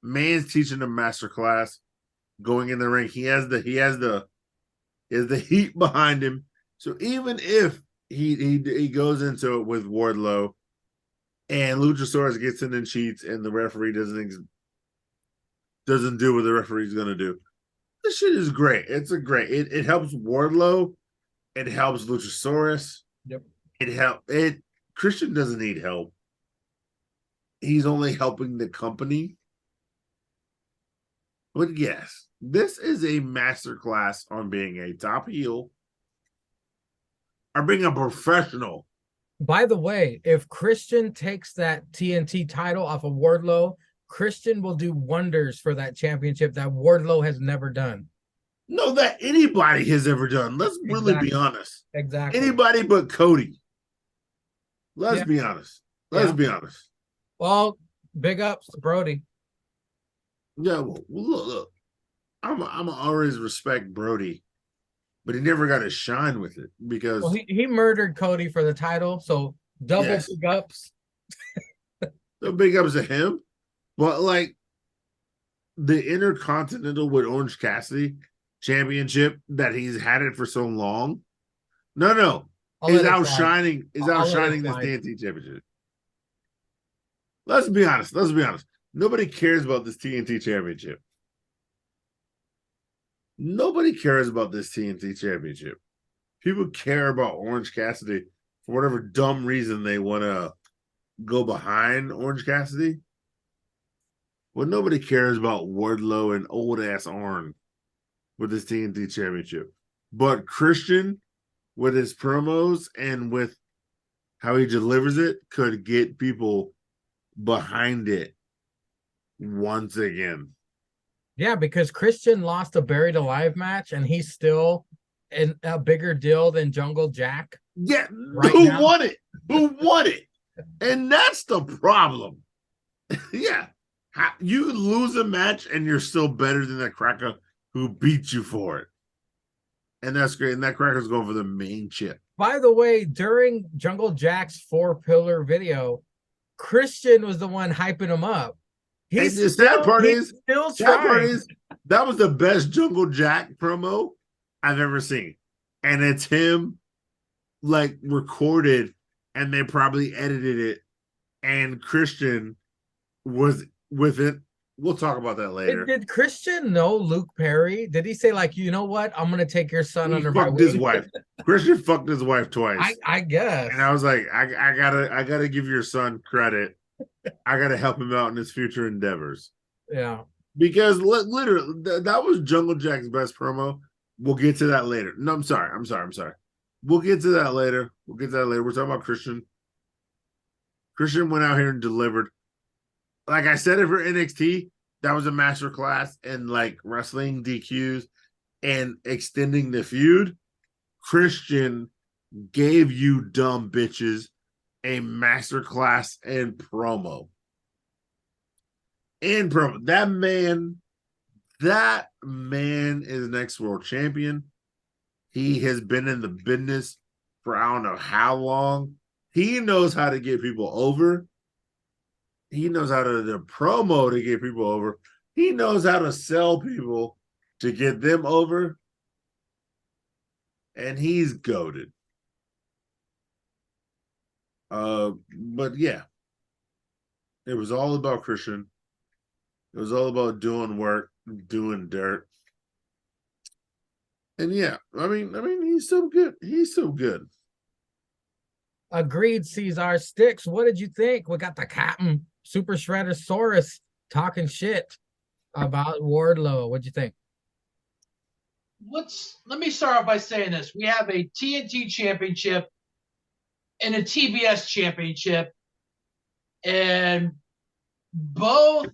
Man's teaching a masterclass, going in the ring. He has the heat behind him. So even if he goes into it with Wardlow and Luchasaurus gets in and cheats and the referee doesn't do what the referee's gonna do, this shit is great. It helps Wardlow. It helps Luchasaurus. Yep. Christian doesn't need help. He's only helping the company. But yes, this is a masterclass on being a top heel or being a professional. By the way, if Christian takes that TNT title off of Wardlow, Christian will do wonders for that championship that Wardlow has never done. No, that anybody has ever done. Let's really be honest. Exactly. Anybody but Cody. Let's be honest. Let's be honest. Well, big ups to Brody. Yeah, well, look. I'm always respect Brody, but he never got to shine with it because he murdered Cody for the title, so double big ups. The big ups to him. But like the Intercontinental with Orange Cassidy championship that he's had it for so long. No. Is outshining this TNT championship. Let's be honest. Nobody cares about this TNT championship. Nobody cares about this TNT championship. People care about Orange Cassidy for whatever dumb reason they want to go behind Orange Cassidy. Well, nobody cares about Wardlow and old ass Arn with this TNT championship. But Christian, with his promos and with how he delivers it, could get people behind it once again. Yeah, because Christian lost a Buried Alive match and he's still in a bigger deal than Jungle Jack. Yeah, who won it? Who won it? And that's the problem. Yeah. You lose a match and you're still better than that cracker who beat you for it. And that's great. And that cracker's going for the main chip. By the way, during Jungle Jack's 4-pillar video, Christian was the one hyping him up. The sad part is that was the best Jungle Jack promo I've ever seen. And it's him like recorded and they probably edited it. And Christian was with it. We'll talk about that later. Did Christian know Luke Perry? Did he say, like, you know what? I'm going to take your son under my wing? His wife. Christian fucked his wife twice. I guess. And I was like, I gotta give your son credit. I gotta help him out in his future endeavors. Yeah. Because literally, that was Jungle Jack's best promo. We'll get to that later. No, I'm sorry. We'll get to that later. We're talking about Christian. Christian went out here and delivered. Like I said, for NXT, that was a masterclass in like wrestling DQs and extending the feud. Christian gave you dumb bitches a masterclass in promo. That man is next world champion. He has been in the business for I don't know how long. He knows how to get people over. He knows how to do promo to get people over. He knows how to sell people to get them over. And he's goated. But yeah, it was all about Christian. It was all about doing work, doing dirt. And yeah, I mean, he's so good. He's so good. Agreed, Cesar Sticks. What did you think? We got the Captain Super Shredder-saurus talking shit about Wardlow. What'd you think? let me start off by saying this. We have a TNT championship and a TBS championship, and both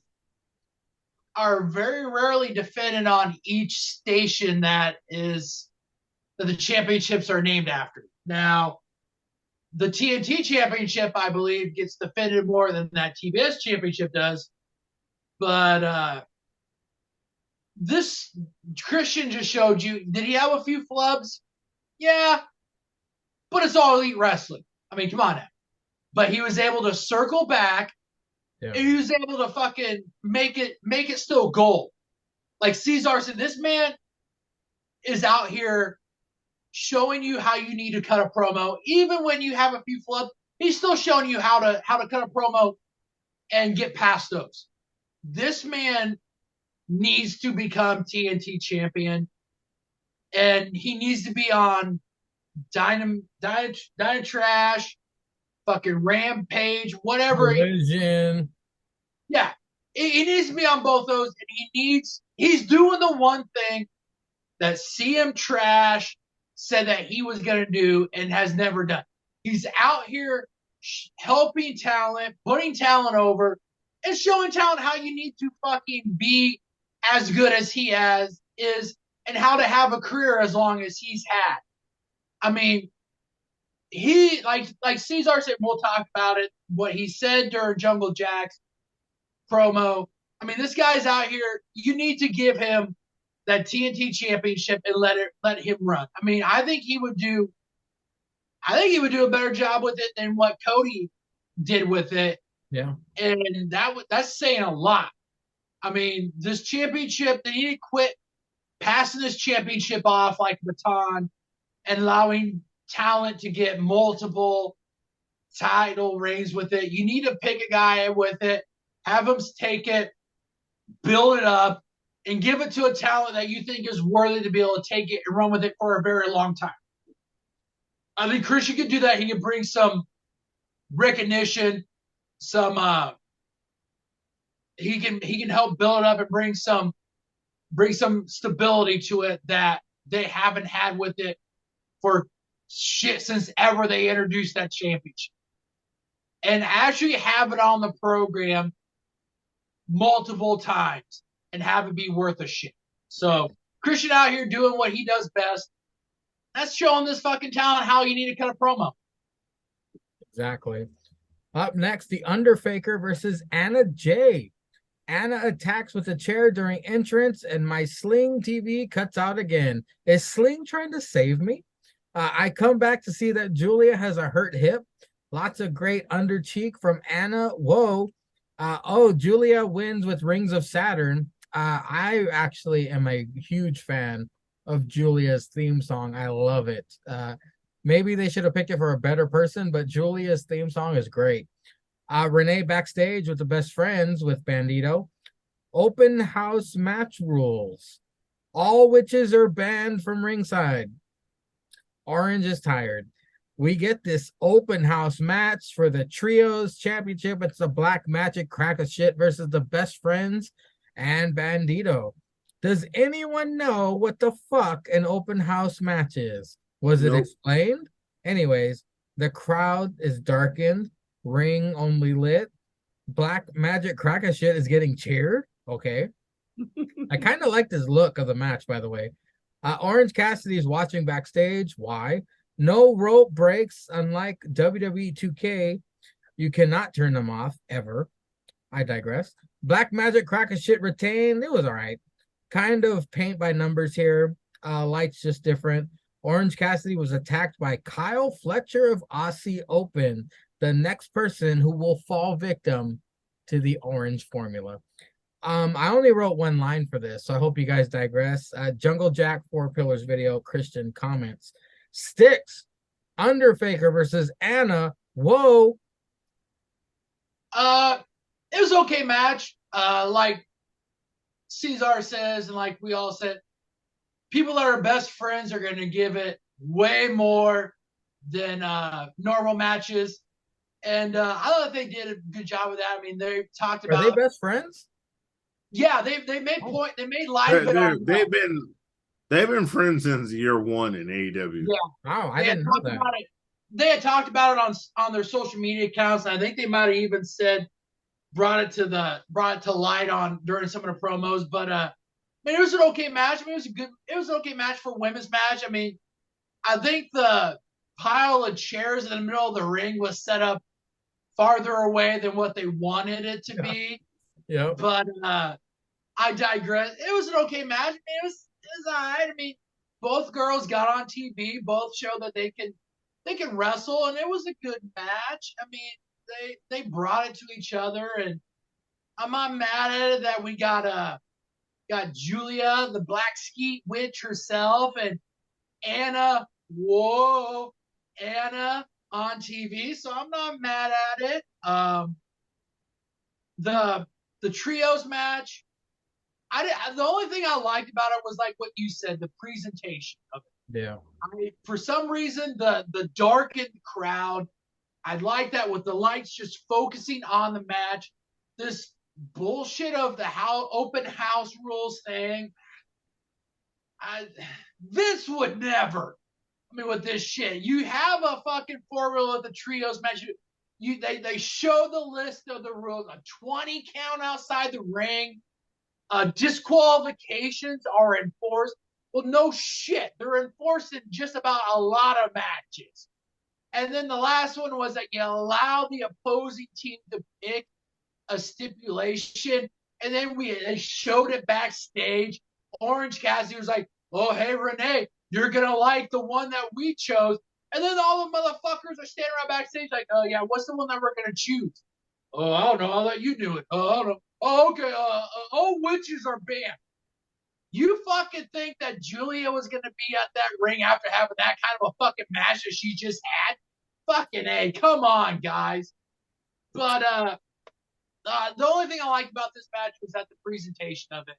are very rarely defended on each station that the championships are named after. Now, the TNT championship, I believe, gets defended more than that TBS championship does. But this Christian just showed you. Did he have a few flubs? Yeah, but it's all elite wrestling. I mean, come on now. But he was able to circle back. Yeah. And he was able to fucking make it still gold. Like Cesar said, this man is out here showing you how you need to cut a promo. Even when you have a few flubs, he's still showing you how to cut a promo and get past those. This man needs to become TNT champion, and he needs to be on Dynatrash, fucking Rampage, whatever. Collision. Yeah, he needs to be on both those, and he's doing the one thing that CM Trash said that he was going to do and has never done. He's out here helping talent, putting talent over, and showing talent how you need to fucking be as good as he is and how to have a career as long as he's had. I mean, he, like Cesar said, we'll talk about it, what he said during Jungle Jack's promo. I mean, this guy's out here. You need to give him that TNT championship and let him run. I mean, I think he would do a better job with it than what Cody did with it. Yeah. And that's saying a lot. I mean, this championship, they need to quit passing this championship off like a baton and allowing talent to get multiple title reigns with it. You need to pick a guy with it, have him take it, build it up, and give it to a talent that you think is worthy to be able to take it and run with it for a very long time. I think Christian could do that. He could bring some recognition, he can help build it up and bring some stability to it that they haven't had with it for shit since ever they introduced that championship. And actually have it on the program multiple times and have it be worth a shit. So Christian out here doing what he does best. That's showing this fucking talent how you need to cut a promo. Exactly. Up next, The Undertaker versus Anna Jay. Anna attacks with a chair during entrance, and my Sling TV cuts out again. Is Sling trying to save me? I come back to see that Julia has a hurt hip. Lots of great under cheek from Anna. Whoa. Julia wins with Rings of Saturn. I actually am a huge fan of Julia's theme song. I love it. Maybe they should have picked it for a better person, but Julia's theme song is great. Renee backstage with the best friends with Bandito. Open house match rules. All witches are banned from ringside. Orange is tired. We get this open house match for the Trios Championship. It's the Black Magic Crack of Shit versus the best friends and Bandito. Does anyone know what the fuck an open house match is? Was it explained? Anyways, the crowd is darkened. Ring only lit. Black Magic Crack of Shit is getting cheered. Okay. I kind of like this look of the match, by the way. Orange Cassidy is watching backstage. Why? No rope breaks. Unlike WWE 2K, you cannot turn them off ever. I digress. Black Magic Crack of Shit retained. It was all right. Kind of paint by numbers here. Lights just different. Orange Cassidy was attacked by Kyle Fletcher of Aussie Open, the next person who will fall victim to the orange formula. I only wrote one line for this, so I hope you guys digress. Jungle Jack 4 Pillars video, Christian comments. Sticks, Undertaker versus Anna. Whoa. It was an okay match. Like Cesar says, and like we all said, people that are best friends are going to give it way more than normal matches. And I thought they did a good job with that. I mean, they talked about. Are they best friends? Yeah, they made point. They made light of it. They've been friends since year one in AEW. Yeah. Oh, I They had didn't know talked that. about it. They had talked about it on their social media accounts, and I think they might have even brought it to light on during some of the promos. But I mean, it was an okay match. I mean, it was an okay match for a women's match. I mean, I think the pile of chairs in the middle of the ring was set up farther away than what they wanted it to be. Yeah. But I digress. It was an okay match. I mean, it was all right. I mean, both girls got on TV, both showed that they can wrestle, and it was a good match. I mean, they brought it to each other, and I'm not mad at it that we got Julia, the Black Skeet Witch herself, and Anna, Anna on TV. So I'm not mad at it. The trios match, the only thing I liked about it was like what you said, the presentation of it. Yeah. I mean, for some reason, the darkened crowd, I like that with the lights just focusing on the match. This bullshit of the open house rules thing. This would never. I mean, with this shit, you have a fucking formula of the trios match. They show the list of the rules: a 20 count outside the ring. Disqualifications are enforced. Well, no shit. They're enforced in just about a lot of matches. And then the last one was that you allow the opposing team to pick a stipulation. And then they showed it backstage. Orange Cassidy was like, oh, hey, Renee, you're going to like the one that we chose. And then all the motherfuckers are standing around backstage like, oh, yeah, what's the one that we're going to choose? Oh, I don't know. I'll let you do it. Oh, I don't know. Oh, okay. All witches are banned. You fucking think that Julia was going to be at that ring after having that kind of a fucking match that she just had? Fucking A. Come on, guys. But the only thing I liked about this match was that the presentation of it.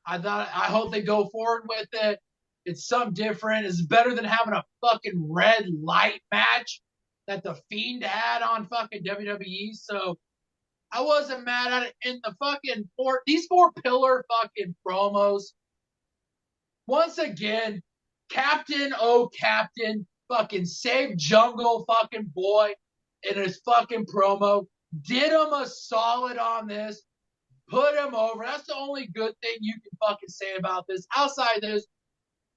I hope they go forward with it. It's something different. It's better than having a fucking red light match that the Fiend had on fucking WWE. So I wasn't mad at it. In the fucking these four pillar fucking promos. Once again, Captain fucking Save Jungle fucking Boy in his fucking promo. Did him a solid on this. Put him over. That's the only good thing you can fucking say about this. Outside this,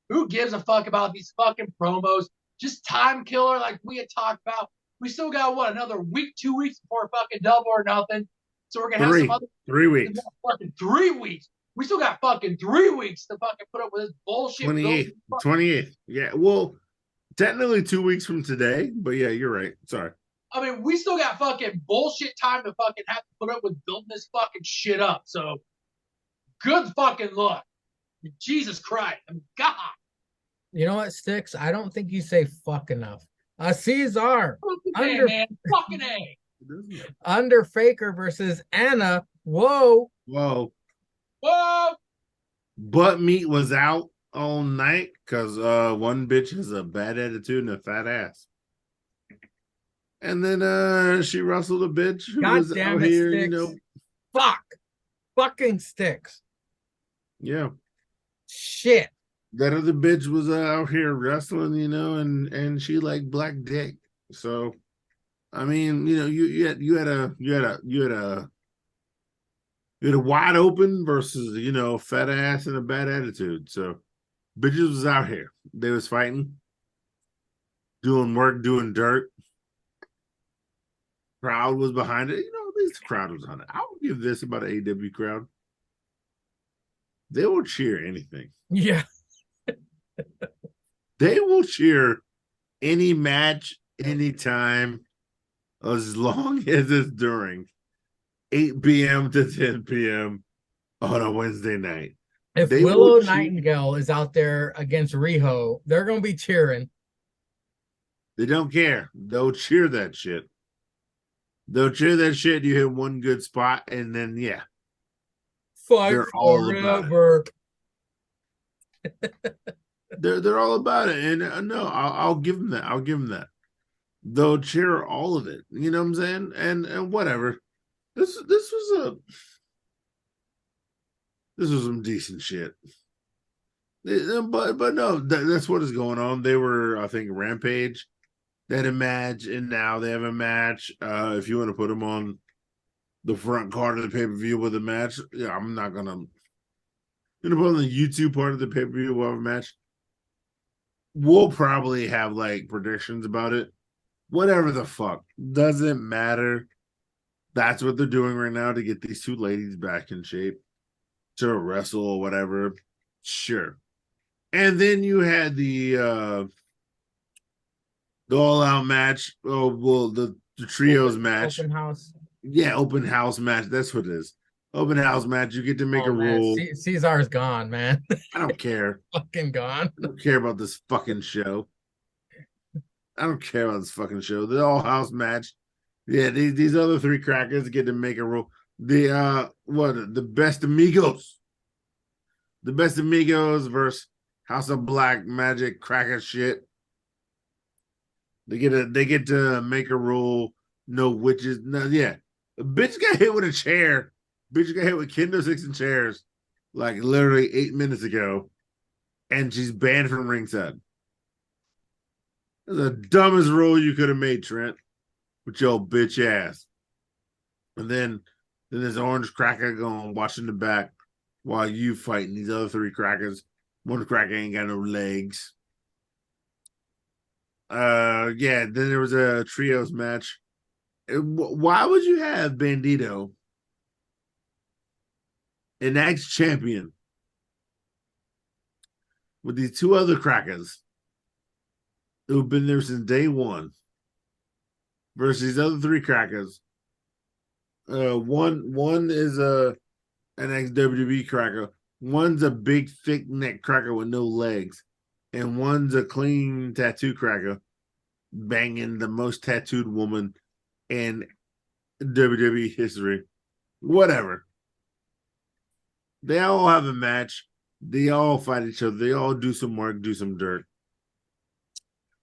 who gives a fuck about these fucking promos? Just time killer like we had talked about. We still got, what, another week, 2 weeks before fucking Double or Nothing. So we're going to have some other... 3 weeks. Fucking 3 weeks. We still got fucking 3 weeks to fucking put up with this bullshit. 28th. Yeah, well, technically 2 weeks from today, but yeah, you're right. Sorry. I mean, we still got fucking bullshit time to fucking have to put up with building this fucking shit up. So, good fucking luck. Jesus Christ. I mean, God. You know what, Sticks? I don't think you say fuck enough. Caesar. Fucking A, man. Fucking A. Under Faker versus Anna. Whoa. Whoa. Whoa. Butt meat was out all night because one bitch has a bad attitude and a fat ass. And then she wrestled a bitch who God was damn out it, here, Sticks. you know. Fuck. Fucking Sticks. Yeah. Shit. That other bitch was out here wrestling, you know, and she liked black dick. So, I mean, you know, you had a wide open versus, you know, fat ass and a bad attitude. So, bitches was out here. They was fighting, doing work, doing dirt. Crowd was behind it. You know, this crowd was behind it. I will give this about an AW crowd. They will cheer anything. Yeah. They will cheer any match, anytime, as long as it's during 8 p.m. to 10 p.m. on a Wednesday night. If They Willow will cheer. Nightingale is out there against Riho, they're going to be cheering. They don't care. They'll cheer that shit. They'll cheer that shit. You hit one good spot, and then, yeah. Fight They're all about forever. They're all about it. And no, I'll give them that. I'll give them that. They'll cheer all of it. You know what I'm saying? And whatever. This was some decent shit. But no, that's what is going on. They were, I think, Rampage. They had a match, and now they have a match. If you want to put them on the front card of the pay per view with a match, yeah, I'm not gonna. Put on the YouTube part of the pay per view. We'll have a match. We'll probably have like predictions about it. Whatever the fuck, doesn't matter. That's what they're doing right now to get these two ladies back in shape to wrestle or whatever. Sure. And then you had the all out match. Oh well, the trios match. Open house. Yeah, open house match. That's what it is. Open house match. You get to make a rule. Caesar's gone, man. I don't care. Fucking gone. I don't care about this fucking show. I don't care about this fucking show. The all house match. Yeah, these other three crackers get to make a rule. The best amigos. The best amigos versus House of Black Magic cracker shit. They get to make a rule. No witches. No, yeah. A bitch got hit with a chair. Bitch got hit with kendo sticks and chairs like literally 8 minutes ago. And she's banned from ringside. That's the dumbest rule you could have made, Trent, with your bitch ass. And then there's orange cracker going watching the back while you fighting these other three crackers. One cracker ain't got no legs. Yeah, then there was a trios match. Why would you have Bandito, an ex-champion, with these two other crackers who've been there since day one versus these other three crackers? One is an ex-WWE cracker. One's a big, thick neck cracker with no legs. And one's a clean tattoo cracker banging the most tattooed woman in WWE history. Whatever. They all have a match. They all fight each other. They all do some work, do some dirt.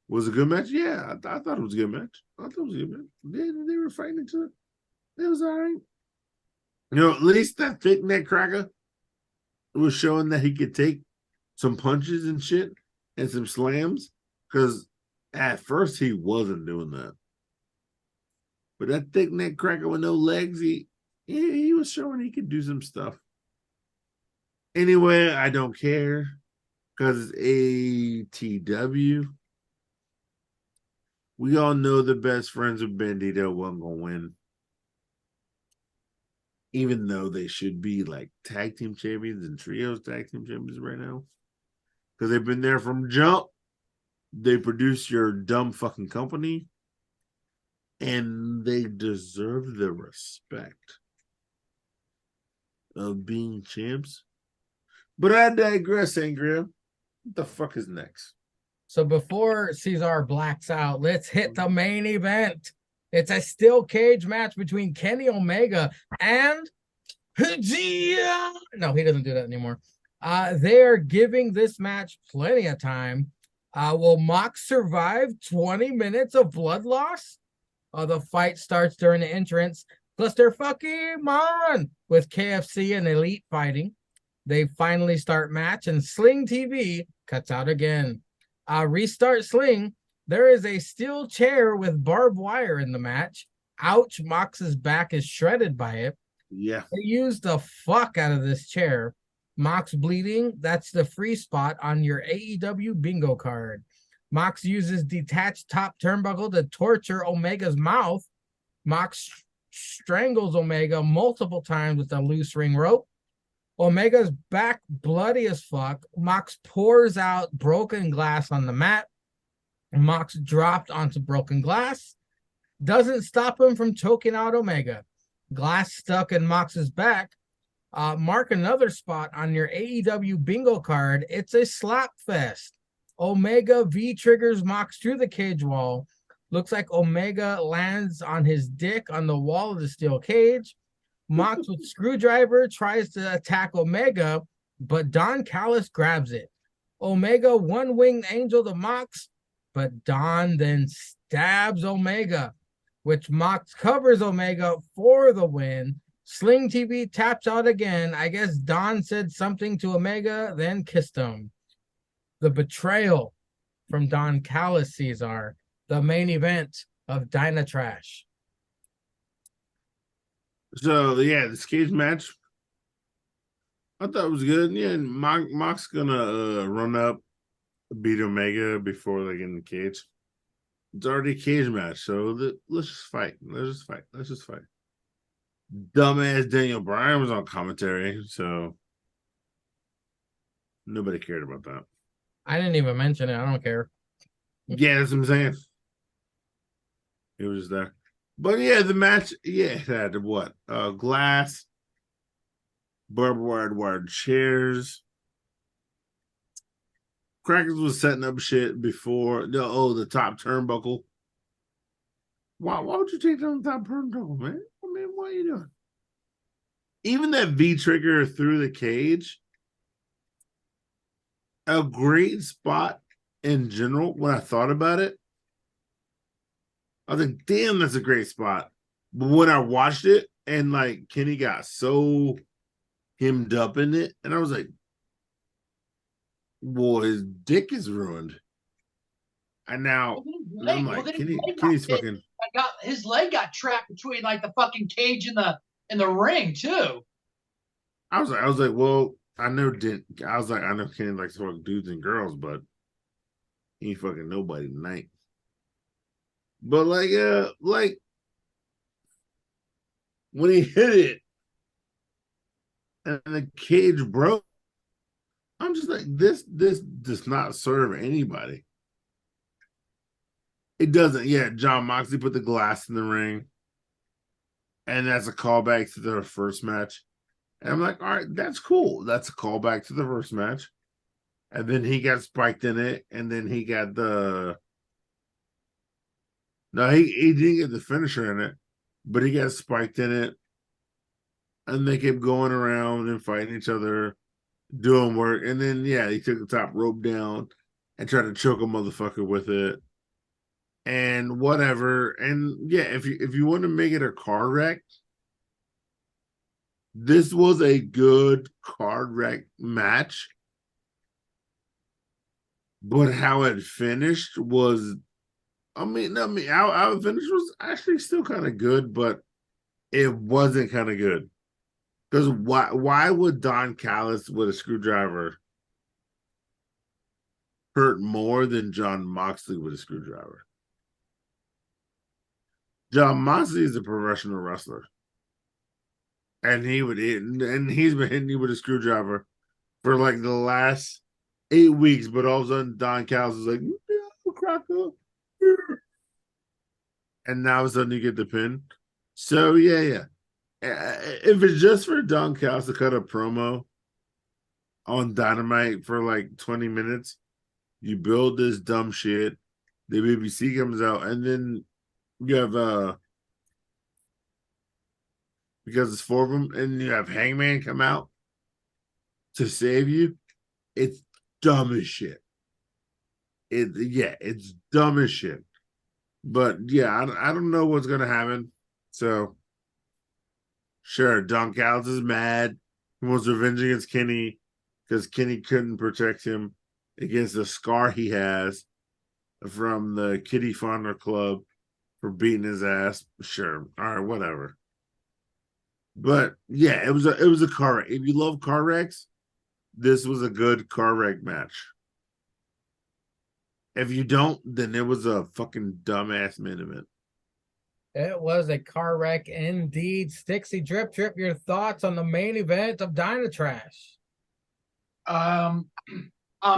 Was it a good match? Yeah, I thought it was a good match. I thought it was a good match. They were fighting each other. It was all right. At least that thick neck cracker was showing that he could take some punches and shit and some slams, because at first he wasn't doing that. But that thick neck cracker with no legs, he was showing he could do some stuff. Anyway, I don't care because it's ATW. We all know the best friends with Bandito wasn't going to win. Even though they should be like tag team champions and trios tag team champions right now. Because they've been there from jump. They produce your dumb fucking company. And they deserve the respect of being champs. But I digress, Angria. What the fuck is next? So before Cesar blacks out, let's hit the main event. It's a steel cage match between Kenny Omega and Hajia. No, he doesn't do that anymore. They're giving this match plenty of time. Will Mox survive 20 minutes of blood loss? The fight starts during the entrance. Cluster fucking on with KFC and Elite fighting. They finally start match, and Sling TV cuts out again. Restart Sling. There is a steel chair with barbed wire in the match. Ouch, Mox's back is shredded by it. Yeah. They used the fuck out of this chair. Mox bleeding. That's the free spot on your AEW bingo card. Mox uses detached top turnbuckle to torture Omega's mouth. Mox strangles Omega multiple times with a loose ring rope. Omega's back bloody as fuck. Mox pours out broken glass on the mat. Mox dropped onto broken glass. Doesn't stop him from choking out Omega. Glass stuck in Mox's back. Mark another spot on your AEW bingo card. It's a slap fest. Omega V-triggers Mox through the cage wall. Looks like Omega lands on his dick on the wall of the steel cage. Mox with screwdriver tries to attack Omega, but Don Callis grabs it. Omega one-winged angel to Mox, but Don then stabs Omega, which Mox covers Omega for the win. Sling TV taps out again. I guess Don said something to Omega, then kissed him. the betrayal from Don Callis Caesar, the main event of Dynatrash. So yeah, this cage match, I thought it was good. Yeah, and Mock's gonna run up, beat Omega before they get in the cage. It's already a cage match, so let's just fight. Let's just fight. Dumbass Daniel Bryan was on commentary, so nobody cared about that. I didn't even mention it. I don't care. Yeah, that's what I'm saying. It was there. But yeah, the match, yeah, it had what? Glass, barbed wire chairs. Crackers was setting up shit before the top turnbuckle. Why would you take down the top turnbuckle, man? I mean, what are you doing? Even that V trigger through the cage, a great spot in general. When I thought about it, I was like, damn, that's a great spot. But when I watched it and like Kenny got so hemmed up in it, and I was like, well, his dick is ruined. And now I'm like, Kenny's fucking. His leg got trapped between like the fucking cage and the ring too. I was like, well, I know Kenny likes to fuck dudes and girls, but he ain't fucking nobody tonight. But like when he hit it and the cage broke, I'm just like, this does not serve anybody. It doesn't. Yeah, John Moxley put the glass in the ring, and that's a callback to their first match. And I'm like, all right, that's cool. That's a callback to the first match. And then he got spiked in it, and then he got the. No, he didn't get the finisher in it, but he got spiked in it, and they kept going around and fighting each other, doing work, and then yeah, he took the top rope down and tried to choke a motherfucker with it. And whatever. And yeah, if you want to make it a car wreck, this was a good car wreck match. But how it finished was, how it finished was actually still kind of good, but it wasn't kind of good. Because why would Don Callis with a screwdriver hurt more than John Moxley with a screwdriver? John Moxley is a professional wrestler. And he's been hitting you with a screwdriver for like the last 8 weeks, but all of a sudden Don Callis is like, yeah, cracker. And now all of a sudden you get the pin. So yeah. If it's just for Don Callis to cut a promo on Dynamite for like 20 minutes, you build this dumb shit. The BBC comes out, and then you have because it's 4 of them, and you have Hangman come out to save you. It's dumb as shit. It's dumb as shit. But yeah, I don't know what's gonna happen. So sure, Don Callis is mad. He wants revenge against Kenny because Kenny couldn't protect him against the scar he has from the Kitty Fonder Club for beating his ass. Sure, all right, whatever. But yeah, it was a car wreck. If you love car wrecks, this was a good car wreck match. If you don't, then it was a fucking dumbass main event. It was a car wreck indeed. Stixie Drip, your thoughts on the main event of Dynatrash? On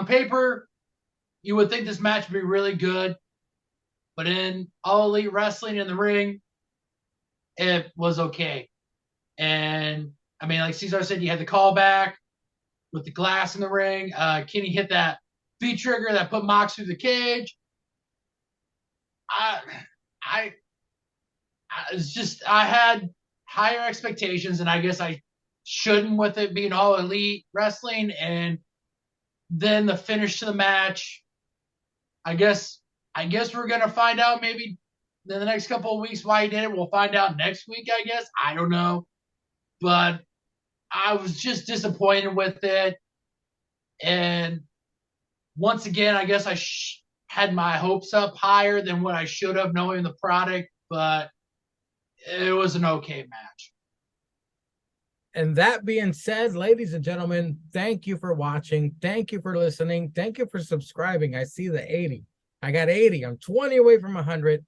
paper, you would think this match would be really good, but in All Elite Wrestling in the ring, it was okay. And I mean, like Cesar said, you had the callback with the glass in the ring. Kenny hit that V trigger that put Mox through the cage. It's just I had higher expectations, and I guess I shouldn't with it being All Elite Wrestling. And then the finish to the match, I guess we're gonna find out maybe in the next couple of weeks why he did it. We'll find out next week, I guess. I don't know. But I was just disappointed with it. And once again, I guess I had my hopes up higher than what I should have knowing the product, but it was an okay match. And that being said, ladies and gentlemen, thank you for watching. Thank you for listening. Thank you for subscribing. I see the 80. I got 80. I'm 20 away from 100,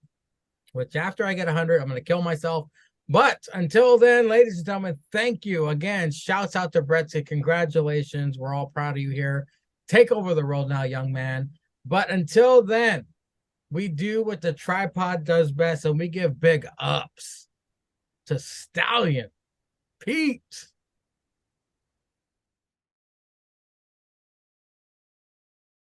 which after I get 100, I'm going to kill myself. But until then, ladies and gentlemen, thank you. Again, shouts out to Bretsky. Congratulations. We're all proud of you here. Take over the world now, young man. But until then, we do what the tripod does best, and we give big ups to Stallion. Peace.